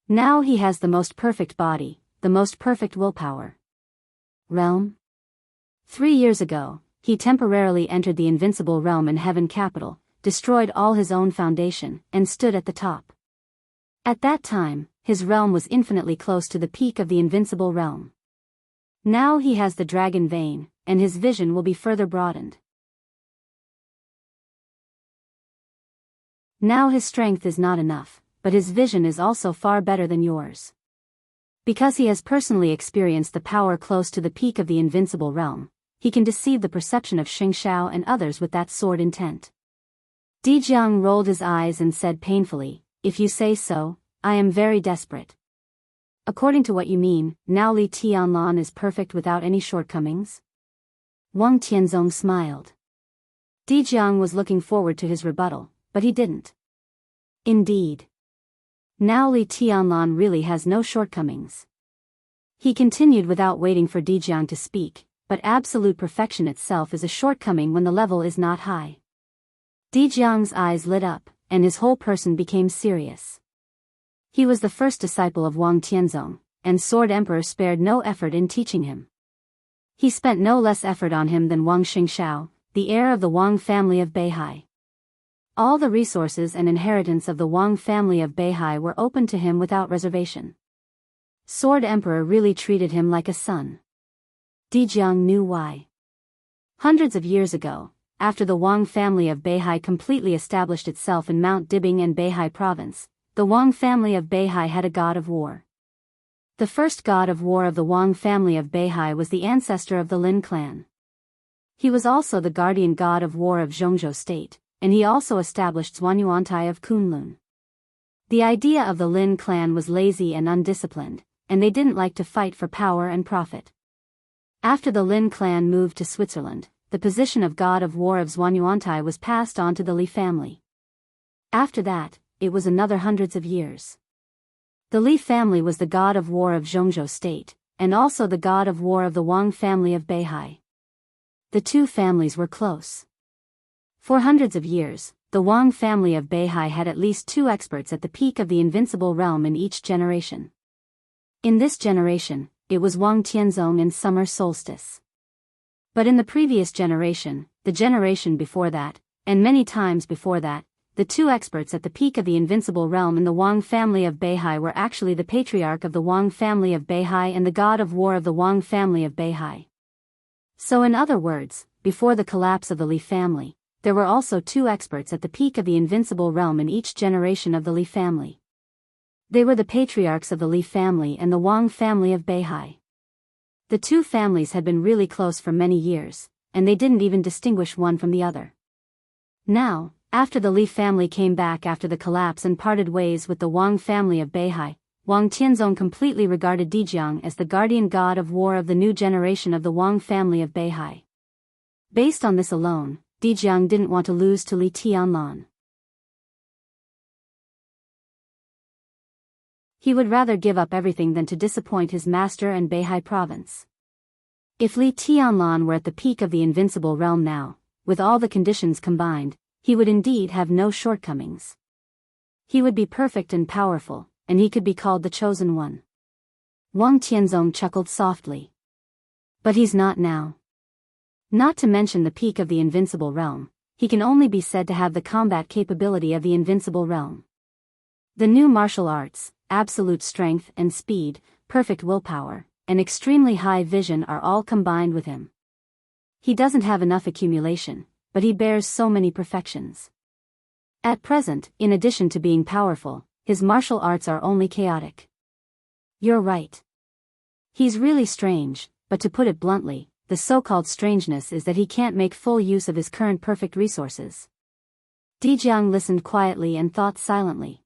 Now he has the most perfect body, the most perfect willpower. Realm? 3 years ago, he temporarily entered the invincible realm in Heaven Capital, destroyed all his own foundation, and stood at the top. At that time, his realm was infinitely close to the peak of the invincible realm. Now he has the dragon vein, and his vision will be further broadened. Now his strength is not enough, but his vision is also far better than yours. Because he has personally experienced the power close to the peak of the invincible realm, he can deceive the perception of Xing Shao and others with that sword intent. Dijiang rolled his eyes and said painfully, if you say so, I am very desperate. According to what you mean, now Li Tianlan is perfect without any shortcomings? Wang Tianzong smiled. Dijiang was looking forward to his rebuttal, but he didn't. Indeed. Now Li Tianlan really has no shortcomings. He continued without waiting for Dijiang to speak, but absolute perfection itself is a shortcoming when the level is not high. Dijiang's eyes lit up, and his whole person became serious. He was the first disciple of Wang Tianzong, and Sword Emperor spared no effort in teaching him. He spent no less effort on him than Wang Xingshao, the heir of the Wang family of Beihai. All the resources and inheritance of the Wang family of Beihai were open to him without reservation. Sword Emperor really treated him like a son. Dijiang knew why. Hundreds of years ago, after the Wang family of Beihai completely established itself in Mount Dibing and Beihai province, the Wang family of Beihai had a god of war. The first god of war of the Wang family of Beihai was the ancestor of the Lin clan. He was also the guardian god of war of Zhongzhou state, and he also established Zhuanyuantai of Kunlun. The idea of the Lin clan was lazy and undisciplined, and they didn't like to fight for power and profit. After the Lin clan moved to Switzerland, the position of god of war of Zhuanyuantai was passed on to the Li family. After that, it was another hundreds of years. The Li family was the god of war of Zhongzhou state, and also the god of war of the Wang family of Beihai. The two families were close. For hundreds of years, the Wang family of Beihai had at least two experts at the peak of the invincible realm in each generation. In this generation, it was Wang Tianzong in summer solstice. But in the previous generation, the generation before that, and many times before that, the two experts at the peak of the invincible realm in the Wang family of Beihai were actually the patriarch of the Wang family of Beihai and the god of war of the Wang family of Beihai. So in other words, before the collapse of the Li family, there were also two experts at the peak of the invincible realm in each generation of the Li family. They were the patriarchs of the Li family and the Wang family of Beihai. The two families had been really close for many years, and they didn't even distinguish one from the other. Now, after the Li family came back after the collapse and parted ways with the Wang family of Beihai, Wang Tianzong completely regarded Dijiang as the guardian god of war of the new generation of the Wang family of Beihai. Based on this alone, Dijiang didn't want to lose to Li Tianlan. He would rather give up everything than to disappoint his master and Beihai province. If Li Tianlan were at the peak of the invincible realm now, with all the conditions combined, he would indeed have no shortcomings. He would be perfect and powerful, and he could be called the chosen one. Wang Tianzong chuckled softly. But he's not now. Not to mention the peak of the invincible realm, he can only be said to have the combat capability of the invincible realm. The new martial arts, absolute strength and speed, perfect willpower, and extremely high vision are all combined with him. He doesn't have enough accumulation, but he bears so many perfections. At present, in addition to being powerful, his martial arts are only chaotic. You're right. He's really strange, but to put it bluntly, the so-called strangeness is that he can't make full use of his current perfect resources. Dijiang listened quietly and thought silently.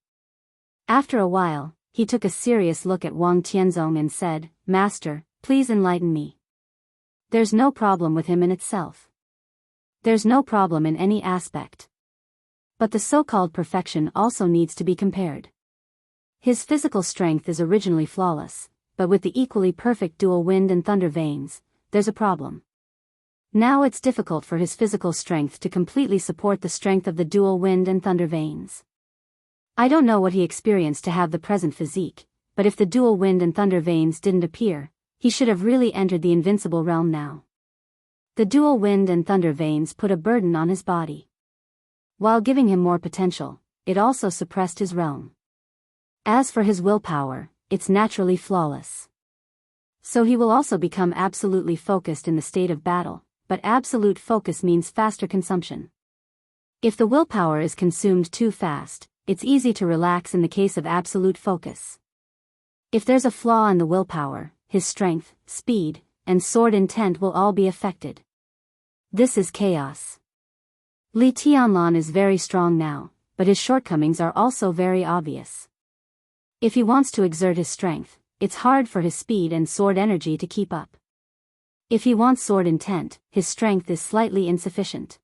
After a while, he took a serious look at Wang Tianzong and said, "Master, please enlighten me. There's no problem with him in itself. There's no problem in any aspect. But the so-called perfection also needs to be compared. His physical strength is originally flawless, but with the equally perfect dual wind and thunder veins, there's a problem. Now it's difficult for his physical strength to completely support the strength of the dual wind and thunder veins. I don't know what he experienced to have the present physique, but if the dual wind and thunder veins didn't appear, he should have really entered the invincible realm now. The dual wind and thunder veins put a burden on his body. While giving him more potential, it also suppressed his realm. As for his willpower, it's naturally flawless. So he will also become absolutely focused in the state of battle, but absolute focus means faster consumption. If the willpower is consumed too fast, it's easy to relax in the case of absolute focus. If there's a flaw in the willpower, his strength, speed, and sword intent will all be affected. This is chaos. Li Tianlan is very strong now, but his shortcomings are also very obvious. If he wants to exert his strength, it's hard for his speed and sword energy to keep up. If he wants sword intent, his strength is slightly insufficient.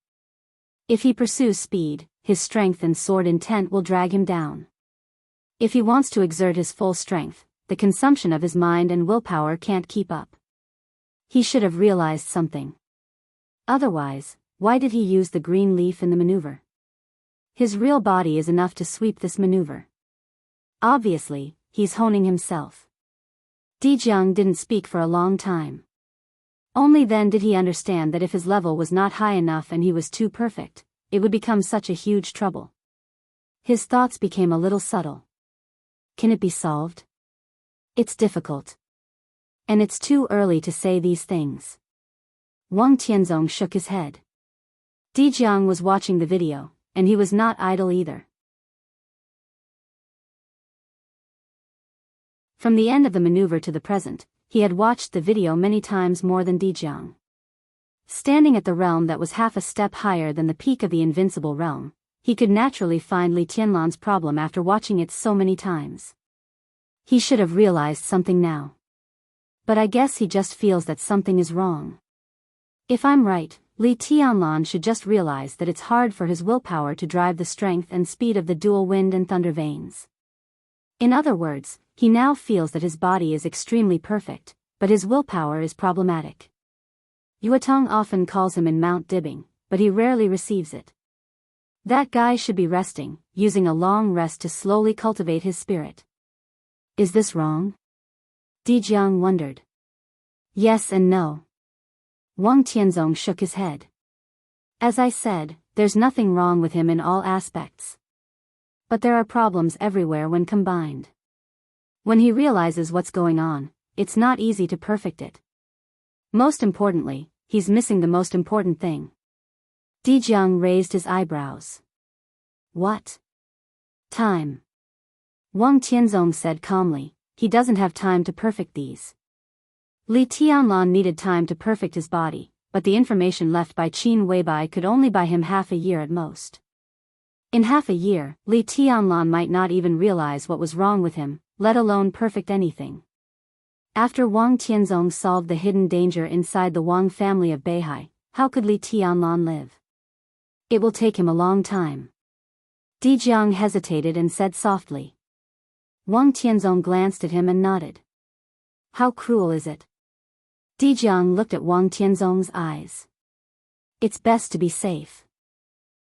If he pursues speed, his strength and sword intent will drag him down. If he wants to exert his full strength, the consumption of his mind and willpower can't keep up. He should have realized something. Otherwise, why did he use the green leaf in the maneuver? His real body is enough to sweep this maneuver. Obviously, he's honing himself. Dijiang didn't speak for a long time. Only then did he understand that if his level was not high enough and he was too perfect, it would become such a huge trouble. His thoughts became a little subtle. Can it be solved? It's difficult. And it's too early to say these things. Wang Tianzong shook his head. Dijiang was watching the video, and he was not idle either. From the end of the maneuver to the present, he had watched the video many times more than Dijiang. Standing at the realm that was half a step higher than the peak of the invincible realm, he could naturally find Li Tianlan's problem after watching it so many times. He should have realized something now. But I guess he just feels that something is wrong. If I'm right, Li Tianlan should just realize that it's hard for his willpower to drive the strength and speed of the dual wind and thunder veins. In other words, he now feels that his body is extremely perfect, but his willpower is problematic. Yuetong often calls him in Mount Dibbing, but he rarely receives it. That guy should be resting, using a long rest to slowly cultivate his spirit. Is this wrong? Dijiang wondered. Yes and no. Wang Tianzong shook his head. As I said, there's nothing wrong with him in all aspects. But there are problems everywhere when combined. When he realizes what's going on, it's not easy to perfect it. Most importantly, he's missing the most important thing. Dijiang raised his eyebrows. What? Time. Wang Tianzong said calmly, he doesn't have time to perfect these. Li Tianlan needed time to perfect his body, but the information left by Qin Weibai could only buy him half a year at most. In half a year, Li Tianlan might not even realize what was wrong with him, let alone perfect anything. After Wang Tianzong solved the hidden danger inside the Wang family of Beihai, how could Li Tianlan live? It will take him a long time. Dijiang hesitated and said softly. Wang Tianzong glanced at him and nodded. How cruel is it? Dijiang looked at Wang Tianzong's eyes. It's best to be safe.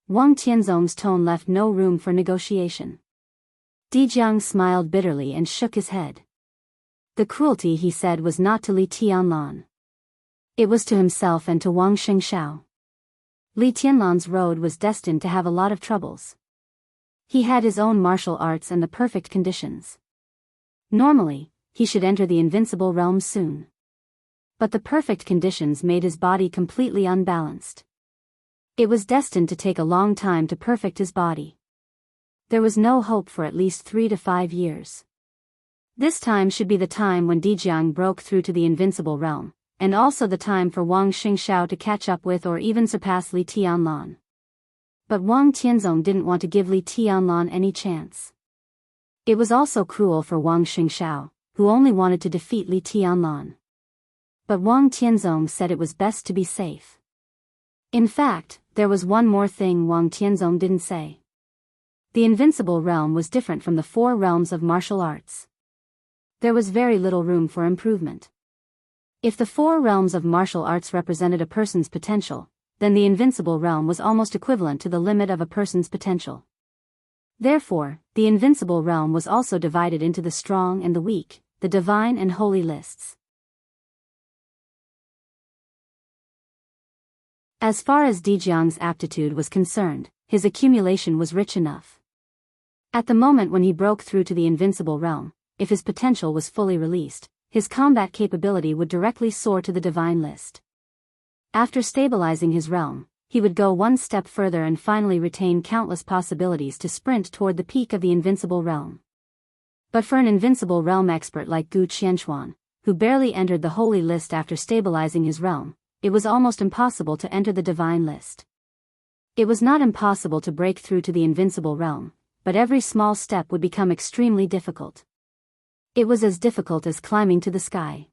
Wang Tianzong's tone left no room for negotiation. Dijiang smiled bitterly and shook his head. The cruelty, he said, was not to Li Tianlan. It was to himself and to Wang Xingxiao. Li Tianlan's road was destined to have a lot of troubles. He had his own martial arts and the perfect conditions. Normally, he should enter the invincible realm soon. But the perfect conditions made his body completely unbalanced. It was destined to take a long time to perfect his body. There was no hope for at least 3 to 5 years. This time should be the time when Dijiang broke through to the invincible realm, and also the time for Wang Xingxiao to catch up with or even surpass Li Tianlan. But Wang Tianzong didn't want to give Li Tianlan any chance. It was also cruel for Wang Xingxiao, who only wanted to defeat Li Tianlan. But Wang Tianzong said it was best to be safe. In fact, there was one more thing Wang Tianzong didn't say. The invincible realm was different from the 4 realms of martial arts. There was very little room for improvement. If the 4 realms of martial arts represented a person's potential, then the invincible realm was almost equivalent to the limit of a person's potential. Therefore, the invincible realm was also divided into the strong and the weak, the divine and holy lists. As far as Dijiang's aptitude was concerned, his accumulation was rich enough. At the moment when he broke through to the invincible realm, if his potential was fully released, his combat capability would directly soar to the divine list. After stabilizing his realm, he would go one step further and finally retain countless possibilities to sprint toward the peak of the invincible realm. But for an invincible realm expert like Gu Qianchuan, who barely entered the holy list after stabilizing his realm, it was almost impossible to enter the divine list. It was not impossible to break through to the invincible realm, but every small step would become extremely difficult. It was as difficult as climbing to the sky.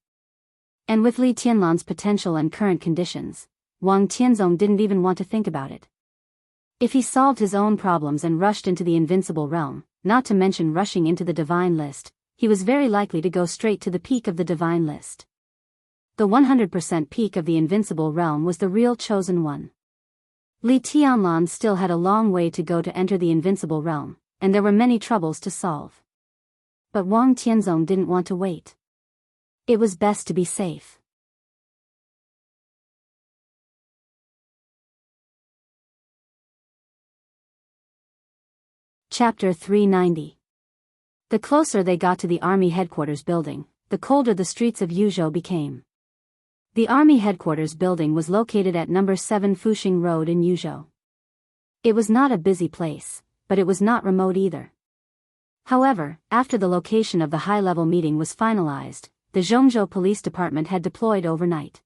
And with Li Tianlan's potential and current conditions, Wang Tianzong didn't even want to think about it. If he solved his own problems and rushed into the invincible realm, not to mention rushing into the divine list, he was very likely to go straight to the peak of the divine list. The 100% peak of the invincible realm was the real chosen one. Li Tianlan still had a long way to go to enter the invincible realm, and there were many troubles to solve. But Wang Tianzong didn't want to wait. It was best to be safe. Chapter 390. The closer they got to the army headquarters building, the colder the streets of Yuzhou became. The army headquarters building was located at number 7 Fuxing Road in Yuzhou. It was not a busy place, but it was not remote either. However, after the location of the high-level meeting was finalized, the Zhongzhou Police Department had deployed overnight.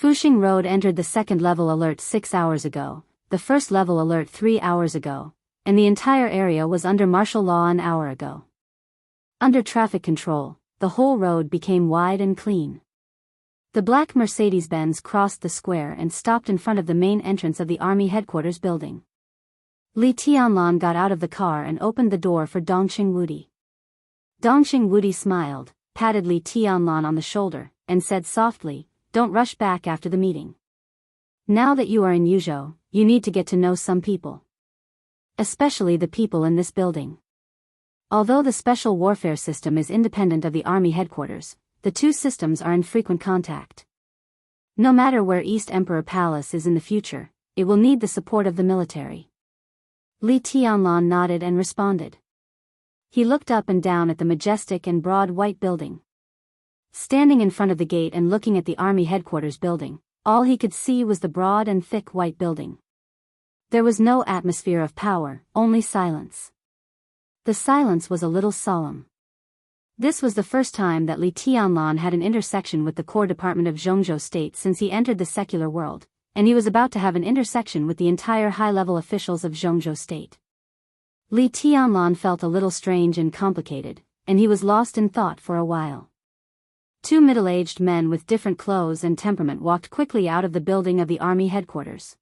Fuxing Road entered the second-level alert 6 hours ago, the first-level alert 3 hours ago, and the entire area was under martial law an hour ago. Under traffic control, the whole road became wide and clean. The black Mercedes-Benz crossed the square and stopped in front of the main entrance of the Army headquarters building. Li Tianlan got out of the car and opened the door for Dongqing Wudi. Dongqing Wudi smiled, patted Li Tianlan on the shoulder, and said softly, "Don't rush back after the meeting. Now that you are in Yuzhou, you need to get to know some people. Especially the people in this building." Although the special warfare system is independent of the Army headquarters, the two systems are in frequent contact. No matter where East Emperor Palace is in the future, it will need the support of the military. Li Tianlan nodded and responded. He looked up and down at the majestic and broad white building. Standing in front of the gate and looking at the Army headquarters building, all he could see was the broad and thick white building. There was no atmosphere of power, only silence. The silence was a little solemn. This was the first time that Li Tianlan had an intersection with the core department of Zhongzhou State since he entered the secular world, and he was about to have an intersection with the entire high-level officials of Zhongzhou State. Li Tianlan felt a little strange and complicated, and he was lost in thought for a while. Two middle-aged men with different clothes and temperament walked quickly out of the building of the Army headquarters.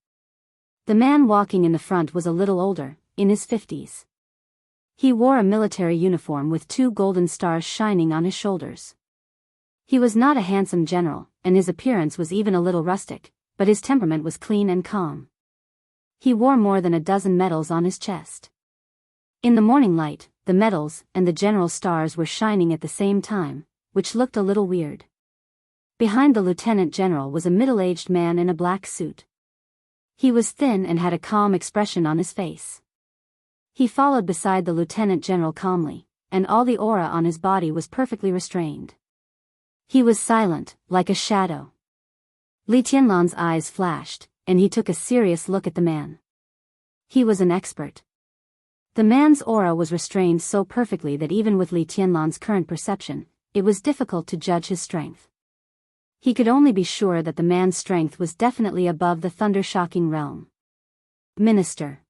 The man walking in the front was a little older, in his 50s. He wore a military uniform with two golden stars shining on his shoulders. He was not a handsome general, and his appearance was even a little rustic, but his temperament was clean and calm. He wore more than a dozen medals on his chest. In the morning light, the medals and the general's stars were shining at the same time, which looked a little weird. Behind the lieutenant general was a middle-aged man in a black suit. He was thin and had a calm expression on his face. He followed beside the lieutenant general calmly, and all the aura on his body was perfectly restrained. He was silent, like a shadow. Li Tianlan's eyes flashed, and he took a serious look at the man. He was an expert. The man's aura was restrained so perfectly that even with Li Tianlan's current perception, it was difficult to judge his strength. He could only be sure that the man's strength was definitely above the thunder-shocking realm. Minister.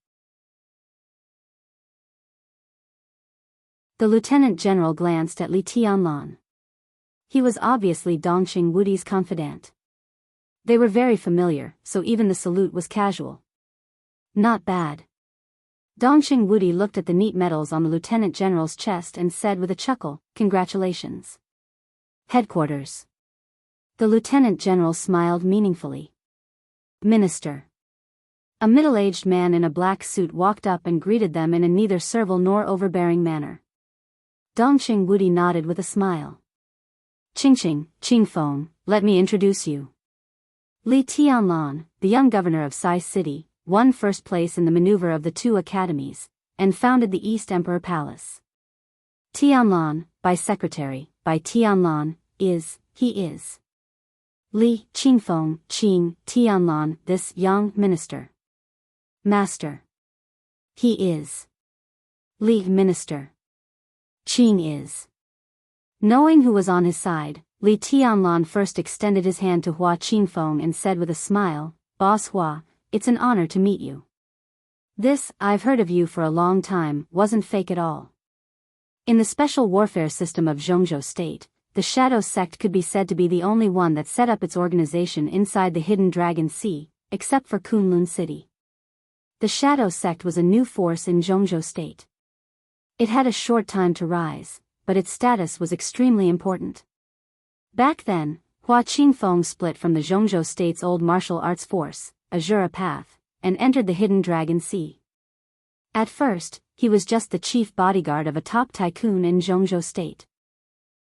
The lieutenant general glanced at Li Tianlan. He was obviously Dongqing Wudi's confidant. They were very familiar, so even the salute was casual. Not bad. Dongqing Wudi looked at the neat medals on the lieutenant general's chest and said with a chuckle, "Congratulations." Headquarters. The lieutenant general smiled meaningfully. Minister. A middle-aged man in a black suit walked up and greeted them in a neither servile nor overbearing manner. Dongqing Wudi nodded with a smile. "Qingqing, Qingfeng, let me introduce you." Li Tianlan, the young governor of Sai City, won first place in the maneuver of the two academies, and founded the East Emperor Palace. Tianlan, by secretary, by Tianlan, he is. Li Qingfeng, Qing, Tianlan, this young minister. Master. He is. Li Minister. Qing is. Knowing who was on his side, Li Tianlan first extended his hand to Hua Qingfeng and said with a smile, "Boss Hua, it's an honor to meet you. This, I've heard of you for a long time, wasn't fake at all." In the special warfare system of Zhongzhou State, the Shadow Sect could be said to be the only one that set up its organization inside the Hidden Dragon Sea, except for Kunlun City. The Shadow Sect was a new force in Zhongzhou State. It had a short time to rise, but its status was extremely important. Back then, Hua Qingfeng split from the Zhongzhou State's old martial arts force, Azura Path, and entered the Hidden Dragon Sea. At first, he was just the chief bodyguard of a top tycoon in Zhongzhou State.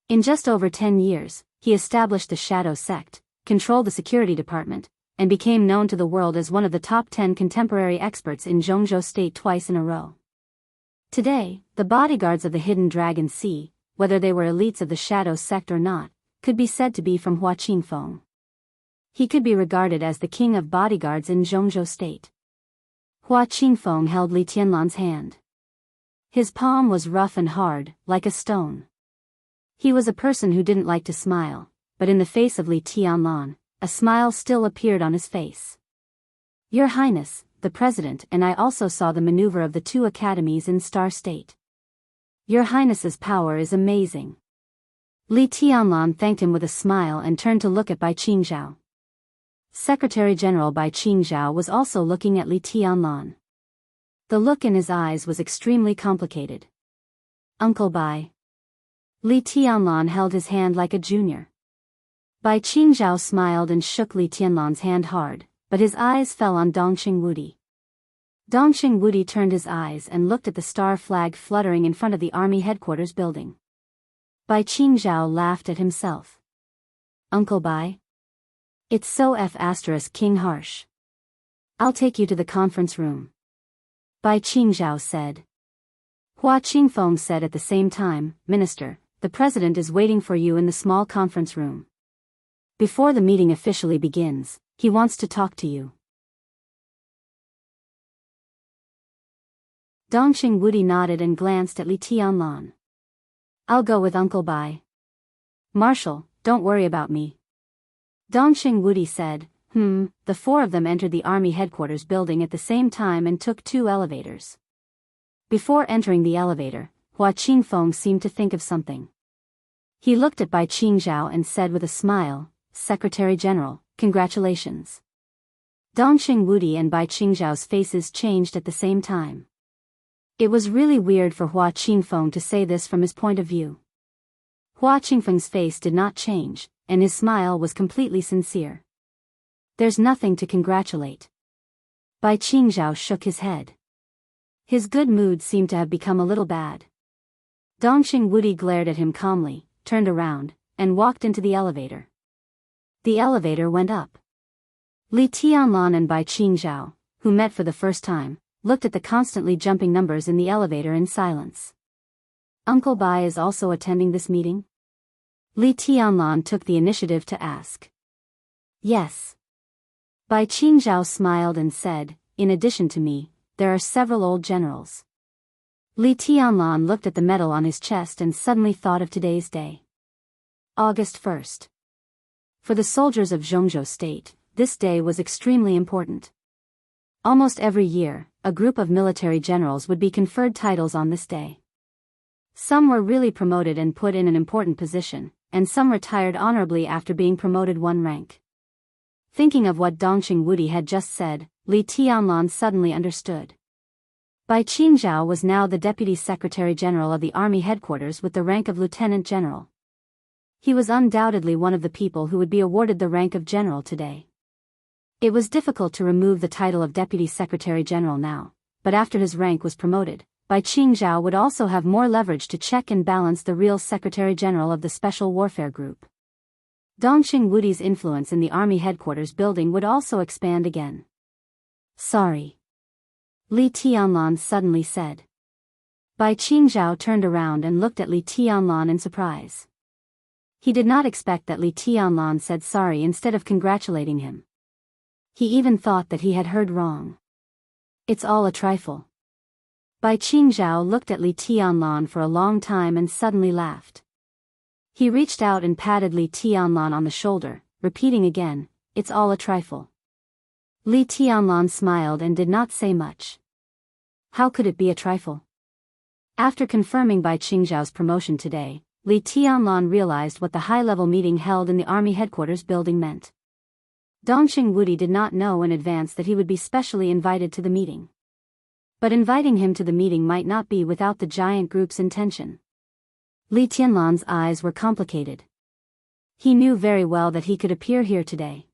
In just over 10 years, he established the Shadow Sect, controlled the security department, and became known to the world as one of the top 10 contemporary experts in Zhongzhou State twice in a row. Today, the bodyguards of the Hidden Dragon Sea, whether they were elites of the Shadow Sect or not, could be said to be from Hua Qingfeng. He could be regarded as the king of bodyguards in Zhongzhou State. Hua Qingfeng held Li Tianlan's hand. His palm was rough and hard, like a stone. He was a person who didn't like to smile, but in the face of Li Tianlan, a smile still appeared on his face. "Your Highness, the President and I also saw the maneuver of the two academies in Star State. Your Highness's power is amazing. Li Tianlan thanked him with a smile and turned to look at Bai Qingzhao. Secretary General Bai Qingzhao was also looking at Li Tianlan. The look in his eyes was extremely complicated. Uncle Bai. Li Tianlan held his hand like a junior. Bai Qingzhao smiled and shook Li Tianlan's hand hard, but his eyes fell on Dongxing Wudi. Dongxing Wudi turned his eyes and looked at the star flag fluttering in front of the army headquarters building. Bai Qingzhao laughed at himself. Uncle Bai? It's so King harsh. I'll take you to the conference room. Bai Qingzhao said. Hua Qingfeng said at the same time, Minister, the President is waiting for you in the small conference room. Before the meeting officially begins, he wants to talk to you. Dongxing Wudi nodded and glanced at Li Tianlan. I'll go with Uncle Bai. Marshal, don't worry about me. Dongxing Wudi said. The four of them entered the army headquarters building at the same time and took 2 elevators. Before entering the elevator, Hua Qingfeng seemed to think of something. He looked at Bai Qingzhao and said with a smile, Secretary General, congratulations. Dongxing Wudi and Bai Qingzhao's faces changed at the same time. It was really weird for Hua Qingfeng to say this from his point of view. Hua Qingfeng's face did not change, and his smile was completely sincere. There's nothing to congratulate. Bai Qingzhao shook his head. His good mood seemed to have become a little bad. Dongxing Wudi glared at him calmly, turned around, and walked into the elevator. The elevator went up. Li Tianlan and Bai Qingzhao, who met for the first time, looked at the constantly jumping numbers in the elevator in silence. Uncle Bai is also attending this meeting? Li Tianlan took the initiative to ask. Yes. Bai Qingzhao smiled and said, in addition to me, there are several old generals. Li Tianlan looked at the medal on his chest and suddenly thought of today's day. August 1st. For the soldiers of Zhongzhou State, this day was extremely important. Almost every year, a group of military generals would be conferred titles on this day. Some were really promoted and put in an important position, and some retired honorably after being promoted 1 rank. Thinking of what Dongxing Wudi had just said, Li Tianlan suddenly understood. Bai Qingzhao was now the Deputy Secretary General of the Army Headquarters with the rank of Lieutenant General. He was undoubtedly one of the people who would be awarded the rank of General today. It was difficult to remove the title of Deputy Secretary General now, but after his rank was promoted, Bai Qingzhao would also have more leverage to check and balance the real Secretary General of the Special Warfare Group. Dongxing Wudi's influence in the Army Headquarters building would also expand again. Sorry. Li Tianlan suddenly said. Bai Qingzhao turned around and looked at Li Tianlan in surprise. He did not expect that Li Tianlan said sorry instead of congratulating him. He even thought that he had heard wrong. It's all a trifle. Bai Qingzhao looked at Li Tianlan for a long time and suddenly laughed. He reached out and patted Li Tianlan on the shoulder, repeating again, it's all a trifle. Li Tianlan smiled and did not say much. How could it be a trifle? After confirming Bai Qingzhao's promotion today, Li Tianlan realized what the high-level meeting held in the Army Headquarters building meant. Dongxing Wudi did not know in advance that he would be specially invited to the meeting. But inviting him to the meeting might not be without the giant group's intention. Li Tianlan's eyes were complicated. He knew very well that he could appear here today.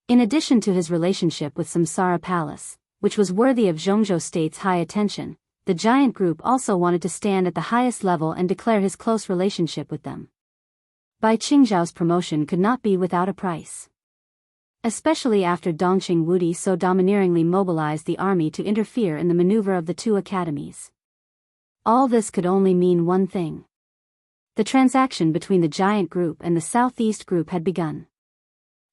In addition to his relationship with Samsara Palace, which was worthy of Zhongzhou State's high attention, the giant group also wanted to stand at the highest level and declare his close relationship with them. Bai Qingzhao's promotion could not be without a price. Especially after Dongxing Wudi so domineeringly mobilized the army to interfere in the maneuver of the 2 academies. All this could only mean one thing. The transaction between the giant group and the Southeast group had begun.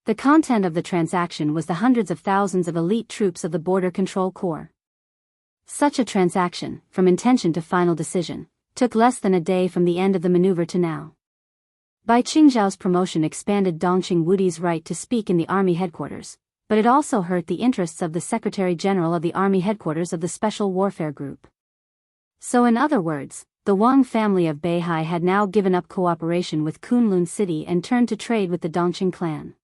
The content of the transaction was the hundreds of thousands of elite troops of the Border Control Corps. Such a transaction, from intention to final decision, took less than a day from the end of the maneuver to now. Bai Qingzhao's promotion expanded Dongxing Wudi's right to speak in the army headquarters, but it also hurt the interests of the Secretary General of the Army Headquarters of the Special Warfare Group. So in other words, the Wang family of Beihai had now given up cooperation with Kunlun City and turned to trade with the Dongqing clan.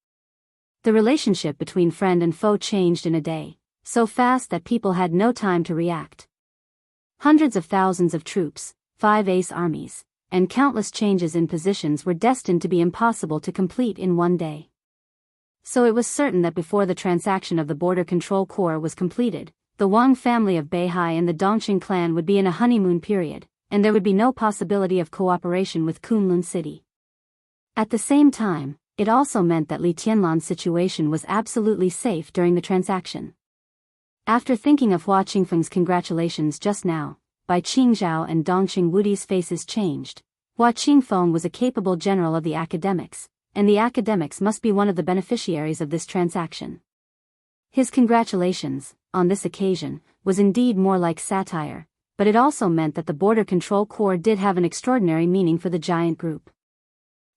The relationship between friend and foe changed in a day, so fast that people had no time to react. Hundreds of thousands of troops, 5 ace armies, and countless changes in positions were destined to be impossible to complete in one day. So it was certain that before the transaction of the Border Control Corps was completed, the Wang family of Beihai and the Dongqing clan would be in a honeymoon period, and there would be no possibility of cooperation with Kunlun City. At the same time, it also meant that Li Tianlan's situation was absolutely safe during the transaction. After thinking of Hua Qingfeng's congratulations just now, Bai Qingzhao and Dongqing Wudi's faces changed. Hua Qingfeng was a capable general of the academics, and the academics must be one of the beneficiaries of this transaction. His congratulations, on this occasion, was indeed more like satire, but it also meant that the Border Control Corps did have an extraordinary meaning for the giant group.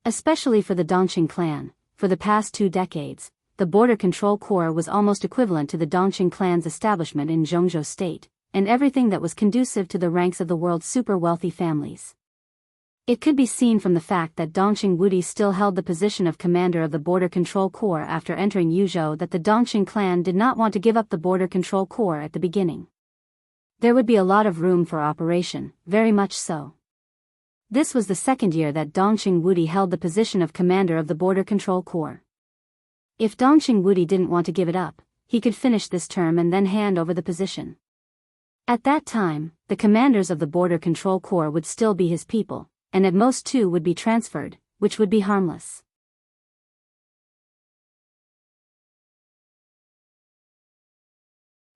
Especially for the Dongqing clan, for the past 2 decades, the Border Control Corps was almost equivalent to the Dongqing clan's establishment in Zhongzhou State, and everything that was conducive to the ranks of the world's super-wealthy families. It could be seen from the fact that Dongqing Wudi still held the position of commander of the Border Control Corps after entering Yuzhou that the Dongqing clan did not want to give up the Border Control Corps at the beginning. There would be a lot of room for operation, very much so. This was the second year that Dongqing Wudi held the position of commander of the Border Control Corps. If Dongqing Wudi didn't want to give it up, he could finish this term and then hand over the position. At that time, the commanders of the Border Control Corps would still be his people, and at most 2 would be transferred, which would be harmless.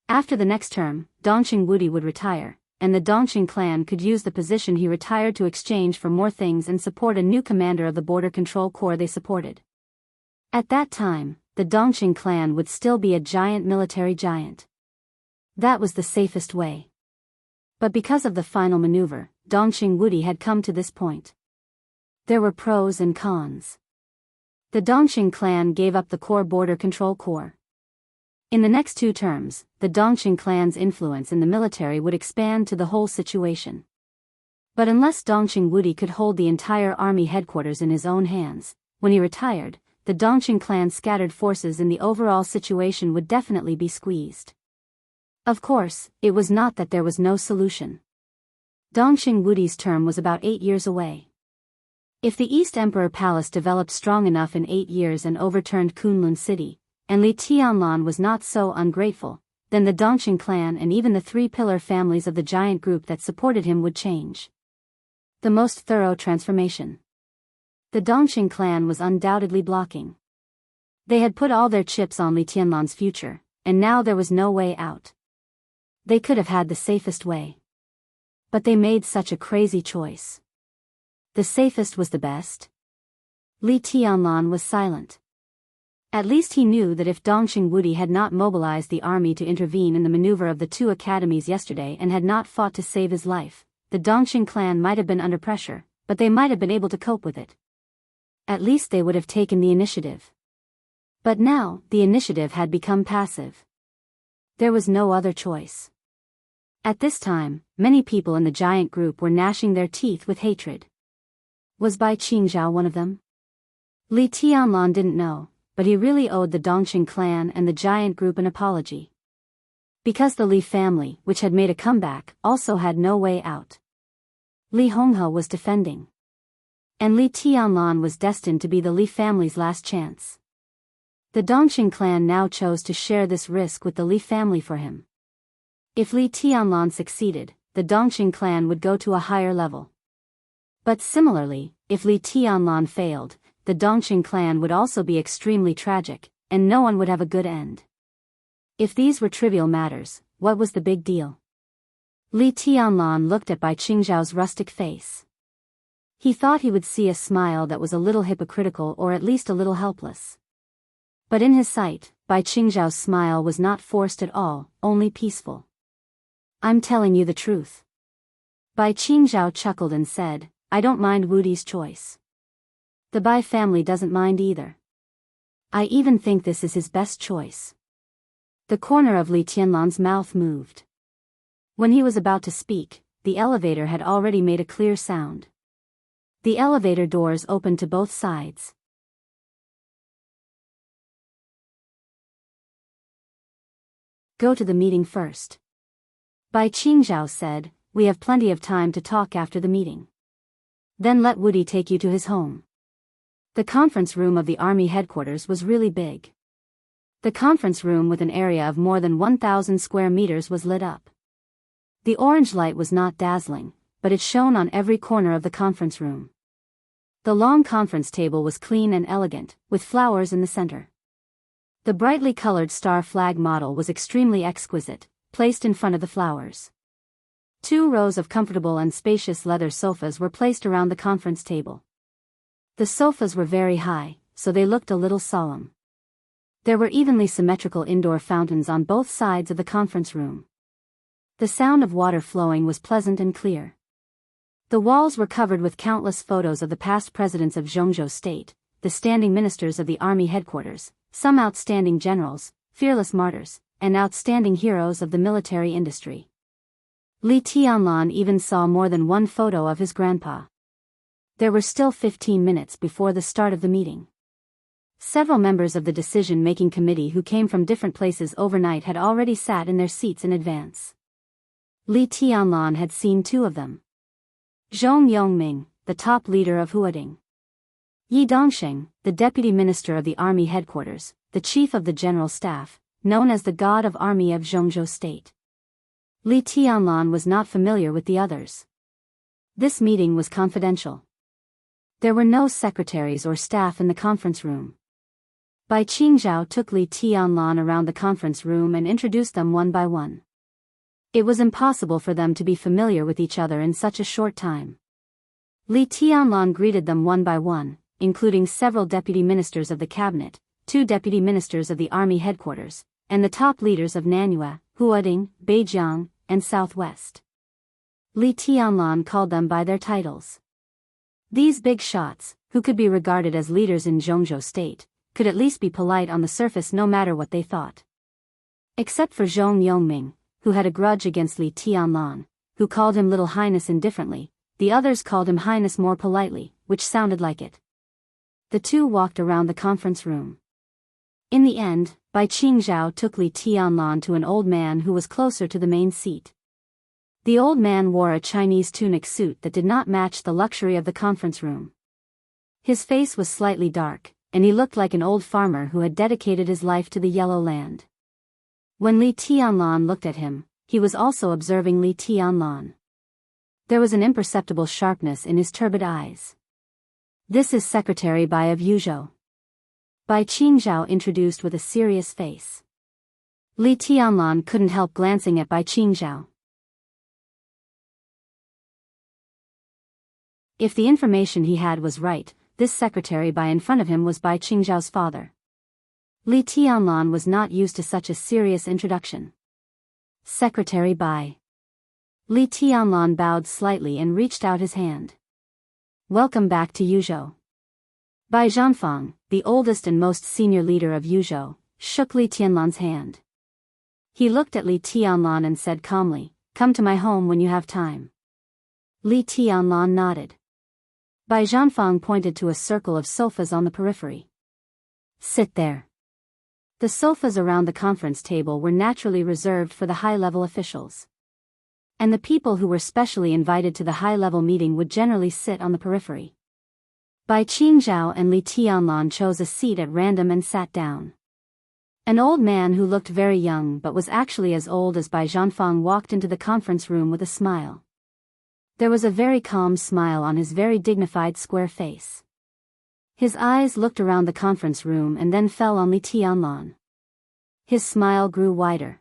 After the next term, Dongqing Wudi would retire, and the Dongqing clan could use the position he retired to exchange for more things and support a new commander of the Border Control Corps they supported. At that time, the Dongqing clan would still be a giant military giant. That was the safest way. But because of the final maneuver, Dongqing Wudi had come to this point. There were pros and cons. The Dongqing clan gave up the core Border Control Corps. In the next 2 terms, the Dongqing clan's influence in the military would expand to the whole situation. But unless Dongqing Wudi could hold the entire army headquarters in his own hands, when he retired, the Dongqing clan's scattered forces in the overall situation would definitely be squeezed. Of course, it was not that there was no solution. Dongqing Wudi's term was about 8 years away. If the East Emperor Palace developed strong enough in 8 years and overturned Kunlun City, and Li Tianlan was not so ungrateful, then the Dongqing clan and even the 3-pillar families of the giant group that supported him would change. The most thorough transformation. The Dongqing clan was undoubtedly blocking. They had put all their chips on Li Tianlan's future, and now there was no way out. They could have had the safest way. But they made such a crazy choice. The safest was the best. Li Tianlan was silent. At least he knew that if Dongqing Wudi had not mobilized the army to intervene in the maneuver of the 2 academies yesterday and had not fought to save his life, the Dongqing clan might have been under pressure, but they might have been able to cope with it. At least they would have taken the initiative. But now, the initiative had become passive. There was no other choice. At this time, many people in the giant group were gnashing their teeth with hatred. Was Bai Qingzhao one of them? Li Tianlan didn't know, but he really owed the Dongqing clan and the giant group an apology. Because the Li family, which had made a comeback, also had no way out. Li Honghe was defending. And Li Tianlan was destined to be the Li family's last chance. The Dongqing clan now chose to share this risk with the Li family for him. If Li Tianlan succeeded, the Dongqing clan would go to a higher level. But similarly, if Li Tianlan failed, the Dongqing clan would also be extremely tragic, and no one would have a good end. If these were trivial matters, what was the big deal? Li Tianlan looked at Bai Qingzhao's rustic face. He thought he would see a smile that was a little hypocritical or at least a little helpless. But in his sight, Bai Qingzhao's smile was not forced at all, only peaceful. I'm telling you the truth. Bai Qingzhao chuckled and said, I don't mind Wudi's choice. The Bai family doesn't mind either. I even think this is his best choice. The corner of Li Tianlan's mouth moved. When he was about to speak, the elevator had already made a clear sound. The elevator doors opened to both sides. Go to the meeting first. Bai Qingzhao said, we have plenty of time to talk after the meeting. Then let Woody take you to his home. The conference room of the army headquarters was really big. The conference room with an area of more than 1,000 square meters was lit up. The orange light was not dazzling, but it shone on every corner of the conference room. The long conference table was clean and elegant, with flowers in the center. The brightly colored star flag model was extremely exquisite, placed in front of the flowers. 2 rows of comfortable and spacious leather sofas were placed around the conference table. The sofas were very high, so they looked a little solemn. There were evenly symmetrical indoor fountains on both sides of the conference room. The sound of water flowing was pleasant and clear. The walls were covered with countless photos of the past presidents of Zhongzhou State, the standing ministers of the army headquarters, some outstanding generals, fearless martyrs, and outstanding heroes of the military industry. Li Tianlan even saw more than one photo of his grandpa. There were still 15 minutes before the start of the meeting. Several members of the decision-making committee who came from different places overnight had already sat in their seats in advance. Li Tianlan had seen 2 of them. Zhong Yongming, the top leader of Huading. Yi Dongsheng, the deputy minister of the army headquarters, the chief of the general staff, known as the god of army of Zhongzhou State. Li Tianlan was not familiar with the others. This meeting was confidential. There were no secretaries or staff in the conference room. Bai Qingzhao took Li Tianlan around the conference room and introduced them one by one. It was impossible for them to be familiar with each other in such a short time. Li Tianlan greeted them one by one, including several deputy ministers of the cabinet, 2 deputy ministers of the army headquarters, and the top leaders of Nanyue, Huading, Beijiang, and Southwest. Li Tianlan called them by their titles. These big shots, who could be regarded as leaders in Zhongzhou State, could at least be polite on the surface no matter what they thought. Except for Zhong Yongming, who had a grudge against Li Tianlan, who called him Little Highness indifferently, the others called him Highness more politely, which sounded like it. The 2 walked around the conference room. In the end, Bai Qingzhao took Li Tianlan to an old man who was closer to the main seat. The old man wore a Chinese tunic suit that did not match the luxury of the conference room. His face was slightly dark, and he looked like an old farmer who had dedicated his life to the Yellow Land. When Li Tianlan looked at him, he was also observing Li Tianlan. There was an imperceptible sharpness in his turbid eyes. This is Secretary Bai of Yuzhou. Bai Qingzhao introduced with a serious face. Li Tianlan couldn't help glancing at Bai Qingzhao. If the information he had was right, this Secretary Bai in front of him was Bai Qingzhao's father. Li Tianlan was not used to such a serious introduction. Secretary Bai. Li Tianlan bowed slightly and reached out his hand. Welcome back to Yuzhou. Bai Zhanfang, the oldest and most senior leader of Yuzhou, shook Li Tianlan's hand. He looked at Li Tianlan and said calmly, "Come to my home when you have time." Li Tianlan nodded. Bai Zhanfang pointed to a circle of sofas on the periphery. "Sit there." The sofas around the conference table were naturally reserved for the high-level officials. And the people who were specially invited to the high-level meeting would generally sit on the periphery. Bai Qingzhao and Li Tianlan chose a seat at random and sat down. An old man who looked very young but was actually as old as Bai Zhanfang walked into the conference room with a smile. There was a very calm smile on his very dignified square face. His eyes looked around the conference room and then fell on Li Tianlan. His smile grew wider.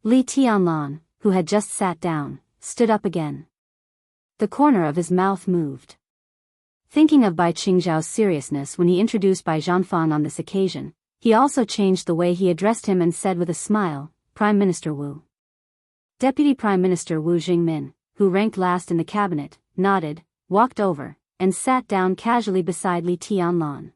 Li Tianlan, who had just sat down, stood up again. The corner of his mouth moved. Thinking of Bai Qingzhao's seriousness when he introduced Bai Zhanfang on this occasion, he also changed the way he addressed him and said with a smile, "Prime Minister Wu." Deputy Prime Minister Wu Jingmin, who ranked last in the cabinet, nodded, walked over, and sat down casually beside Li Tianlan.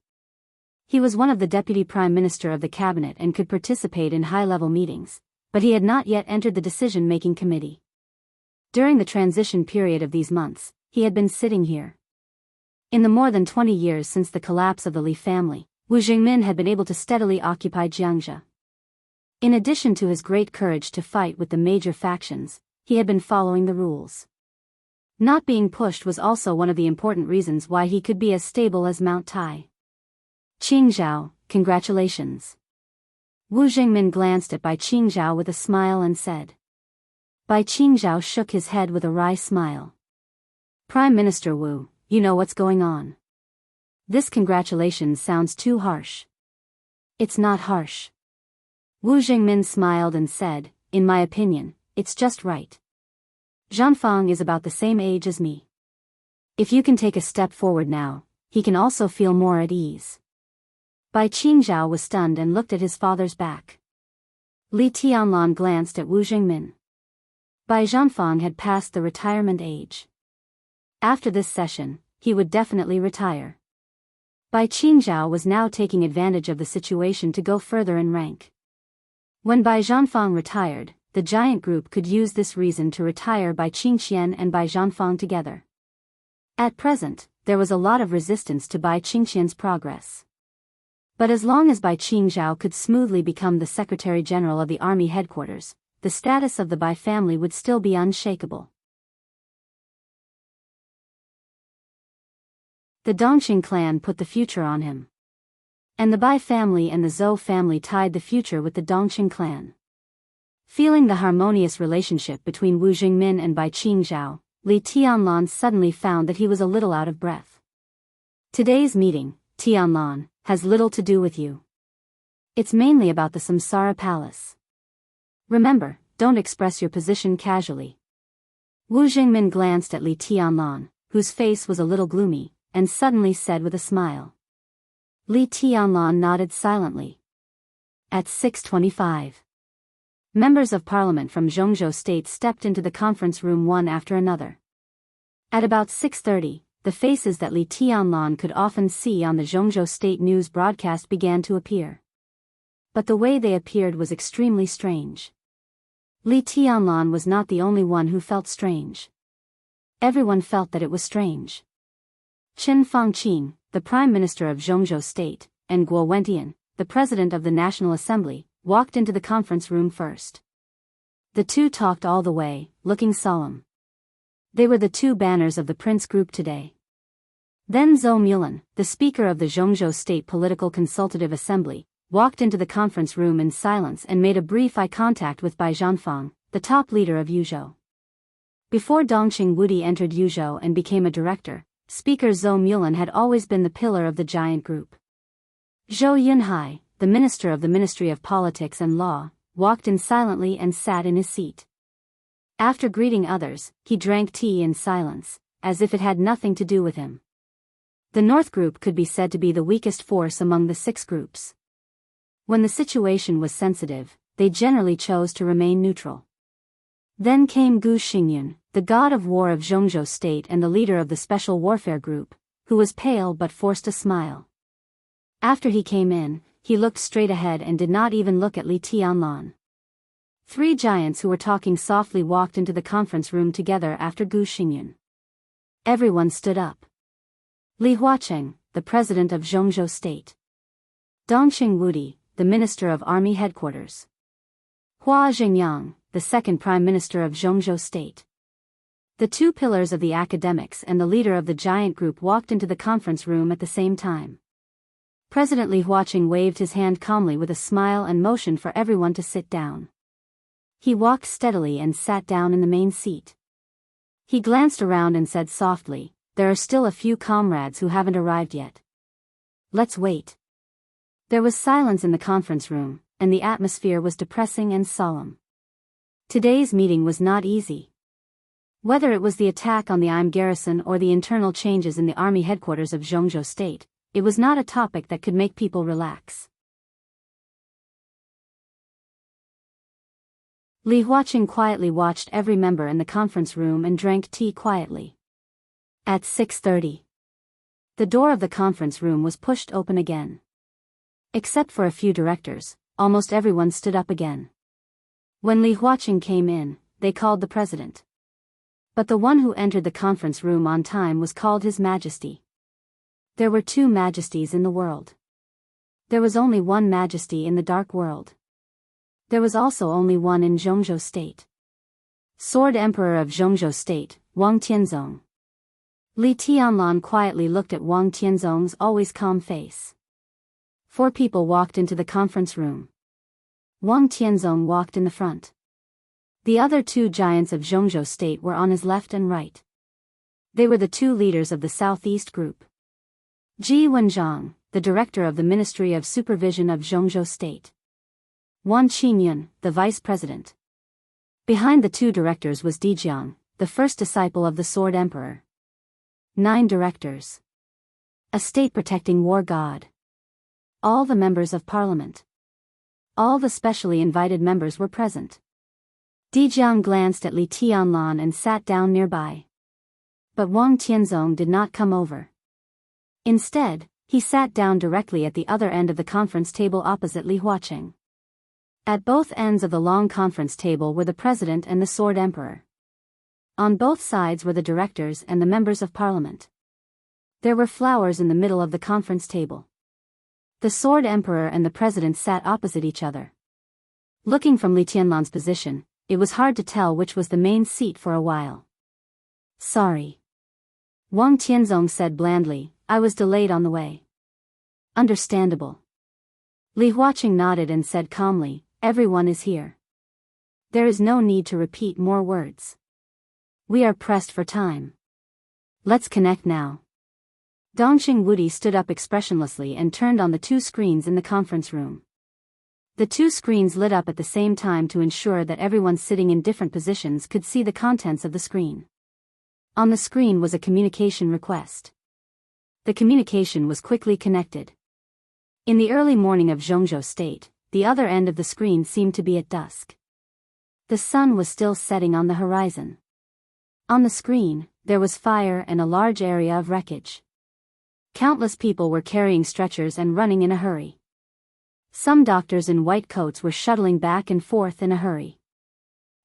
He was one of the deputy prime minister of the cabinet and could participate in high-level meetings, but he had not yet entered the decision-making committee. During the transition period of these months, he had been sitting here. In the more than 20 years since the collapse of the Li family, Wu Jingmin had been able to steadily occupy Jiangxia. In addition to his great courage to fight with the major factions, he had been following the rules. Not being pushed was also one of the important reasons why he could be as stable as Mount Tai. Qingzhao, congratulations. Wu Jingmin glanced at Bai Qingzhao with a smile and said. Bai Qingzhao shook his head with a wry smile. Prime Minister Wu, you know what's going on. This congratulations sounds too harsh. It's not harsh. Wu Jingmin smiled and said, in my opinion, it's just right. Zhanfang is about the same age as me. If you can take a step forward now, he can also feel more at ease. Bai Qingzhao was stunned and looked at his father's back. Li Tianlan glanced at Wu Jingmin. Bai Zhanfang had passed the retirement age. After this session, he would definitely retire. Bai Qingzhao was now taking advantage of the situation to go further in rank. When Bai Zhanfang retired, the giant group could use this reason to retire Bai Qingxian and Bai Zhanfang together. At present, there was a lot of resistance to Bai Qingxian's progress. But as long as Bai Qingzhao could smoothly become the Secretary General of the Army headquarters, the status of the Bai family would still be unshakable. The Dongqing clan put the future on him. And the Bai family and the Zhou family tied the future with the Dongqing clan. Feeling the harmonious relationship between Wu Jingmin and Bai Qingzhao, Li Tianlan suddenly found that he was a little out of breath. Today's meeting, Tianlan, has little to do with you. It's mainly about the Samsara Palace. Remember, don't express your position casually. Wu Jingmin glanced at Li Tianlan, whose face was a little gloomy, and suddenly said with a smile. Li Tianlan nodded silently. At 6:25. Members of parliament from Zhongzhou State stepped into the conference room one after another. At about 6:30, the faces that Li Tianlan could often see on the Zhongzhou State news broadcast began to appear. But the way they appeared was extremely strange. Li Tianlan was not the only one who felt strange. Everyone felt that it was strange. Chen Fangqing, the Prime Minister of Zhongzhou State, and Guo Wentian, the President of the National Assembly, walked into the conference room first. The two talked all the way, looking solemn. They were the two banners of the Prince Group today. Then Zhou Mulan, the Speaker of the Zhongzhou State Political Consultative Assembly, walked into the conference room in silence and made a brief eye contact with Bai Zhanfang, the top leader of Yuzhou. Before Dongqing Wudi entered Yuzhou and became a director, Speaker Zhou Mulan had always been the pillar of the giant group. Zhou Yunhai, the Minister of the Ministry of Politics and Law, walked in silently and sat in his seat. After greeting others, he drank tea in silence, as if it had nothing to do with him. The North Group could be said to be the weakest force among the 6 groups. When the situation was sensitive, they generally chose to remain neutral. Then came Gu Xingyun, the god of war of Zhongzhou State and the leader of the Special Warfare Group, who was pale but forced a smile. After he came in, he looked straight ahead and did not even look at Li Tianlan. 3 giants who were talking softly walked into the conference room together after Gu Xingyun. Everyone stood up. Li Huacheng, the president of Zhongzhou State. Dongqing Wudi, the minister of Army Headquarters. Hua Jingyang, the second prime minister of Zhongzhou State. The 2 pillars of the academics and the leader of the giant group walked into the conference room at the same time. President Li Huacheng waved his hand calmly with a smile and motioned for everyone to sit down. He walked steadily and sat down in the main seat. He glanced around and said softly, "There are still a few comrades who haven't arrived yet. Let's wait." There was silence in the conference room, and the atmosphere was depressing and solemn. Today's meeting was not easy. Whether it was the attack on the Im garrison or the internal changes in the army headquarters of Zhongzhou State, it was not a topic that could make people relax. Li Huacheng quietly watched every member in the conference room and drank tea quietly. At 6:30, the door of the conference room was pushed open again. Except for a few directors, almost everyone stood up again. When Li Huaqing came in, they called the president. But the one who entered the conference room on time was called His Majesty. There were two majesties in the world. There was only one majesty in the dark world. There was also only one in Zhongzhou State. Sword Emperor of Zhongzhou State, Wang Tianzong. Li Tianlan quietly looked at Wang Tianzong's always calm face. 4 people walked into the conference room. Wang Tianzong walked in the front. The other 2 giants of Zhongzhou State were on his left and right. They were the 2 leaders of the Southeast Group. Ji Wenzhang, the director of the Ministry of Supervision of Zhongzhou State. Wan Qingyun, the vice president. Behind the 2 directors was Dijiang, the first disciple of the Sword Emperor. 9 directors. A state-protecting war god. All the members of parliament. All the specially invited members were present. Dijiang glanced at Li Tianlan and sat down nearby. But Wang Tianzong did not come over. Instead, he sat down directly at the other end of the conference table opposite Li Huaqing. At both ends of the long conference table were the president and the Sword Emperor. On both sides were the directors and the members of parliament. There were flowers in the middle of the conference table. The Sword Emperor and the president sat opposite each other. Looking from Li Tianlan's position, it was hard to tell which was the main seat for a while. Sorry. Wang Tianzong said blandly, I was delayed on the way. Understandable. Li Huaqing nodded and said calmly, everyone is here. There is no need to repeat more words. We are pressed for time. Let's connect now. Dongxing Wudi stood up expressionlessly and turned on the 2 screens in the conference room. The 2 screens lit up at the same time to ensure that everyone sitting in different positions could see the contents of the screen. On the screen was a communication request. The communication was quickly connected. In the early morning of Zhongzhou State, the other end of the screen seemed to be at dusk. The sun was still setting on the horizon. On the screen, there was fire and a large area of wreckage. Countless people were carrying stretchers and running in a hurry. Some doctors in white coats were shuttling back and forth in a hurry.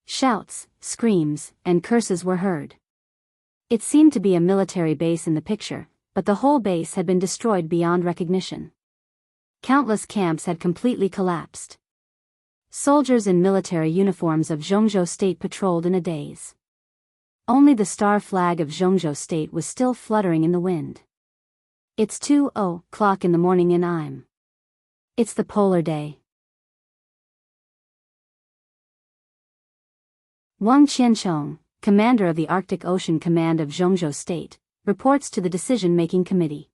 Shouts, screams, and curses were heard. It seemed to be a military base in the picture, but the whole base had been destroyed beyond recognition. Countless camps had completely collapsed. Soldiers in military uniforms of Zhongzhou State patrolled in a daze. Only the star flag of Zhongzhou State was still fluttering in the wind. It's 2:00 in the morning in Im. It's the polar day. Wang Qianchong, commander of the Arctic Ocean Command of Zhongzhou State, reports to the decision-making committee.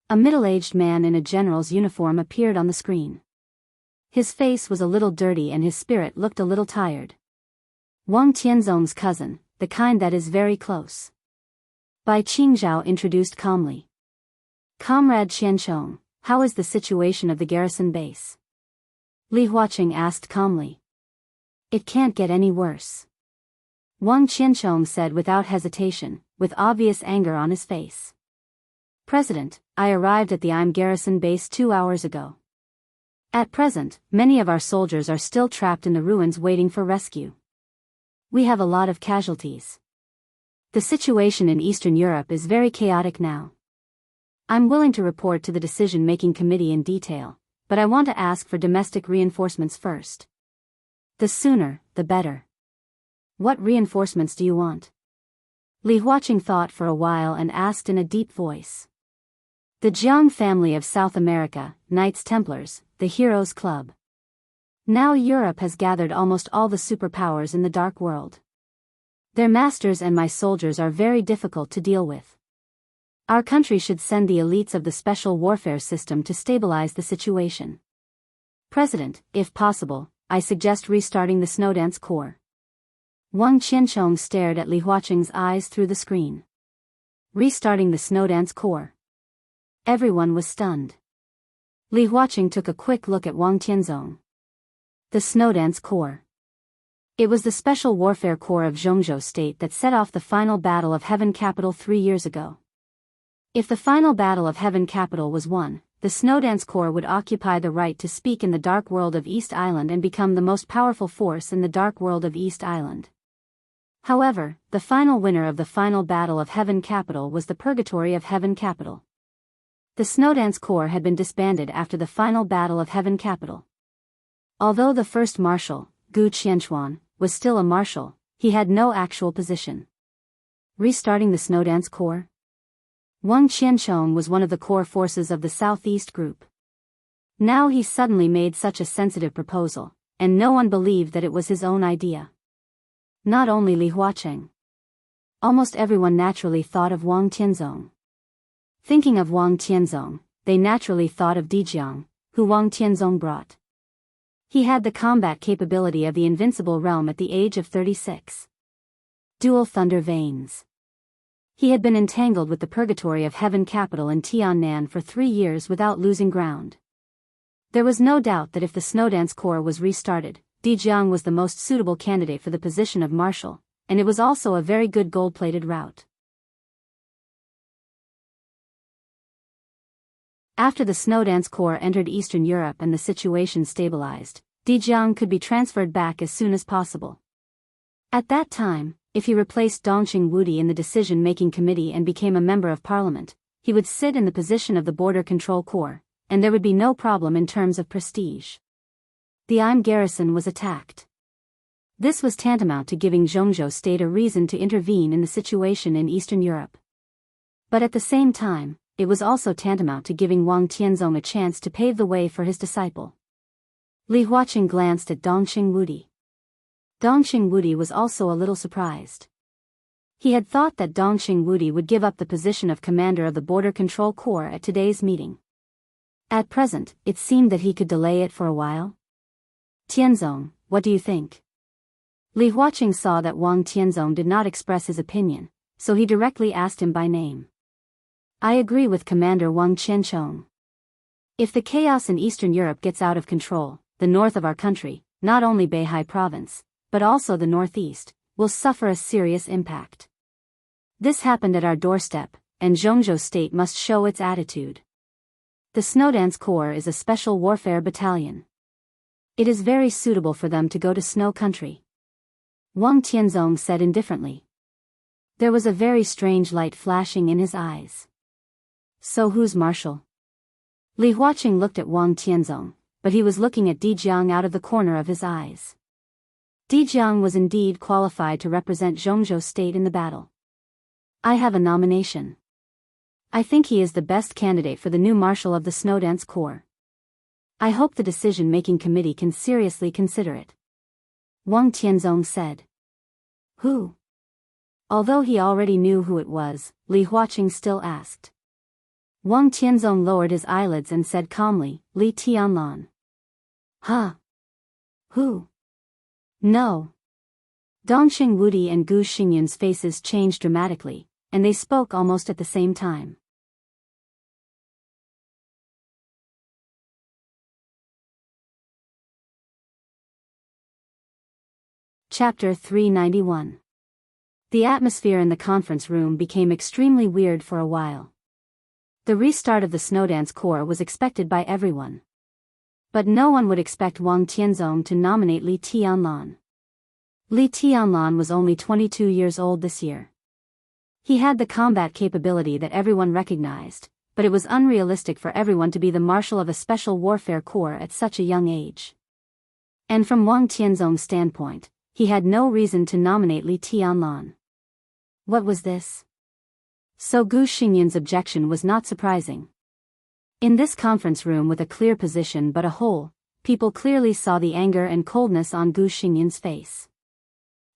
A middle-aged man in a general's uniform appeared on the screen. His face was a little dirty and his spirit looked a little tired. Wang Tianzong's cousin, the kind that is very close. Bai Qingzhao introduced calmly. Comrade Qianchong, how is the situation of the garrison base? Li Huaqing asked calmly. It can't get any worse. Wang Qianchong said without hesitation, with obvious anger on his face. President, I arrived at the Im garrison base 2 hours ago. At present, many of our soldiers are still trapped in the ruins waiting for rescue. We have a lot of casualties. The situation in Eastern Europe is very chaotic now. I'm willing to report to the decision-making committee in detail, but I want to ask for domestic reinforcements first. The sooner, the better. What reinforcements do you want? Li Huaqing thought for a while and asked in a deep voice. The Jiang family of South America, Knights Templars, the Heroes Club. Now Europe has gathered almost all the superpowers in the dark world. Their masters and my soldiers are very difficult to deal with. Our country should send the elites of the special warfare system to stabilize the situation. President, if possible, I suggest restarting the Snowdance Corps. Wang Qianchong stared at Li Huaqing's eyes through the screen. Restarting the Snowdance Corps. Everyone was stunned. Li Huaqing took a quick look at Wang Tianzong. The Snowdance Corps. It was the Special Warfare Corps of Zhongzhou State that set off the final Battle of Heaven Capital 3 years ago. If the final Battle of Heaven Capital was won, the Snowdance Corps would occupy the right to speak in the dark world of East Island and become the most powerful force in the dark world of East Island. However, the final winner of the final battle of Heaven Capital was the Purgatory of Heaven Capital. The Snowdance Corps had been disbanded after the final battle of Heaven Capital. Although the first marshal, Gu Qianchuan, was still a marshal, he had no actual position. Restarting the Snowdance Corps? Wang Qianchong was one of the core forces of the Southeast Group. Now he suddenly made such a sensitive proposal, and no one believed that it was his own idea. Not only Li Huacheng. Almost everyone naturally thought of Wang Tianzong. Thinking of Wang Tianzong, they naturally thought of Dijiang, who Wang Tianzong brought. He had the combat capability of the invincible realm at the age of 36. Dual thunder veins. He had been entangled with the Purgatory of Heaven Capital in Tiannan for 3 years without losing ground. There was no doubt that if the Snowdance Corps was restarted, Dijiang was the most suitable candidate for the position of marshal, and it was also a very good gold-plated route. After the Snowdance Corps entered Eastern Europe and the situation stabilized, Dijiang could be transferred back as soon as possible. At that time, if he replaced Dongqing Wudi in the decision-making committee and became a member of parliament, he would sit in the position of the Border Control Corps, and there would be no problem in terms of prestige. The Im garrison was attacked. This was tantamount to giving Zhongzhou State a reason to intervene in the situation in Eastern Europe. But at the same time, it was also tantamount to giving Wang Tianzong a chance to pave the way for his disciple. Li Huacheng glanced at Dongqing Wudi. Dongqing Wudi was also a little surprised. He had thought that Dongqing Wudi would give up the position of commander of the Border Control Corps at today's meeting. At present, it seemed that he could delay it for a while. Tianzong, what do you think? Li Huacheng saw that Wang Tianzong did not express his opinion, so he directly asked him by name. I agree with Commander Wang Qianchong. If the chaos in Eastern Europe gets out of control, the north of our country, not only Beihai province, but also the northeast, will suffer a serious impact. This happened at our doorstep, and Zhongzhou State must show its attitude. The Snowdance Corps is a special warfare battalion. It is very suitable for them to go to snow country. Wang Tianzong said indifferently. There was a very strange light flashing in his eyes. So who's marshal? Li Huacheng looked at Wang Tianzong, but he was looking at Dijiang out of the corner of his eyes. Dijiang was indeed qualified to represent Zhongzhou State in the battle. I have a nomination. I think he is the best candidate for the new marshal of the Snowdance Corps. I hope the decision-making committee can seriously consider it. Wang Tianzong said. Who? Although he already knew who it was, Li Huacheng still asked. Wang Tianzong lowered his eyelids and said calmly, Li Tianlan. Huh? Who? No. Dongqing Wudi and Gu Xingyun's faces changed dramatically, and they spoke almost at the same time. Chapter 391. The atmosphere in the conference room became extremely weird for a while. The restart of the Snowdance Corps was expected by everyone. But no one would expect Wang Tianzong to nominate Li Tianlan. Li Tianlan was only 22 years old this year. He had the combat capability that everyone recognized, but it was unrealistic for everyone to be the marshal of a special warfare corps at such a young age. And from Wang Tianzong's standpoint, he had no reason to nominate Li Tianlan. What was this? So Gu Xingyun's objection was not surprising. In this conference room with a clear position but a hole, people clearly saw the anger and coldness on Gu Xingyun's face.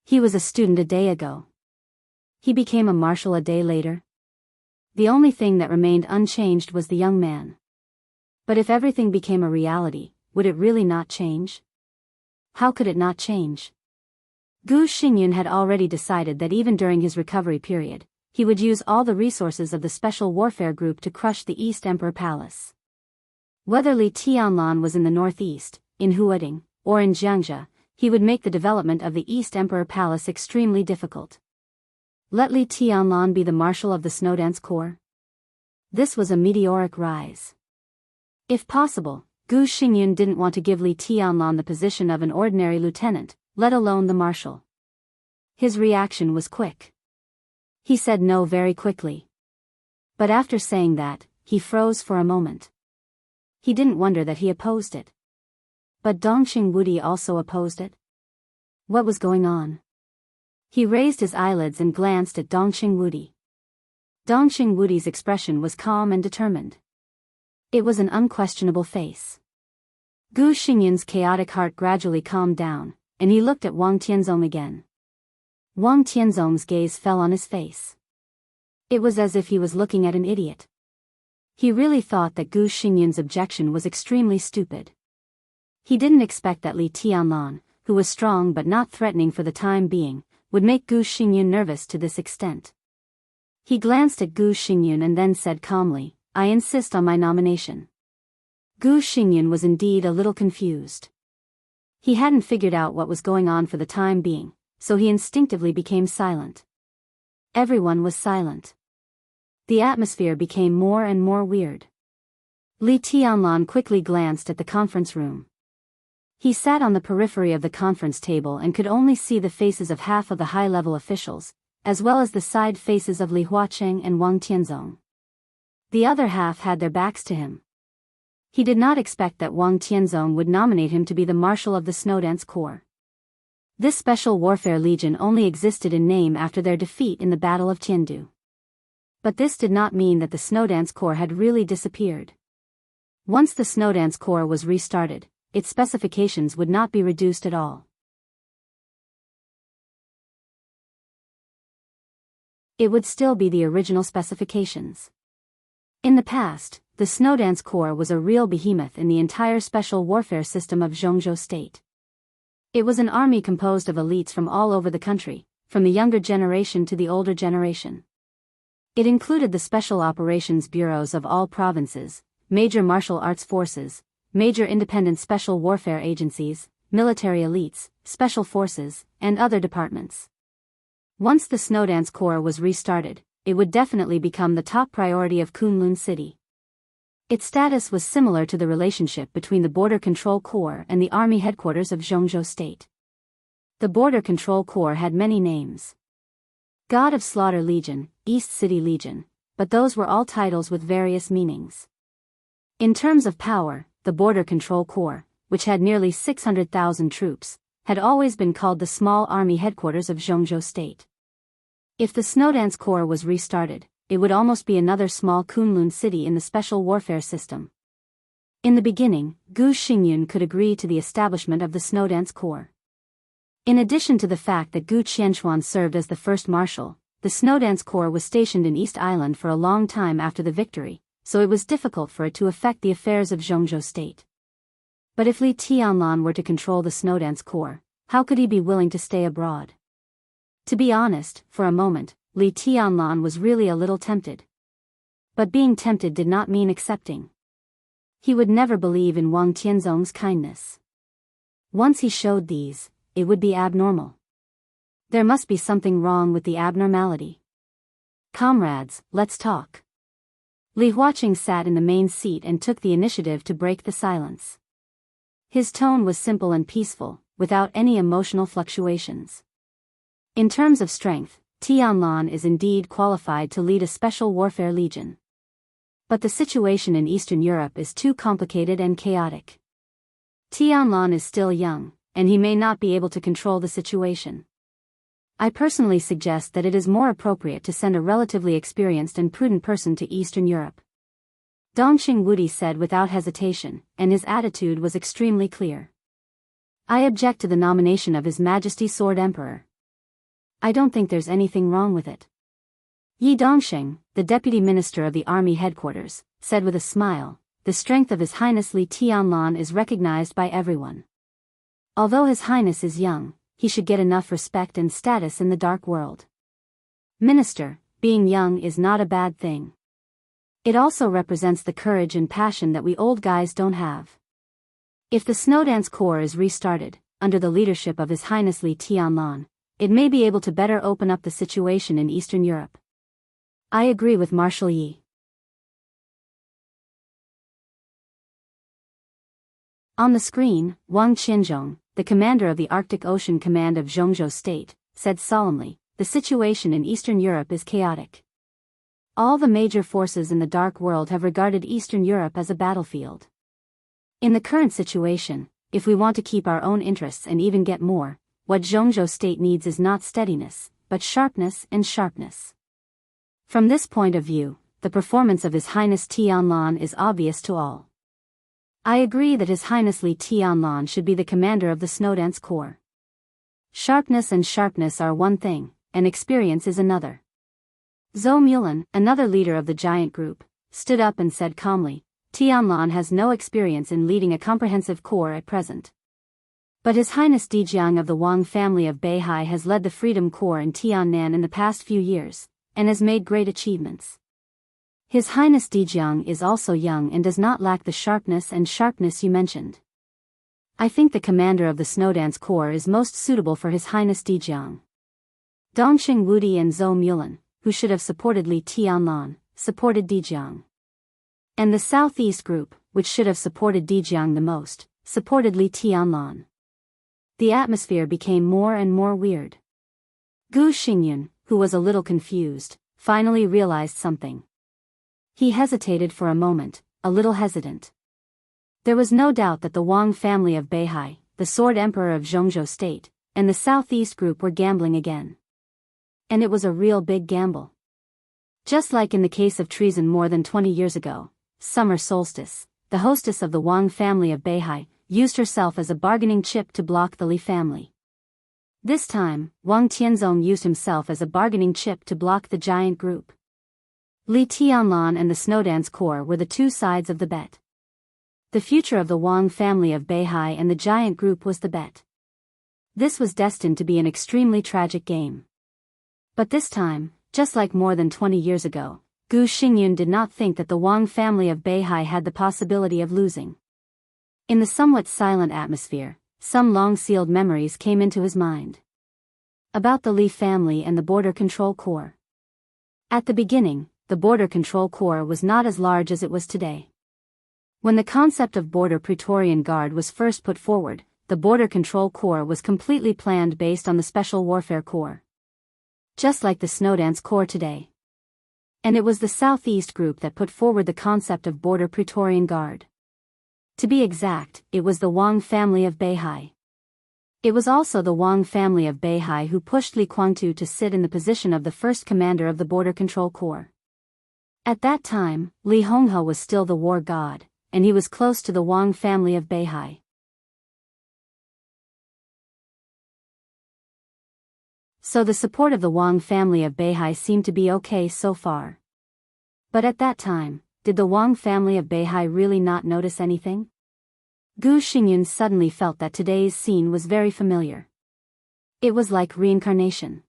He was a student a day ago. He became a marshal a day later. The only thing that remained unchanged was the young man. But if everything became a reality, would it really not change? How could it not change? Gu Xingyun had already decided that even during his recovery period, he would use all the resources of the Special Warfare Group to crush the East Emperor Palace. Whether Li Tianlan was in the northeast, in Huading, or in Jiangxia, he would make the development of the East Emperor Palace extremely difficult. Let Li Tianlan be the marshal of the Snowdance Corps? This was a meteoric rise. If possible, Gu Xingyun didn't want to give Li Tianlan the position of an ordinary lieutenant, let alone the marshal. His reaction was quick. He said no very quickly. But after saying that, he froze for a moment. He didn't wonder that he opposed it. But Dongxing Wudi also opposed it? What was going on? He raised his eyelids and glanced at Dongxing Wudi. Dongxing Wudi's expression was calm and determined. It was an unquestionable face. Gu Xingyun's chaotic heart gradually calmed down, and he looked at Wang Tianzong again. Wang Tianzong's gaze fell on his face. It was as if he was looking at an idiot. He really thought that Gu Xingyun's objection was extremely stupid. He didn't expect that Li Tianlan, who was strong but not threatening for the time being, would make Gu Xingyun nervous to this extent. He glanced at Gu Xingyun and then said calmly, "I insist on my nomination." Gu Xingyun was indeed a little confused. He hadn't figured out what was going on for the time being, so he instinctively became silent. Everyone was silent. The atmosphere became more and more weird. Li Tianlan quickly glanced at the conference room. He sat on the periphery of the conference table and could only see the faces of half of the high-level officials, as well as the side faces of Li Huaqing and Wang Tianzong. The other half had their backs to him. He did not expect that Wang Tianzong would nominate him to be the Marshal of the Snowdance Corps. This Special Warfare Legion only existed in name after their defeat in the Battle of Tiandu. But this did not mean that the Snowdance Corps had really disappeared. Once the Snowdance Corps was restarted, its specifications would not be reduced at all. It would still be the original specifications. In the past, the Snowdance Corps was a real behemoth in the entire special warfare system of Zhongzhou State. It was an army composed of elites from all over the country, from the younger generation to the older generation. It included the special operations bureaus of all provinces, major martial arts forces, major independent special warfare agencies, military elites, special forces, and other departments. Once the Snowdance Corps was restarted, it would definitely become the top priority of Kunlun City. Its status was similar to the relationship between the Border Control Corps and the Army headquarters of Zhongzhou State. The Border Control Corps had many names. God of Slaughter Legion, East City Legion, but those were all titles with various meanings. In terms of power, the Border Control Corps, which had nearly 600,000 troops, had always been called the small army headquarters of Zhongzhou State. If the Snowdance Corps was restarted, it would almost be another small Kunlun city in the special warfare system. In the beginning, Gu Xingyun could agree to the establishment of the Snowdance Corps. In addition to the fact that Gu Qianchuan served as the first marshal, the Snowdance Corps was stationed in East Island for a long time after the victory, so it was difficult for it to affect the affairs of Zhongzhou State. But if Li Tianlan were to control the Snowdance Corps, how could he be willing to stay abroad? To be honest, for a moment, Li Tianlan was really a little tempted. But being tempted did not mean accepting. He would never believe in Wang Tianzong's kindness. Once he showed these, it would be abnormal. There must be something wrong with the abnormality. Comrades, let's talk. Li Huaqing sat in the main seat and took the initiative to break the silence. His tone was simple and peaceful, without any emotional fluctuations. In terms of strength, Tianlan is indeed qualified to lead a special warfare legion. But the situation in Eastern Europe is too complicated and chaotic. Tianlan is still young, and he may not be able to control the situation. I personally suggest that it is more appropriate to send a relatively experienced and prudent person to Eastern Europe. Dongxing Wudi said without hesitation, and his attitude was extremely clear. I object to the nomination of His Majesty Sword Emperor. I don't think there's anything wrong with it. Yi Dongxing, the deputy minister of the army headquarters, said with a smile, the strength of His Highness Li Tianlan is recognized by everyone. Although His Highness is young, he should get enough respect and status in the dark world. Minister, being young is not a bad thing. It also represents the courage and passion that we old guys don't have. If the Snowdance Corps is restarted, under the leadership of His Highness Li Tianlan, it may be able to better open up the situation in Eastern Europe. I agree with Marshal Yi. On the screen, Wang Qianzhong, the commander of the Arctic Ocean Command of Zhongzhou State, said solemnly, "The situation in Eastern Europe is chaotic. All the major forces in the Dark World have regarded Eastern Europe as a battlefield. In the current situation, if we want to keep our own interests and even get more, what Zhongzhou State needs is not steadiness, but sharpness and sharpness." From this point of view, the performance of His Highness Tianlan is obvious to all. I agree that His Highness Li Tianlan should be the commander of the Snowdance Corps. Sharpness and sharpness are one thing, and experience is another. Zhou Mulan, another leader of the giant group, stood up and said calmly, "Tianlan has no experience in leading a comprehensive corps at present. But His Highness Dijiang of the Wang family of Beihai has led the Freedom Corps in Tiannan in the past few years, and has made great achievements. His Highness Dijiang is also young and does not lack the sharpness you mentioned. I think the commander of the Snowdance Corps is most suitable for His Highness Dijiang." Dongxing Wudi and Zhou Mulan, who should have supported Li Tianlan, supported Dijiang. And the Southeast Group, which should have supported Dijiang the most, supported Li Tianlan. The atmosphere became more and more weird. Gu Xingyun, who was a little confused, finally realized something. He hesitated for a moment, a little hesitant. There was no doubt that the Wang family of Beihai, the Sword Emperor of Zhongzhou State, and the Southeast Group were gambling again. And it was a real big gamble. Just like in the case of treason more than 20 years ago, Summer Solstice, the hostess of the Wang family of Beihai, used herself as a bargaining chip to block the Li family. This time, Wang Tianzong used himself as a bargaining chip to block the giant group. Li Tianlan and the Snowdance Corps were the two sides of the bet. The future of the Wang family of Beihai and the giant group was the bet. This was destined to be an extremely tragic game. But this time, just like more than 20 years ago, Gu Xingyun did not think that the Wang family of Beihai had the possibility of losing. In the somewhat silent atmosphere, some long-sealed memories came into his mind. About the Li family and the Border Control Corps. At the beginning, the Border Control Corps was not as large as it was today. When the concept of Border Praetorian Guard was first put forward, the Border Control Corps was completely planned based on the Special Warfare Corps. Just like the Snowdance Corps today. And it was the Southeast Group that put forward the concept of Border Praetorian Guard. To be exact, it was the Wang family of Beihai. It was also the Wang family of Beihai who pushed Li Guangtu to sit in the position of the first commander of the Border Control Corps. At that time, Li Honghe was still the war god, and he was close to the Wang family of Beihai. So the support of the Wang family of Beihai seemed to be okay so far. But at that time, did the Wang family of Beihai really not notice anything? Gu Xingyun suddenly felt that today's scene was very familiar. It was like reincarnation.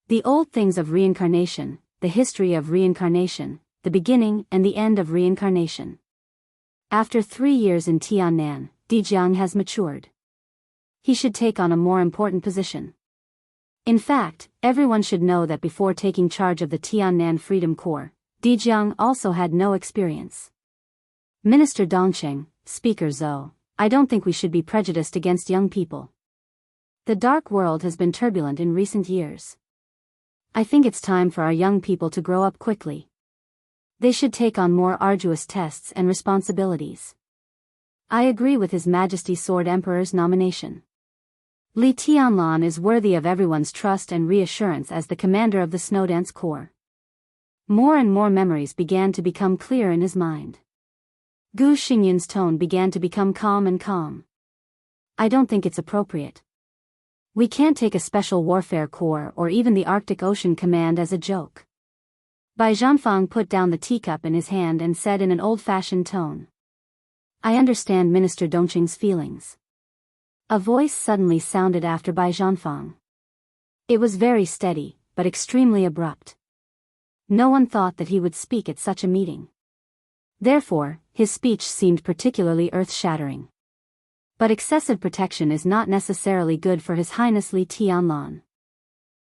The old things of reincarnation, the history of reincarnation, the beginning and the end of reincarnation. After 3 years in Tiannan, Dijiang has matured. He should take on a more important position. In fact, everyone should know that before taking charge of the Tiannan Freedom Corps, Dijiang also had no experience. Minister Dongcheng, Speaker Zhou, I don't think we should be prejudiced against young people. The dark world has been turbulent in recent years. I think it's time for our young people to grow up quickly. They should take on more arduous tests and responsibilities. I agree with His Majesty Sword Emperor's nomination. Li Tianlan is worthy of everyone's trust and reassurance as the commander of the Snowdance Corps. More and more memories began to become clear in his mind. Gu Xingyun's tone began to become calm. I don't think it's appropriate. We can't take a Special Warfare Corps or even the Arctic Ocean Command as a joke. Bai Zhanfang put down the teacup in his hand and said in an old-fashioned tone. I understand Minister Dongqing's feelings. A voice suddenly sounded after Bai Zhanfang. It was very steady, but extremely abrupt. No one thought that he would speak at such a meeting. Therefore, his speech seemed particularly earth-shattering. But excessive protection is not necessarily good for His Highness Li Tianlan.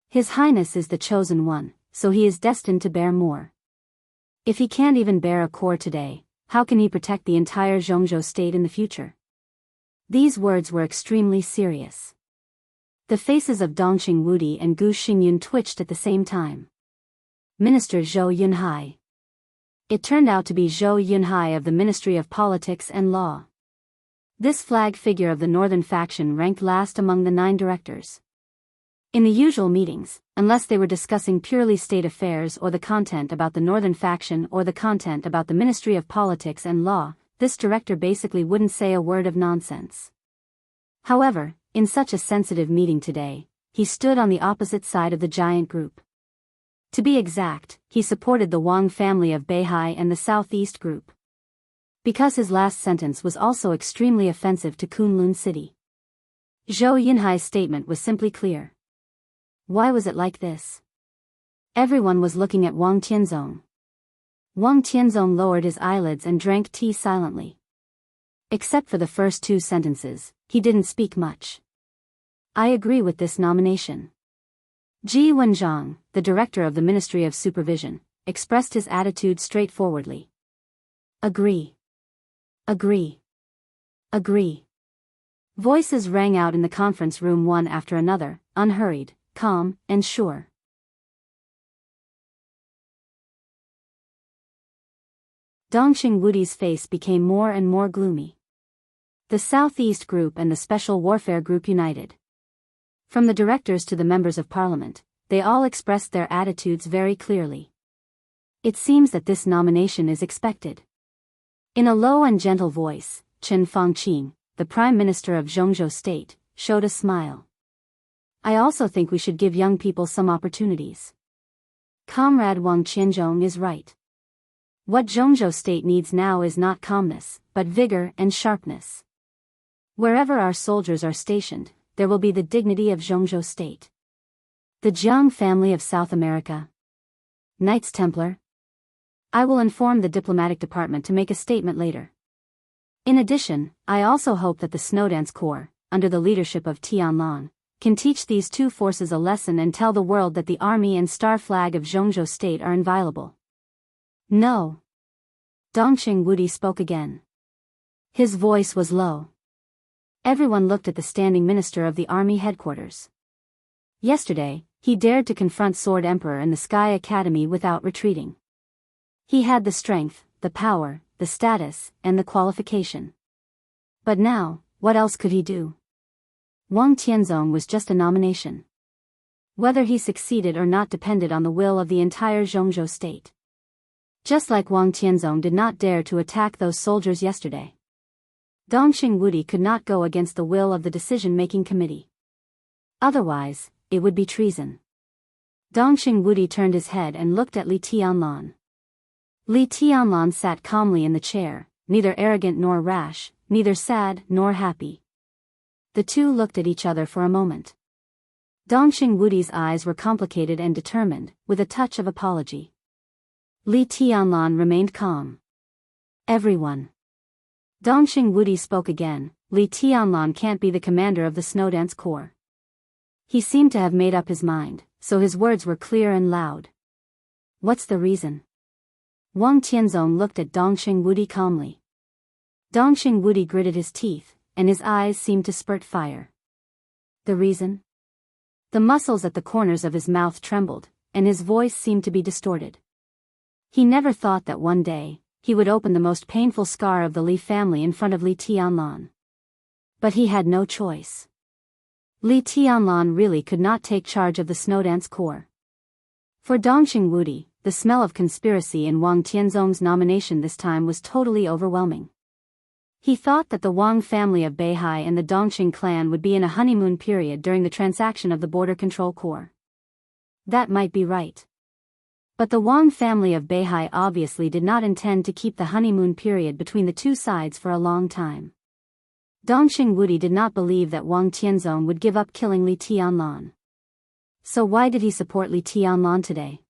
His Highness is the chosen one, so he is destined to bear more. If he can't even bear a corps today, how can he protect the entire Zhongzhou state in the future? These words were extremely serious. The faces of Dongqing Wudi and Gu Xingyun twitched at the same time. Minister Zhou Yunhai. It turned out to be Zhou Yunhai of the Ministry of Politics and Law. This flag figure of the northern faction ranked last among the 9 directors. In the usual meetings, unless they were discussing purely state affairs or the content about the northern faction or the content about the Ministry of Politics and Law, this director basically wouldn't say a word of nonsense. However, in such a sensitive meeting today, he stood on the opposite side of the giant group. To be exact, he supported the Wang family of Beihai and the Southeast group. Because his last sentence was also extremely offensive to Kunlun City. Zhou Yunhai's statement was simply clear. Why was it like this? Everyone was looking at Wang Tianzong. Wang Tianzong lowered his eyelids and drank tea silently. Except for the first 2 sentences, he didn't speak much. I agree with this nomination. Ji Wenzhang, the director of the Ministry of Supervision, expressed his attitude straightforwardly. Agree. Agree. Agree. Voices rang out in the conference room one after another, unhurried, calm, and sure. Dongqing Wudi's face became more and more gloomy. The Southeast Group and the Special Warfare Group united. From the directors to the members of parliament, they all expressed their attitudes very clearly. It seems that this nomination is expected. In a low and gentle voice, Chen Fangqing, the Prime Minister of Zhongzhou State, showed a smile. I also think we should give young people some opportunities. Comrade Wang Qianzhong is right. What Zhongzhou State needs now is not calmness, but vigor and sharpness. Wherever our soldiers are stationed, there will be the dignity of Zhongzhou State. The Jiang family of South America. Knights Templar. I will inform the diplomatic department to make a statement later. In addition, I also hope that the Snowdance Corps, under the leadership of Tianlan, can teach these 2 forces a lesson and tell the world that the army and star flag of Zhongzhou State are inviolable. No. Dongqing Wudi spoke again. His voice was low. Everyone looked at the standing minister of the army headquarters. Yesterday, he dared to confront Sword Emperor in the Sky Academy without retreating. He had the strength, the power, the status, and the qualification. But now, what else could he do? Wang Tianzong was just a nomination. Whether he succeeded or not depended on the will of the entire Zhongzhou State. Just like Wang Tianzong did not dare to attack those soldiers yesterday. Dongqing Wudi could not go against the will of the decision-making committee. Otherwise, it would be treason. Dongqing Wudi turned his head and looked at Li Tianlan. Li Tianlan sat calmly in the chair, neither arrogant nor rash, neither sad nor happy. The 2 looked at each other for a moment. Dongqing Wudi's eyes were complicated and determined, with a touch of apology. Li Tianlan remained calm. Everyone. Dongqing Wudi spoke again. Li Tianlan can't be the commander of the Snowdance Corps. He seemed to have made up his mind, so his words were clear and loud. What's the reason? Wang Tianzong looked at Dongqing Wudi calmly. Dongqing Wudi gritted his teeth, and his eyes seemed to spurt fire. The reason? The muscles at the corners of his mouth trembled, and his voice seemed to be distorted. He never thought that one day, he would open the most painful scar of the Li family in front of Li Tianlan. But he had no choice. Li Tianlan really could not take charge of the Snowdance Corps. For Dongqing Wudi, the smell of conspiracy in Wang Tianzong's nomination this time was totally overwhelming. He thought that the Wang family of Beihai and the Dongqing clan would be in a honeymoon period during the transaction of the Border Control Corps. That might be right. But the Wang family of Beihai obviously did not intend to keep the honeymoon period between the 2 sides for a long time. Dongqing Wudi did not believe that Wang Tianzong would give up killing Li Tianlan. So why did he support Li Tianlan today?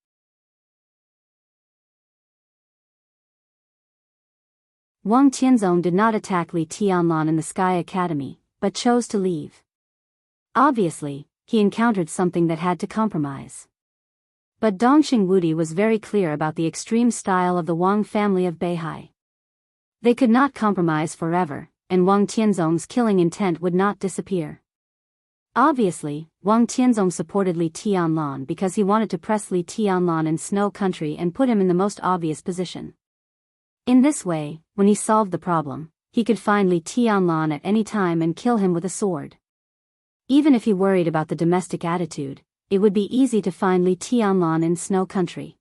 Wang Tianzong did not attack Li Tianlan in the Sky Academy, but chose to leave. Obviously, he encountered something that had to compromise. But Dongqing Wudi was very clear about the extreme style of the Wang family of Beihai. They could not compromise forever, and Wang Tianzong's killing intent would not disappear. Obviously, Wang Tianzong supported Li Tianlan because he wanted to press Li Tianlan in Snow Country and put him in the most obvious position. In this way, when he solved the problem, he could find Li Tianlan at any time and kill him with a sword. Even if he worried about the domestic attitude, it would be easy to find Li Tianlan in Snow Country.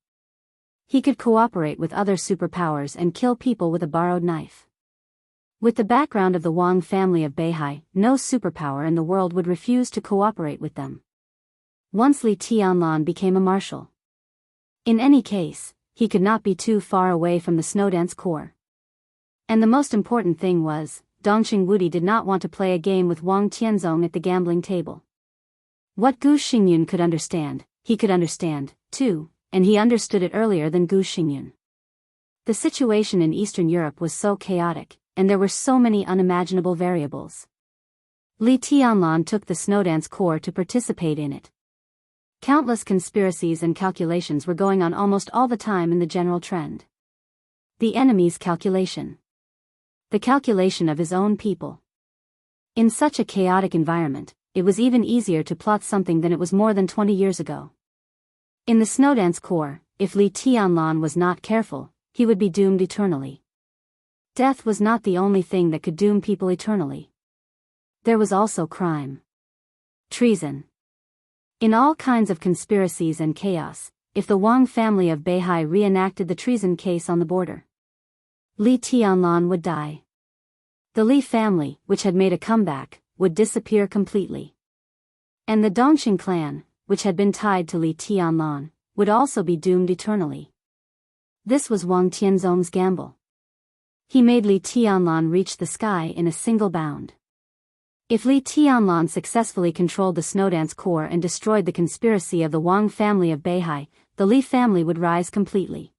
He could cooperate with other superpowers and kill people with a borrowed knife. With the background of the Wang family of Beihai, no superpower in the world would refuse to cooperate with them. Once Li Tianlan became a marshal. In any case, he could not be too far away from the Snowdance Corps. And the most important thing was, Dongqing Wudi did not want to play a game with Wang Tianzong at the gambling table. What Gu Xingyun could understand, he could understand, too, and he understood it earlier than Gu Xingyun. The situation in Eastern Europe was so chaotic, and there were so many unimaginable variables. Li Tianlan took the Snowdance Corps to participate in it. Countless conspiracies and calculations were going on almost all the time in the general trend. The enemy's calculation. The calculation of his own people. In such a chaotic environment, it was even easier to plot something than it was more than 20 years ago. In the Snowdance Corps, if Li Tianlan was not careful, he would be doomed eternally. Death was not the only thing that could doom people eternally. There was also crime. Treason. In all kinds of conspiracies and chaos, if the Wang family of Beihai reenacted the treason case on the border, Li Tianlan would die. The Li family, which had made a comeback, would disappear completely. And the Dongqing clan, which had been tied to Li Tianlan, would also be doomed eternally. This was Wang Tianzong's gamble. He made Li Tianlan reach the sky in a single bound. If Li Tianlan successfully controlled the Snowdance Corps and destroyed the conspiracy of the Wang family of Beihai, the Li family would rise completely.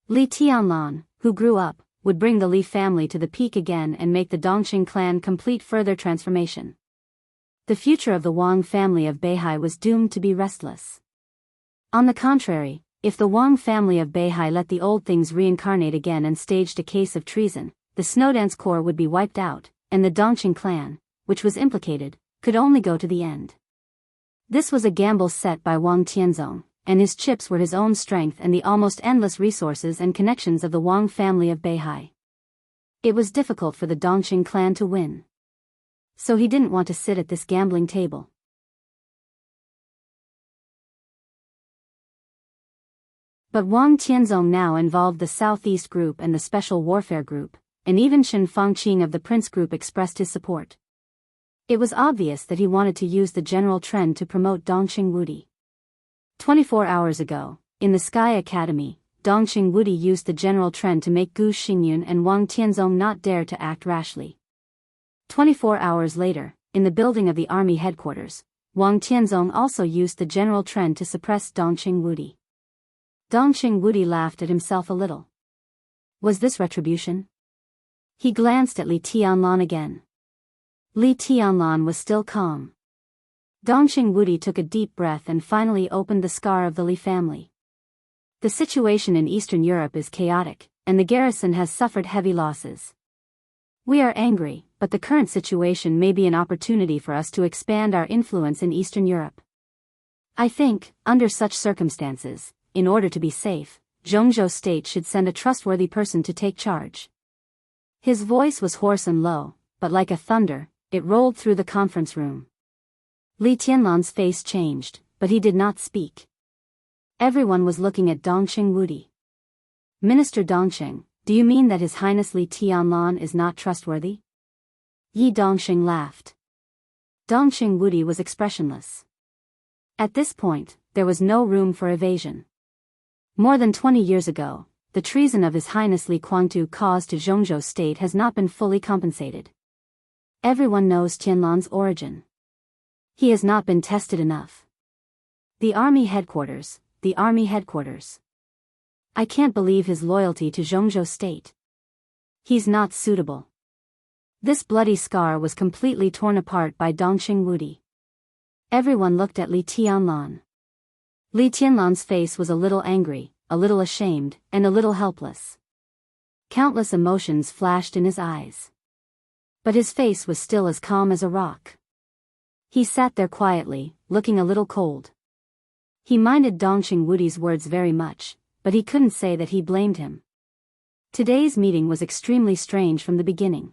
Li Tianlan, who grew up, would bring the Li family to the peak again and make the Dongqing clan complete further transformation. The future of the Wang family of Beihai was doomed to be restless. On the contrary, if the Wang family of Beihai let the old things reincarnate again and staged a case of treason, the Snowdance Corps would be wiped out, and the Dongqing clan, which was implicated, could only go to the end. This was a gamble set by Wang Tianzong, and his chips were his own strength and the almost endless resources and connections of the Wang family of Beihai. It was difficult for the Dongqing clan to win. So he didn't want to sit at this gambling table. But Wang Tianzong now involved the Southeast Group and the Special Warfare Group, and even Shen Fangqing of the Prince Group expressed his support. It was obvious that he wanted to use the general trend to promote Dongqing Wudi. 24 hours ago, in the Sky Academy, Dongqing Wudi used the general trend to make Gu Xingyun and Wang Tianzong not dare to act rashly. 24 hours later, in the building of the army headquarters, Wang Tianzong also used the general trend to suppress Dongqing Wudi. Dongqing Wudi laughed at himself a little. Was this retribution? He glanced at Li Tianlan again. Li Tianlan was still calm. Dongqing Wudi took a deep breath and finally opened the scar of the Li family. The situation in Eastern Europe is chaotic, and the garrison has suffered heavy losses. We are angry, but the current situation may be an opportunity for us to expand our influence in Eastern Europe. I think, under such circumstances, in order to be safe, Zhongzhou State should send a trustworthy person to take charge. His voice was hoarse and low, but like a thunder, it rolled through the conference room. Li Tianlan's face changed, but he did not speak. Everyone was looking at Dongqing Wudi. Minister Dongqing, do you mean that His Highness Li Tianlan is not trustworthy? Yi Dongqing laughed. Dongqing Wudi was expressionless. At this point, there was no room for evasion. More than 20 years ago, the treason of His Highness Li Guangtu caused to Zhongzhou State has not been fully compensated. Everyone knows Tianlan's origin. He has not been tested enough. The army headquarters. I can't believe his loyalty to Zhongzhou State. He's not suitable. This bloody scar was completely torn apart by Dongqing Wudi. Everyone looked at Li Tianlan. Li Tianlan's face was a little angry, a little ashamed, and a little helpless. Countless emotions flashed in his eyes. But his face was still as calm as a rock. He sat there quietly, looking a little cold. He minded Dongqing Wudi's words very much, but he couldn't say that he blamed him. Today's meeting was extremely strange from the beginning.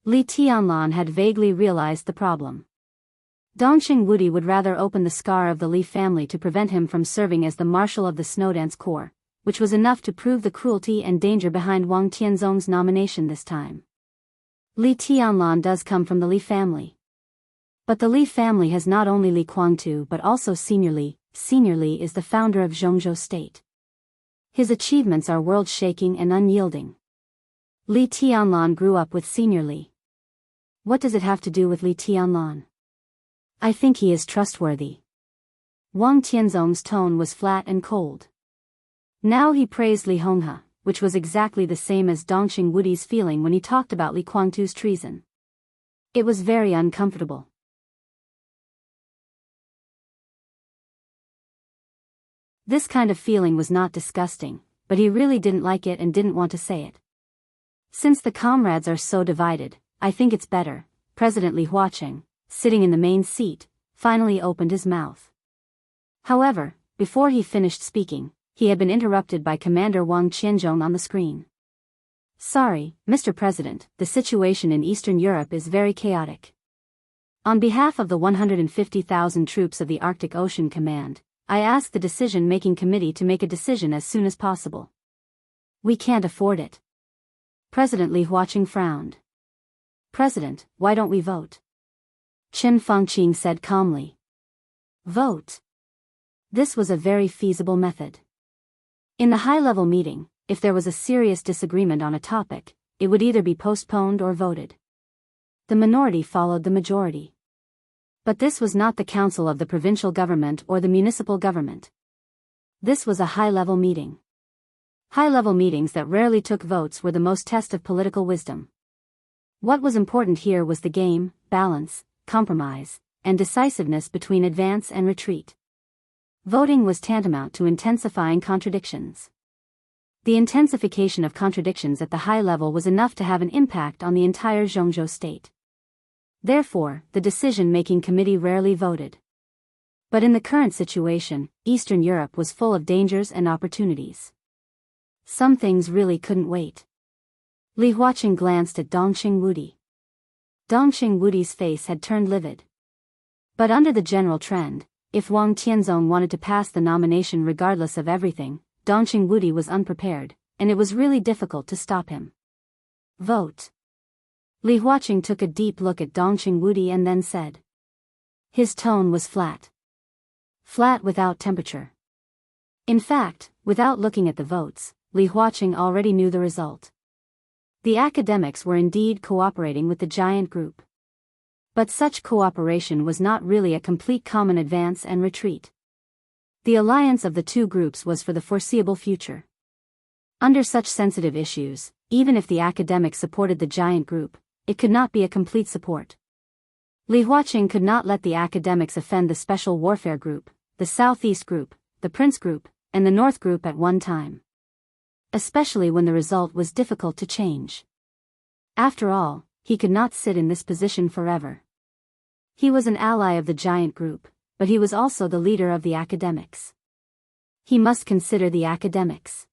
Li Tianlan had vaguely realized the problem. Dongqing Wudi would rather open the scar of the Li family to prevent him from serving as the marshal of the Snowdance Corps, which was enough to prove the cruelty and danger behind Wang Tianzong's nomination this time. Li Tianlan does come from the Li family. But the Li family has not only Li Kuangtu but also Senior Li. Senior Li is the founder of Zhongzhou State. His achievements are world-shaking and unyielding. Li Tianlan grew up with Senior Li. What does it have to do with Li Tianlan? I think he is trustworthy. Wang Tianzong's tone was flat and cold. Now he praised Li Honghe, which was exactly the same as Dongqing Wudi's feeling when he talked about Li Kuangtu's treason. It was very uncomfortable. This kind of feeling was not disgusting, but he really didn't like it and didn't want to say it. Since the comrades are so divided, I think it's better. President Li Huaqing, sitting in the main seat, finally opened his mouth. However, before he finished speaking, he had been interrupted by Commander Wang Qianzhong on the screen. Sorry, Mr. President, the situation in Eastern Europe is very chaotic. On behalf of the 150,000 troops of the Arctic Ocean Command, I ask the decision-making committee to make a decision as soon as possible. We can't afford it. President Li Huaqing frowned. President, why don't we vote? Chen Fangqing said calmly. Vote. This was a very feasible method. In the high-level meeting, if there was a serious disagreement on a topic, it would either be postponed or voted. The minority followed the majority. But this was not the council of the provincial government or the municipal government. This was a high-level meeting. High-level meetings that rarely took votes were the most test of political wisdom. What was important here was the game, balance, compromise, and decisiveness between advance and retreat. Voting was tantamount to intensifying contradictions. The intensification of contradictions at the high level was enough to have an impact on the entire Zhongzhou state. Therefore, the decision-making committee rarely voted. But in the current situation, Eastern Europe was full of dangers and opportunities. Some things really couldn't wait. Li Huaqing glanced at Dongqing Wudi. Dongqing Wudi's face had turned livid. But under the general trend, if Wang Tianzong wanted to pass the nomination regardless of everything, Dongqing Wudi was unprepared, and it was really difficult to stop him. Vote. Li Huaqing took a deep look at Dongqing Wudi and then said. His tone was flat. Flat without temperature. In fact, without looking at the votes, Li Huaqing already knew the result. The academics were indeed cooperating with the giant group. But such cooperation was not really a complete common advance and retreat. The alliance of the two groups was for the foreseeable future. Under such sensitive issues, even if the academics supported the giant group, it could not be a complete support. Li Huaqing could not let the academics offend the Special Warfare Group, the Southeast Group, the Prince Group, and the North Group at one time. Especially when the result was difficult to change. After all, he could not sit in this position forever. He was an ally of the giant group, but he was also the leader of the academics. He must consider the academics.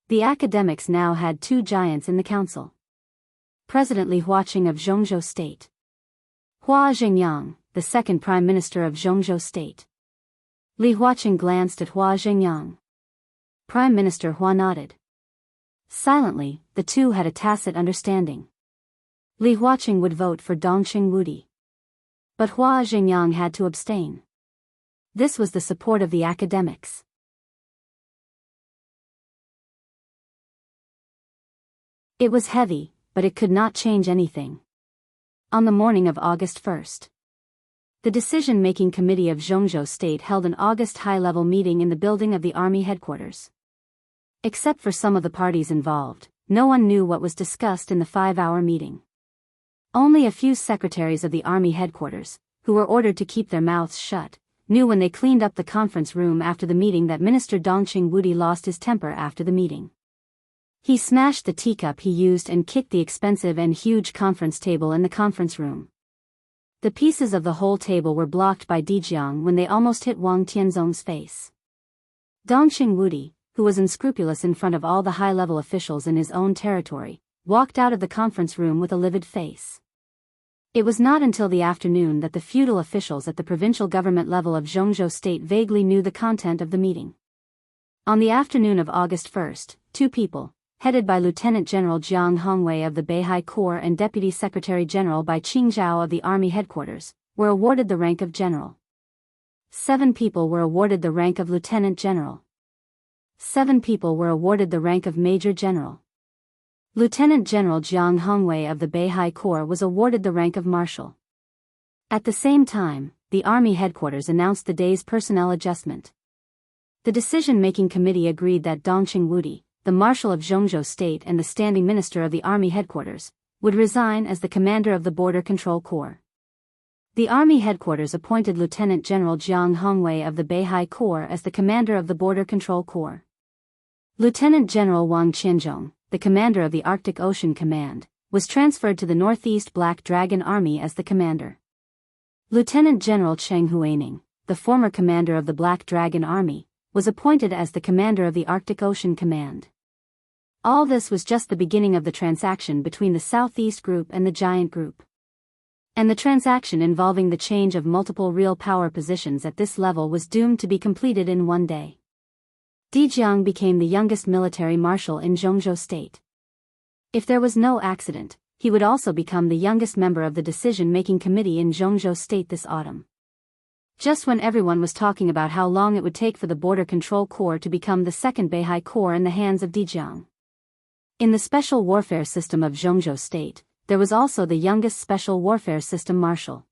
The academics now had two giants in the council. President Li Huaqing of Zhongzhou State. Hua Zhengyang, the second Prime Minister of Zhongzhou State. Li Huaqing glanced at Hua Zhengyang. Prime Minister Hua nodded. Silently, the two had a tacit understanding. Li Huaqing would vote for Dongqing Wudi. But Hua Zhengyang had to abstain. This was the support of the academics. It was heavy, but it could not change anything. On the morning of August 1st, the decision-making committee of Zhongzhou State held an August high-level meeting in the building of the army headquarters. Except for some of the parties involved, no one knew what was discussed in the 5-hour meeting. Only a few secretaries of the army headquarters, who were ordered to keep their mouths shut, knew when they cleaned up the conference room after the meeting that Minister Dongqing Wudi lost his temper after the meeting. He smashed the teacup he used and kicked the expensive and huge conference table in the conference room. The pieces of the whole table were blocked by Dijiang when they almost hit Wang Tianzong's face. Dongxing Wudi, who was unscrupulous in front of all the high-level officials in his own territory, walked out of the conference room with a livid face. It was not until the afternoon that the feudal officials at the provincial government level of Zhongzhou State vaguely knew the content of the meeting. On the afternoon of August 1st, two people, headed by Lieutenant General Jiang Hongwei of the Beihai Corps and Deputy Secretary General by Qing Zhao of the Army Headquarters, were awarded the rank of general. 7 people were awarded the rank of lieutenant general. 7 people were awarded the rank of major general. Lieutenant General Jiang Hongwei of the Beihai Corps was awarded the rank of marshal. At the same time, the Army Headquarters announced the day's personnel adjustment. The decision-making committee agreed that Dongxing Wudi, the Marshal of Zhongzhou State and the Standing Minister of the Army Headquarters, would resign as the commander of the Border Control Corps. The Army Headquarters appointed Lieutenant General Jiang Hongwei of the Beihai Corps as the commander of the Border Control Corps. Lieutenant General Wang Qianzhong, the commander of the Arctic Ocean Command, was transferred to the Northeast Black Dragon Army as the commander. Lieutenant General Cheng Huaining, the former commander of the Black Dragon Army, was appointed as the commander of the Arctic Ocean Command. All this was just the beginning of the transaction between the Southeast Group and the Giant Group. And the transaction involving the change of multiple real power positions at this level was doomed to be completed in one day. Dijiang became the youngest military marshal in Zhongzhou State. If there was no accident, he would also become the youngest member of the decision-making committee in Zhongzhou State this autumn. Just when everyone was talking about how long it would take for the Border Control Corps to become the second Beihai Corps in the hands of Dijiang. In the special warfare system of Zhongzhou State, there was also the youngest special warfare system marshal.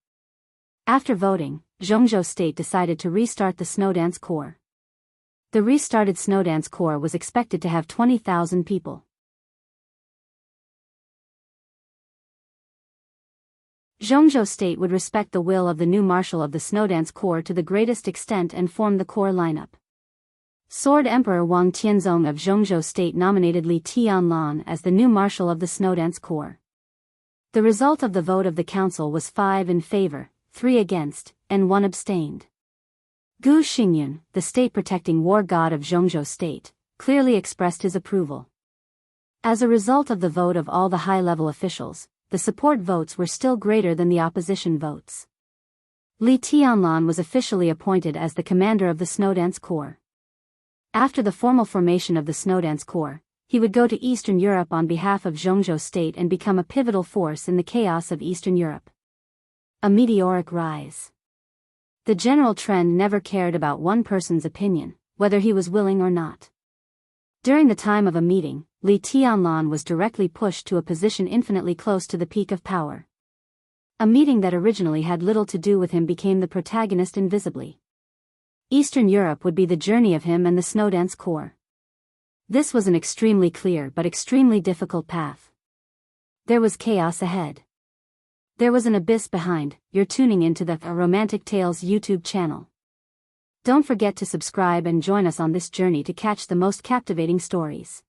After voting, Zhongzhou State decided to restart the Snowdance Corps. The restarted Snowdance Corps was expected to have 20,000 people. Zhongzhou State would respect the will of the new marshal of the Snowdance Corps to the greatest extent and form the corps lineup. Sword Emperor Wang Tianzong of Zhongzhou State nominated Li Tianlan as the new marshal of the Snowdance Corps. The result of the vote of the council was 5 in favor, 3 against, and 1 abstained. Gu Xingyun, the state-protecting war god of Zhongzhou State, clearly expressed his approval. As a result of the vote of all the high-level officials, the support votes were still greater than the opposition votes. Li Tianlan was officially appointed as the commander of the Snowdance Corps. After the formal formation of the Snowdance Corps, he would go to Eastern Europe on behalf of Zhongzhou State and become a pivotal force in the chaos of Eastern Europe. A meteoric rise. The general trend never cared about one person's opinion, whether he was willing or not. During the time of a meeting, Li Tianlan was directly pushed to a position infinitely close to the peak of power. A meeting that originally had little to do with him became the protagonist invisibly. Eastern Europe would be the journey of him and the Snowdance Corps. This was an extremely clear but extremely difficult path. There was chaos ahead. There was an abyss behind. You're tuning into the Romantic Tales YouTube channel. Don't forget to subscribe and join us on this journey to catch the most captivating stories.